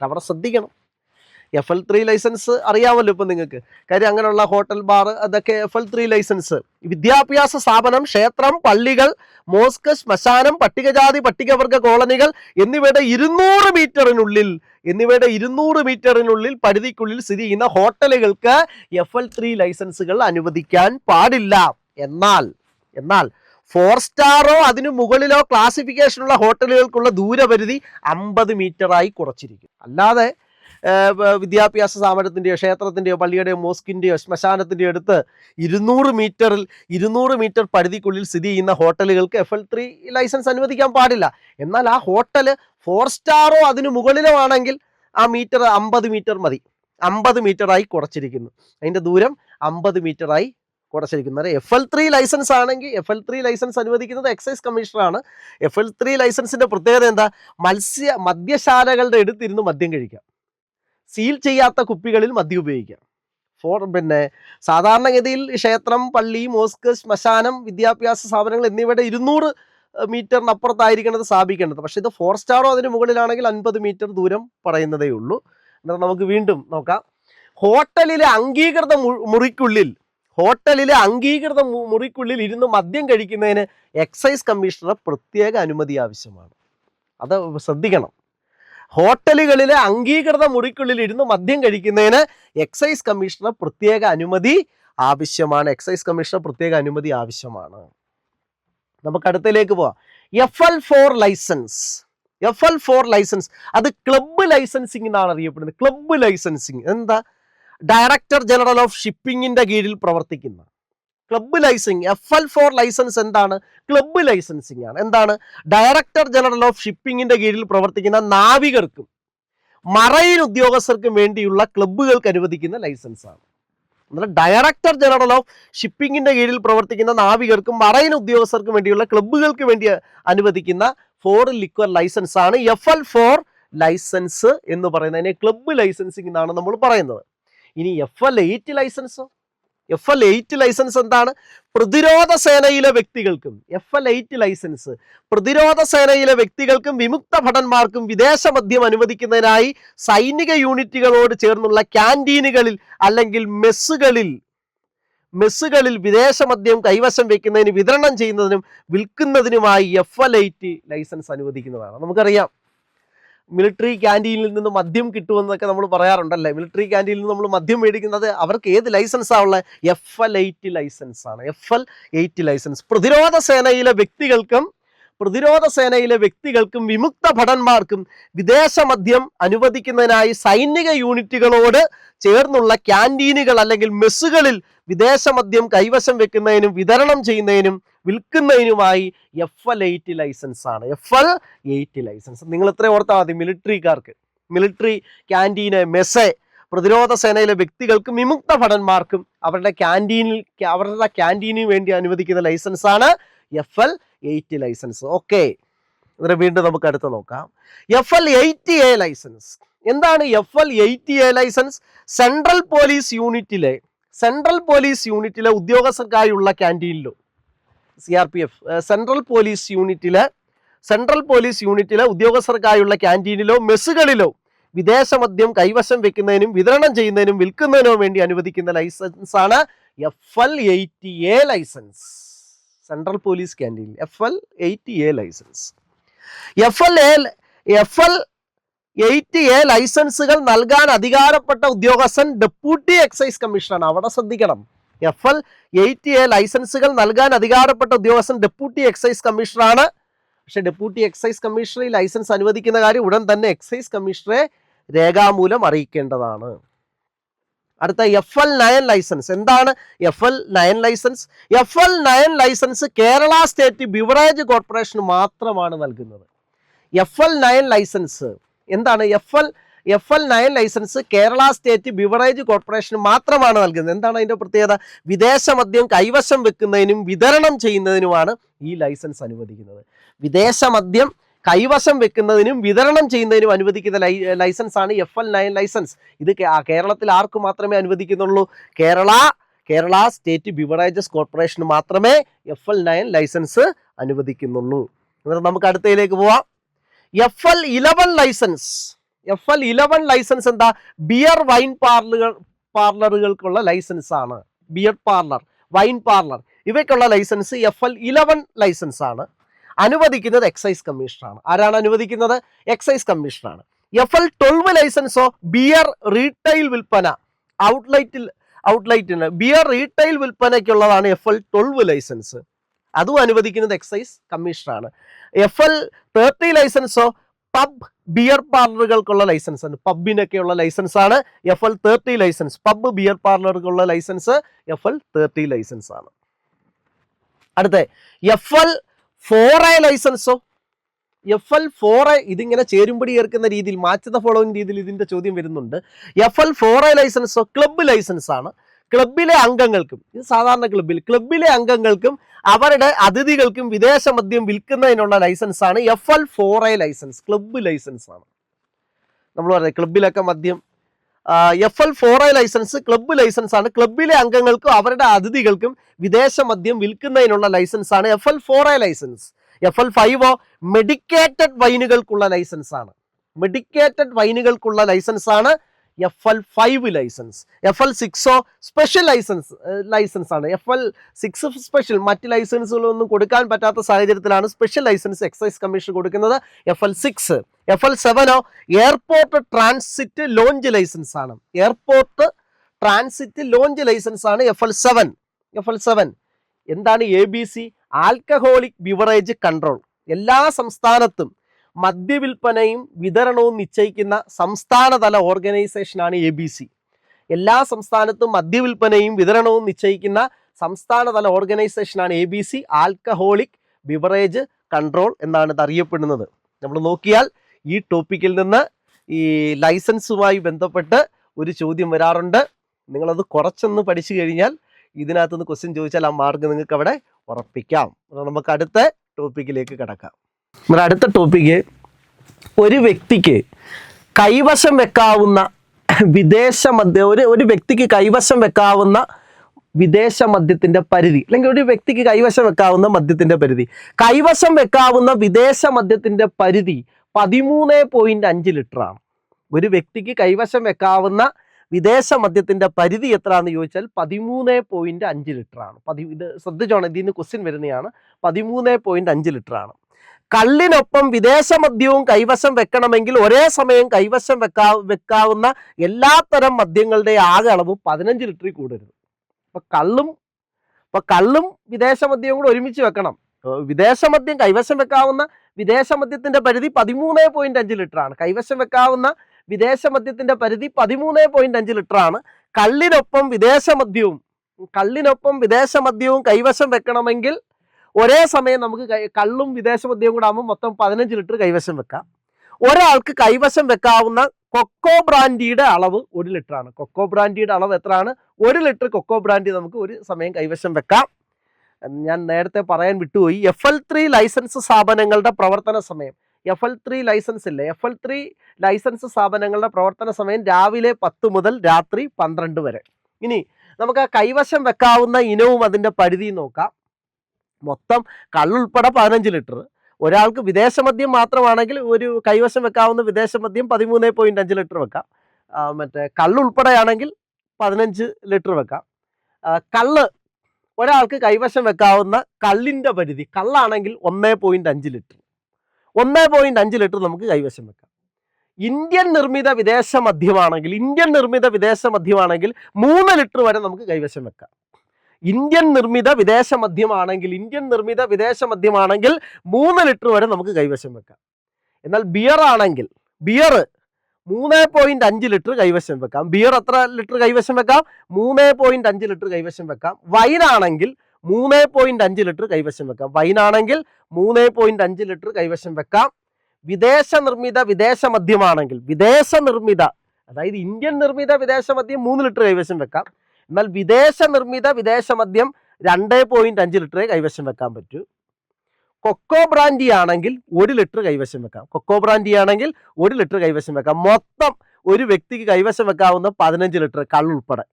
അവിടെ ശ്രദ്ധിക്കണം. FL3 ലൈസൻസ് അറിയാമല്ലോ ഇപ്പം നിങ്ങൾക്ക്. കാര്യം അങ്ങനെയുള്ള ഹോട്ടൽ, ബാർ, അതൊക്കെ FL3 ലൈസൻസ്. വിദ്യാഭ്യാസ സ്ഥാപനം, ക്ഷേത്രം, പള്ളികൾ, മോസ്ക്, ശ്മശാനം, പട്ടികജാതി പട്ടികവർഗ കോളനികൾ എന്നിവയുടെ 200 മീറ്ററിനുള്ളിൽ പരിധിക്കുള്ളിൽ സ്ഥിതി ചെയ്യുന്ന ഹോട്ടലുകൾക്ക് FL3 ലൈസൻസുകൾ അനുവദിക്കാൻ പാടില്ല. എന്നാൽ 4 സ്റ്റാറോ അതിനു മുകളിലോ ക്ലാസിഫിക്കേഷനുള്ള ഹോട്ടലുകൾക്കുള്ള ദൂരപരിധി 50 മീറ്ററായി കുറച്ചിരിക്കും. അല്ലാതെ വിദ്യാഭ്യാസ സ്ഥാപനത്തിൻ്റെയോ ക്ഷേത്രത്തിൻ്റെയോ പള്ളിയുടെയോ മോസ്കിൻ്റെയോ ശ്മശാനത്തിൻ്റെയോ അടുത്ത് 200 മീറ്റർ പരിധിക്കുള്ളിൽ സ്ഥിതി ചെയ്യുന്ന ഹോട്ടലുകൾക്ക് FL3 ലൈസൻസ് അനുവദിക്കാൻ പാടില്ല. എന്നാൽ ആ ഹോട്ടൽ 4 സ്റ്റാറോ അതിനു മുകളിലോ ആണെങ്കിൽ ആ മീറ്റർ 50 മീറ്റർ മതി. 50 മീറ്ററായി കുറച്ചിരിക്കുന്നു. അതിൻ്റെ ദൂരം 50 മീറ്ററായി കുറച്ചിരിക്കുന്നത്. FL3 ലൈസൻസ് ആണെങ്കിൽ FL3 ലൈസൻസ് അനുവദിക്കുന്നത് എക്സൈസ് കമ്മീഷണറാണ്. FL3 ലൈസൻസിന്റെ പ്രത്യേകത എന്താ? മദ്യശാലകളുടെ അടുത്തിരുന്ന് മദ്യം കഴിക്കാം, സീൽ ചെയ്യാത്ത കുപ്പികളിൽ മദ്യം ഉപയോഗിക്കാം. സാധാരണഗതിയിൽ ക്ഷേത്രം, പള്ളി, മോസ്ക്, ശ്മശാനം, വിദ്യാഭ്യാസ സ്ഥാപനങ്ങൾ എന്നിവയുടെ 200 മീറ്ററിനപ്പുറത്തായിരിക്കുന്നത് സ്ഥാപിക്കേണ്ടത്. പക്ഷെ ഇത് 4 സ്റ്റാറോ അതിന് മുകളിലാണെങ്കിൽ 50 മീറ്റർ ദൂരം പറയുന്നതേ ഉള്ളൂ. എന്നാൽ നമുക്ക് വീണ്ടും നോക്കാം. ഹോട്ടലിലെ അംഗീകൃത മുറിക്കുള്ളിൽ ഇരുന്ന് മദ്യം കഴിക്കുന്നതിന് എക്സൈസ് കമ്മീഷണർ പ്രത്യേക അനുമതി ആവശ്യമാണ്. അത് ശ്രദ്ധിക്കണം. ഹോട്ടലുകളിലെ അംഗീകൃത മുറിക്കുള്ളിൽ ഇരുന്ന് മദ്യം കഴിക്കുന്നതിന് എക്സൈസ് കമ്മീഷണർ പ്രത്യേക അനുമതി ആവശ്യമാണ്. നമുക്ക് അടുത്തതിലേക്ക് പോവാം. FL4 ലൈസൻസ് അത് ക്ലബ്ബ് ലൈസൻസിംഗ് എന്നാണ് അറിയപ്പെടുന്നത്. ക്ലബ്ബ് ലൈസൻസിങ് എന്താ? ഡയറക്ടർ ജനറൽ ഓഫ് ഷിപ്പിങ്ങിന്റെ കീഴിൽ പ്രവർത്തിക്കുന്ന ക്ലബ്ബ് ലൈസൻസിങ്. FL4 ലൈസൻസ് എന്താണ്? ക്ലബ്ബ് ലൈസൻസിങ് ആണ്. എന്താണ്? ഡയറക്ടർ ജനറൽ ഓഫ് ഷിപ്പിങ്ങിന്റെ കീഴിൽ പ്രവർത്തിക്കുന്ന നാവികർക്കും മറൈൻ ഉദ്യോഗസ്ഥർക്കും വേണ്ടിയുള്ള ക്ലബ്ബുകൾക്ക് അനുവദിക്കുന്ന ലൈസൻസ് ആണ്. എന്നാൽ ഡയറക്ടർ ജനറൽ ഓഫ് ഷിപ്പിങ്ങിന്റെ കീഴിൽ പ്രവർത്തിക്കുന്ന നാവികർക്കും മറൈൻ ഉദ്യോഗസ്ഥർക്കും വേണ്ടിയുള്ള ക്ലബ്ബുകൾക്ക് വേണ്ടി അനുവദിക്കുന്ന ഫോറിൻ ലിക്വർ ലൈസൻസ് ആണ് FL4 ലൈസൻസ് എന്ന് പറയുന്നത്. അതിനെ ക്ലബ്ബ് ലൈസൻസിങ് എന്നാണ് നമ്മൾ പറയുന്നത്. ഇനി FL8 ലൈസൻസ് എന്താണ്? പ്രതിരോധ സേനയിലെ വ്യക്തികൾക്കും വിമുക്ത ഭടന്മാർക്കും വിദേശ മദ്യം അനുവദിക്കുന്നതിനായി സൈനിക യൂണിറ്റുകളോട് ചേർന്നുള്ള ക്യാൻറ്റീനുകളിൽ അല്ലെങ്കിൽ മെസ്സുകളിൽ വിദേശ മദ്യം കൈവശം വെക്കുന്നതിന്, വിതരണം ചെയ്യുന്നതിനും വിൽക്കുന്നതിനുമായി FL8 ലൈസൻസ് അനുവദിക്കുന്നതാണ്. നമുക്കറിയാം മിലിറ്ററി ക്യാൻറ്റീനിൽ നിന്ന് മദ്യം കിട്ടുമെന്നൊക്കെ നമ്മൾ പറയാറുണ്ടല്ലേ. മിലിറ്ററി ക്യാൻറ്റീനിൽ നിന്ന് നമ്മൾ മദ്യം മേടിക്കുന്നത് അവർക്ക് ഏത് ലൈസൻസാണ് ഉള്ളത്? FL8 ലൈസൻസ് ആണ്. FL8 ലൈസൻസ് പ്രതിരോധ സേനയിലെ വ്യക്തികൾക്കും പ്രതിരോധ സേനയിലെ വ്യക്തികൾക്കും വിമുക്ത ഭടന്മാർക്കും വിദേശ മദ്യം അനുവദിക്കുന്നതിനായി സൈനിക യൂണിറ്റുകളോട് ചേർന്നുള്ള ക്യാൻറ്റീനുകൾ അല്ലെങ്കിൽ മെസ്സുകളിൽ വിദേശ മദ്യം കൈവശം വെക്കുന്നതിനും വിതരണം ചെയ്യുന്നതിനും വിൽക്കുന്നതിനുമായി FL8 ലൈസൻസ് ആണ്. FL8 ലൈസൻസ് നിങ്ങൾ ഇത്ര ഓർത്താൽ മതി. മിലിറ്ററിക്കാർക്ക് മിലിറ്ററി ക്യാൻറ്റീന്, മെസ്സേ, പ്രതിരോധ സേനയിലെ വ്യക്തികൾക്കും വിമുക്ത ഭടന്മാർക്കും അവരുടെ ക്യാൻറ്റീനിന് വേണ്ടി അനുവദിക്കുന്ന ലൈസൻസ് ആണ് FL8 ലൈസൻസ്. ഓക്കെ, ഇതിനെ വീണ്ടും നമുക്ക് അടുത്ത് നോക്കാം. FL8A ലൈസൻസ് എന്താണ്? FL8A ലൈസൻസ് സെൻട്രൽ പോലീസ് യൂണിറ്റിലെ ഉദ്യോഗസ്ഥർക്കായുള്ള ക്യാൻറ്റീനിലോ CRPF സെൻട്രൽ പോലീസ് യൂണിറ്റിലെ ഉദ്യോഗസ്ഥർക്കായുള്ള ക്യാൻറ്റീനിലോ മെസ്സുകളിലോ വിദേശ മദ്യം കൈവശം വെക്കുന്നതിനും വിതരണം ചെയ്യുന്നതിനും വിൽക്കുന്നതിനോ വേണ്ടി അനുവദിക്കുന്ന ലൈസൻസ് ആണ് FL8A ലൈസൻസ്. സെൻട്രൽ പോലീസ് ക്യാൻറ്റീനിൽ FL8A ലൈസൻസ്. FL8A ലൈസൻസുകൾ നൽകാൻ അധികാരപ്പെട്ട ഉദ്യോഗസ്ഥൻ ഡെപ്യൂട്ടി എക്സൈസ് കമ്മീഷണറാണ്. അവിടെ ശ്രദ്ധിക്കണം, FL8A ലൈസൻസുകൾ നൽകാൻ അധികാരപ്പെട്ട ഉദ്യോഗസ്ഥൻ ഡെപ്യൂട്ടി എക്സൈസ് കമ്മീഷണറാണ്. പക്ഷെ ഡെപ്യൂട്ടി എക്സൈസ് കമ്മീഷണർ ഈ ലൈസൻസ് അനുവദിക്കുന്ന കാര്യം ഉടൻ തന്നെ എക്സൈസ് കമ്മീഷണറെ രേഖാമൂലം അറിയിക്കേണ്ടതാണ്. അടുത്ത FL9 ലൈസൻസ് എന്താണ്? FL9 licence FL9 Kerala state beverage കോർപ്പറേഷന് മാത്രമാണ് നൽകുന്നത്. FL9 ലൈസൻസ് എന്താണ്? FL9 licence Kerala state beverage കോർപ്പറേഷന് മാത്രമാണ് നൽകുന്നത്. എന്താണ് അതിൻ്റെ പ്രത്യേകത? വിദേശ മദ്യം കൈവശം വെക്കുന്നതിനും വിതരണം ചെയ്യുന്നതിനുമാണ് ഈ ലൈസൻസ് അനുവദിക്കുന്നത്. വിദേശ മദ്യം കൈവശം വെക്കുന്നതിനും വിതരണം ചെയ്യുന്നതിനും അനുവദിക്കുന്ന ലൈസൻസ് ആണ് FL9 ലൈസൻസ്. ഇത് കേരളത്തിൽ ആർക്ക് മാത്രമേ അനുവദിക്കുന്നുള്ളൂ? കേരള സ്റ്റേറ്റ് ബിവറേജസ് കോർപ്പറേഷന് മാത്രമേ FL9 ലൈസൻസ് അനുവദിക്കുന്നുള്ളൂ. എന്നിട്ട് നമുക്ക് അടുത്തയിലേക്ക് പോവാം. FL11 ലൈസൻസ് എന്താ? ബിയർ വൈൻ പാർലറുകൾക്കുള്ള ലൈസൻസ് ആണ്. ബിയർ പാർലർ, വൈൻ പാർലർ ഇവയ്ക്കുള്ള ലൈസൻസ് FL11 ലൈസൻസ് ആണ്. അനുവദിക്കുന്നത് എക്സൈസ് കമ്മീഷണറാണ്. ആരാണ് അനുവദിക്കുന്നത്? എക്സൈസ് കമ്മീഷണറാണ്. FL12 ലൈസൻസോ ബിയർ റീറ്റെയിൽ വിൽപ്പന, ഔട്ട്ലെറ്റിന് ബിയർ റീറ്റെയിൽ വിൽപ്പനയ്ക്കുള്ളതാണ് FL12 ലൈസൻസ്. അതും അനുവദിക്കുന്നത് എക്സൈസ് കമ്മീഷണറാണ്. FL30 ലൈസൻസോ പബ് ബിയർ പാർലറുകൾക്കുള്ള ലൈസൻസ് ആണ്. പബ്ബിനൊക്കെയുള്ള ലൈസൻസ് ആണ് FL30 ലൈസൻസ്. പബ് ബിയർ പാർലറുകൾക്കുള്ള ലൈസൻസ് FL30 ലൈസൻസ് ആണ്. അടുത്ത FL4A ലൈസൻസോ? FL4A ഇതിങ്ങനെ ചേരുംപടി ചേർക്കുന്ന രീതിയിൽ, മാച്ച് ദ ഫോളോയിങ് രീതിയിൽ ഇതിന്റെ ചോദ്യം വരുന്നുണ്ട്. FL4A ലൈസൻസോ ക്ലബ്ബ് ലൈസൻസ് ആണ്. ക്ലബിലെ അംഗങ്ങൾക്കും, ഇത് സാധാരണ ക്ലബിലെ അംഗങ്ങൾക്കും അവരുടെ അതിഥികൾക്കും വിദേശ മദ്യം വിൽക്കുന്നതിനുള്ള ലൈസൻസ് ആണ് FL4A ലൈസൻസ്. ക്ലബ്ബ് ലൈസൻസ് ആണ്. നമ്മൾ പറയാം ക്ലബിലൊക്കെ മദ്യം. FL4A ലൈസൻസ് ക്ലബ്ബ് ലൈസൻസ് ആണ്. ക്ലബിലെ അംഗങ്ങൾക്കും അവരുടെ അതിഥികൾക്കും വിദേശ മദ്യം വിൽക്കുന്നതിനുള്ള ലൈസൻസ് ആണ് FL4A ലൈസൻസ്. FL5 മെഡിക്കേറ്റഡ് വൈനുകൾക്കുള്ള ലൈസൻസ് ആണ്. മെഡിക്കേറ്റഡ് വൈനുകൾക്കുള്ള ലൈസൻസ് ആണ് FL5 licence. FL6 special licence ആണ്. FL6 സ്പെഷ്യൽ, മറ്റ് ലൈസൻസുകളൊന്നും കൊടുക്കാൻ പറ്റാത്ത സാഹചര്യത്തിലാണ് സ്പെഷ്യൽ ലൈസൻസ് എക്സൈസ് കമ്മീഷൻ കൊടുക്കുന്നത്. FL6. FL7 airport transit lounge licence ആണ്. എയർപോർട്ട് ട്രാൻസിറ്റ് ലോഞ്ച് ലൈസൻസ് ആണ് FL7. എന്താണ് ABC? Alcoholic beverage control. എല്ലാ സംസ്ഥാനത്തും മദ്യവിൽപ്പനയും വിതരണവും നിശ്ചയിക്കുന്ന സംസ്ഥാനതല ഓർഗനൈസേഷനാണ് ABC. എല്ലാ സംസ്ഥാനത്തും മദ്യവിൽപ്പനയും വിതരണവും നിശ്ചയിക്കുന്ന സംസ്ഥാനതല ഓർഗനൈസേഷനാണ് ABC, ആൽക്കഹോളിക് ബിവറേജ് കൺട്രോൾ എന്നാണ് ഇത് അറിയപ്പെടുന്നത്. നമ്മൾ നോക്കിയാൽ ഈ ടോപ്പിക്കിൽ നിന്ന് ഈ ലൈസൻസുമായി ബന്ധപ്പെട്ട് ഒരു ചോദ്യം വരാറുണ്ട്. നിങ്ങളത് കുറച്ചൊന്ന് പഠിച്ചു കഴിഞ്ഞാൽ ഇതിനകത്തുനിന്ന് ക്വസ്റ്റ്യൻ ചോദിച്ചാൽ ആ മാർക്ക് നിങ്ങൾക്ക് അവിടെ ഉറപ്പിക്കാം. നമുക്ക് അടുത്ത ടോപ്പിക്കിലേക്ക് കിടക്കാം. നമ്മുടെ അടുത്ത ടോപ്പിക്ക്, ഒരു വ്യക്തിക്ക് കൈവശം വെക്കാവുന്ന ഒരു വ്യക്തിക്ക് കൈവശം വെക്കാവുന്ന വിദേശ മദ്യത്തിൻ്റെ പരിധി, അല്ലെങ്കിൽ ഒരു വ്യക്തിക്ക് കൈവശം വെക്കാവുന്ന മദ്യത്തിൻ്റെ പരിധി. കൈവശം വെക്കാവുന്ന വിദേശ മദ്യത്തിൻ്റെ പരിധി 13.5 ലിറ്ററാണ്. ഒരു വ്യക്തിക്ക് കൈവശം വെക്കാവുന്ന വിദേശ മദ്യത്തിൻ്റെ പരിധി എത്രയാണെന്ന് ചോദിച്ചാൽ 13.5 ലിറ്ററാണ്. ഇത് ശ്രദ്ധിച്ചോണം, ഇതിൽ നിന്ന് ക്വസ്റ്റ്യൻ വരുന്നതാണ്. 13.5 ലിറ്ററാണ്. കള്ളിനൊപ്പം വിദേശ മദ്യവും കൈവശം വെക്കണമെങ്കിൽ ഒരേ സമയം കൈവശം വെക്കാവുന്ന എല്ലാത്തരം മദ്യങ്ങളുടെ ആകെ അളവ് 15 ലിറ്ററിൽ കൂടരുത്. അപ്പോൾ കള്ളും വിദേശ മദ്യവും കൂടെ ഒരുമിച്ച് വെക്കണം. വിദേശ മദ്യം കൈവശം വെക്കാവുന്ന വിദേശ മദ്യത്തിന്റെ പരിധി 13.5 ലിറ്റർ ആണ്. കൈവശം വെക്കാവുന്ന വിദേശ മദ്യത്തിന്റെ പരിധി 13.5 ലിറ്റർ ആണ്. കള്ളിനൊപ്പം വിദേശ മദ്യവും കൈവശം വെക്കണമെങ്കിൽ ഒരേ സമയം നമുക്ക് കള്ളും വിദേശ മദ്യവും കൂടെ ആകുമ്പോൾ മൊത്തം 15 ലിറ്റർ കൈവശം വെക്കാം. ഒരാൾക്ക് കൈവശം വെക്കാവുന്ന കൊക്കോ ബ്രാൻഡിയുടെ അളവ് 1 ലിറ്റർ ആണ്. കൊക്കോ ബ്രാൻഡിയുടെ അളവ് എത്രയാണ്? 1 ലിറ്റർ കൊക്കോ ബ്രാൻഡി നമുക്ക് ഒരു സമയം കൈവശം വെക്കാം. ഞാൻ നേരത്തെ പറയാൻ വിട്ടുപോയി, FL3 ലൈസൻസ് സ്ഥാപനങ്ങളുടെ പ്രവർത്തന സമയം, FL3 ലൈസൻസ് ഇല്ലേ, FL3 ലൈസൻസ് സ്ഥാപനങ്ങളുടെ പ്രവർത്തന സമയം രാവിലെ 10 മുതൽ രാത്രി 12 വരെ. ഇനി നമുക്ക് ആ കൈവശം വെക്കാവുന്ന ഇനവും അതിൻ്റെ പരിധിയും നോക്കാം. മൊത്തം കള്ളുൾപ്പെടെ 15 ലിറ്റർ. ഒരാൾക്ക് വിദേശ മദ്യം മാത്രമാണെങ്കിൽ ഒരു കൈവശം വെക്കാവുന്ന വിദേശ മദ്യം 13.5 ലിറ്റർ വെക്കാം. മറ്റേ കള്ളുൾപ്പെടെയാണെങ്കിൽ 15 ലിറ്റർ വെക്കാം. കള്ള് ഒരാൾക്ക് കൈവശം വെക്കാവുന്ന കള്ളിൻ്റെ പരിധി, കള്ളാണെങ്കിൽ 1.5 ലിറ്റർ 1.5 ലിറ്റർ നമുക്ക് കൈവശം വെക്കാം. ഇന്ത്യൻ നിർമ്മിത വിദേശ മദ്യമാണെങ്കിൽ 3 ലിറ്റർ വരെ നമുക്ക് കൈവശം വെക്കാം. ഇന്ത്യൻ നിർമ്മിത വിദേശ മദ്യമാണെങ്കിൽ 3 ലിറ്റർ വരെ നമുക്ക് കൈവശം വെക്കാം. എന്നാൽ ബിയർ 3.5 ലിറ്റർ കൈവശം വെക്കാം. ബിയർ എത്ര ലിറ്റർ കൈവശം വെക്കാം? 3.5 ലിറ്റർ കൈവശം വെക്കാം. വൈനാണെങ്കിൽ 3.5 ലിറ്റർ കൈവശം വെക്കാം. 3.5 ലിറ്റർ കൈവശം വെക്കാം. വിദേശ നിർമ്മിത വിദേശ മദ്യമാണെങ്കിൽ അതായത് ഇന്ത്യൻ നിർമ്മിത വിദേശ മദ്യം 3 ലിറ്റർ കൈവശം വെക്കാം. എന്നാൽ വിദേശ നിർമ്മിത വിദേശ മദ്യം 2.5 ലിറ്ററേ കൈവശം വെക്കാൻ പറ്റൂ. കൊക്കോ ബ്രാൻഡി ആണെങ്കിൽ 1 ലിറ്റർ കൈവശം വെക്കാം. മൊത്തം ഒരു വ്യക്തിക്ക് കൈവശം വെക്കാവുന്ന 15 ലിറ്റർ കള്ളുൾപ്പെടെ.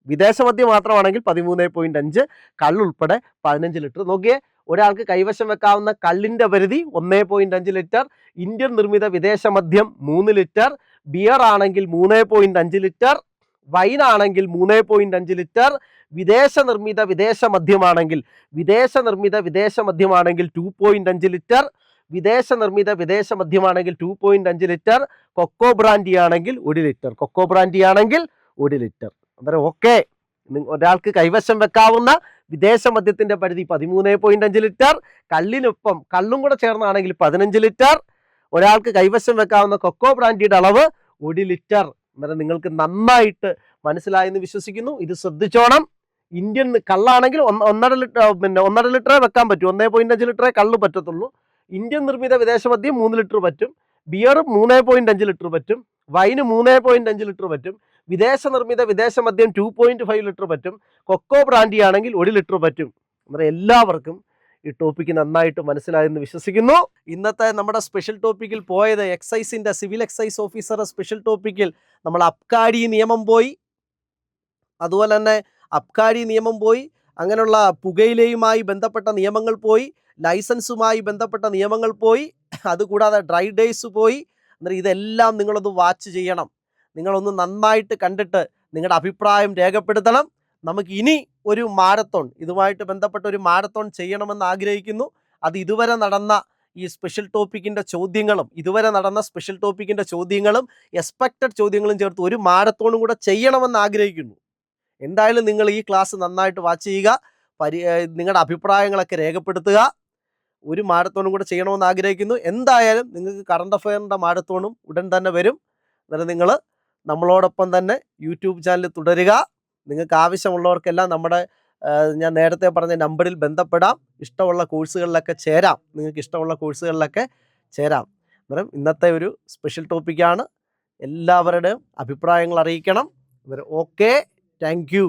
വിദേശ മദ്യം മാത്രമാണെങ്കിൽ 13.5, കള്ളുൾപ്പെടെ 15 ലിറ്റർ. നോക്കിയേ, ഒരാൾക്ക് കൈവശം വെക്കാവുന്ന കള്ളിൻ്റെ പരിധി 1.5 ലിറ്റർ, ഇന്ത്യൻ നിർമ്മിത വിദേശ മദ്യം 3 ലിറ്റർ, ബിയർ ആണെങ്കിൽ 3.5 ലിറ്റർ, വൈനാണെങ്കിൽ 3.5 ലിറ്റർ, വിദേശ നിർമ്മിത വിദേശ മദ്യമാണെങ്കിൽ 2.5 ലിറ്റർ, വിദേശ നിർമ്മിത വിദേശ മദ്യമാണെങ്കിൽ 2.5 ലിറ്റർ, കൊക്കോ ബ്രാൻഡി ആണെങ്കിൽ 1 ലിറ്റർ. അന്നേരം ഓക്കെ, ഒരാൾക്ക് കൈവശം വെക്കാവുന്ന വിദേശ മദ്യത്തിന്റെ പരിധി 13.5 ലിറ്റർ, കള്ളും കൂടെ ചേർന്നാണെങ്കിൽ 15 ലിറ്റർ, ഒരാൾക്ക് കൈവശം വെക്കാവുന്ന കൊക്കോ ബ്രാൻഡിയുടെ അളവ് 1 ലിറ്റർ. അന്നേരം നിങ്ങൾക്ക് നന്നായിട്ട് മനസ്സിലായെന്ന് വിശ്വസിക്കുന്നു. ഇത് ശ്രദ്ധിച്ചോണം. ഇന്ത്യൻ കള്ളാണെങ്കിൽ 1.5 ലിറ്ററേ വെക്കാൻ പറ്റൂ. 1.5 ലിറ്ററേ കള്ള് പറ്റത്തുള്ളൂ. ഇന്ത്യൻ നിർമ്മിത വിദേശ മദ്യം 3 ലിറ്റർ പറ്റും, ബിയർ 3.5 ലിറ്റർ പറ്റും, വൈന് 3.5 ലിറ്റർ പറ്റും, വിദേശ നിർമ്മിത വിദേശ മദ്യം 2.5 ലിറ്റർ പറ്റും, കൊക്കോ ബ്രാൻഡി ആണെങ്കിൽ 1 ലിറ്റർ പറ്റും. അന്നേരം എല്ലാവർക്കും ഈ ടോപ്പിക്ക് നന്നായിട്ട് മനസ്സിലായെന്ന് വിശ്വസിക്കുന്നു. ഇന്നത്തെ നമ്മുടെ സ്പെഷ്യൽ ടോപ്പിക്കിൽ പോയത് എക്സൈസിൻ്റെ സിവിൽ എക്സൈസ് ഓഫീസറുടെ സ്പെഷ്യൽ ടോപ്പിക്കിൽ നമ്മൾ അബ്കാരി നിയമം പോയി, അതുപോലെ തന്നെ അങ്ങനെയുള്ള പുകയിലയുമായി ബന്ധപ്പെട്ട നിയമങ്ങൾ പോയി, ലൈസൻസുമായി ബന്ധപ്പെട്ട നിയമങ്ങൾ പോയി, അതുകൂടാതെ ഡ്രൈ ഡേയ്സ് പോയി. അന്നേരം ഇതെല്ലാം നിങ്ങളൊന്ന് വാച്ച് ചെയ്യണം. നിങ്ങളൊന്ന് നന്നായിട്ട് കണ്ടിട്ട് നിങ്ങളുടെ അഭിപ്രായം രേഖപ്പെടുത്തണം. നമുക്ക് ഇനി ഒരു മാരത്തോൺ, ഇതുമായിട്ട് ബന്ധപ്പെട്ട ഒരു മാരത്തോൺ ചെയ്യണമെന്ന് ആഗ്രഹിക്കുന്നു. അത് ഇതുവരെ നടന്ന ഈ സ്പെഷ്യൽ ടോപ്പിക്കിൻ്റെ ചോദ്യങ്ങളും എക്സ്പെക്റ്റഡ് ചോദ്യങ്ങളും ചേർത്ത് ഒരു മാരത്തോണും കൂടെ ചെയ്യണമെന്ന് ആഗ്രഹിക്കുന്നു. എന്തായാലും നിങ്ങൾ ഈ ക്ലാസ് നന്നായിട്ട് വാച്ച് ചെയ്യുക, നിങ്ങളുടെ അഭിപ്രായങ്ങളൊക്കെ രേഖപ്പെടുത്തുക. ഒരു മാരത്തോണും കൂടെ ചെയ്യണമെന്ന് ആഗ്രഹിക്കുന്നു. എന്തായാലും നിങ്ങൾക്ക് കറണ്ട് അഫയറിൻ്റെ മാരത്തോണും ഉടൻ തന്നെ വരും. അന്നേരം നിങ്ങൾ നമ്മളോടൊപ്പം തന്നെ യൂട്യൂബ് ചാനൽ തുടരുക. നിങ്ങൾക്ക് ആവശ്യമുള്ളവർക്കെല്ലാം ഞാൻ നേരത്തെ പറഞ്ഞ നമ്പറിൽ ബന്ധപ്പെടാം. ഇഷ്ടമുള്ള കോഴ്സുകളിലൊക്കെ ചേരാം. അന്നേരം ഇന്നത്തെ ഒരു സ്പെഷ്യൽ ടോപ്പിക്കാണ്. എല്ലാവരുടെയും അഭിപ്രായങ്ങൾ അറിയിക്കണം. Okay, thank you.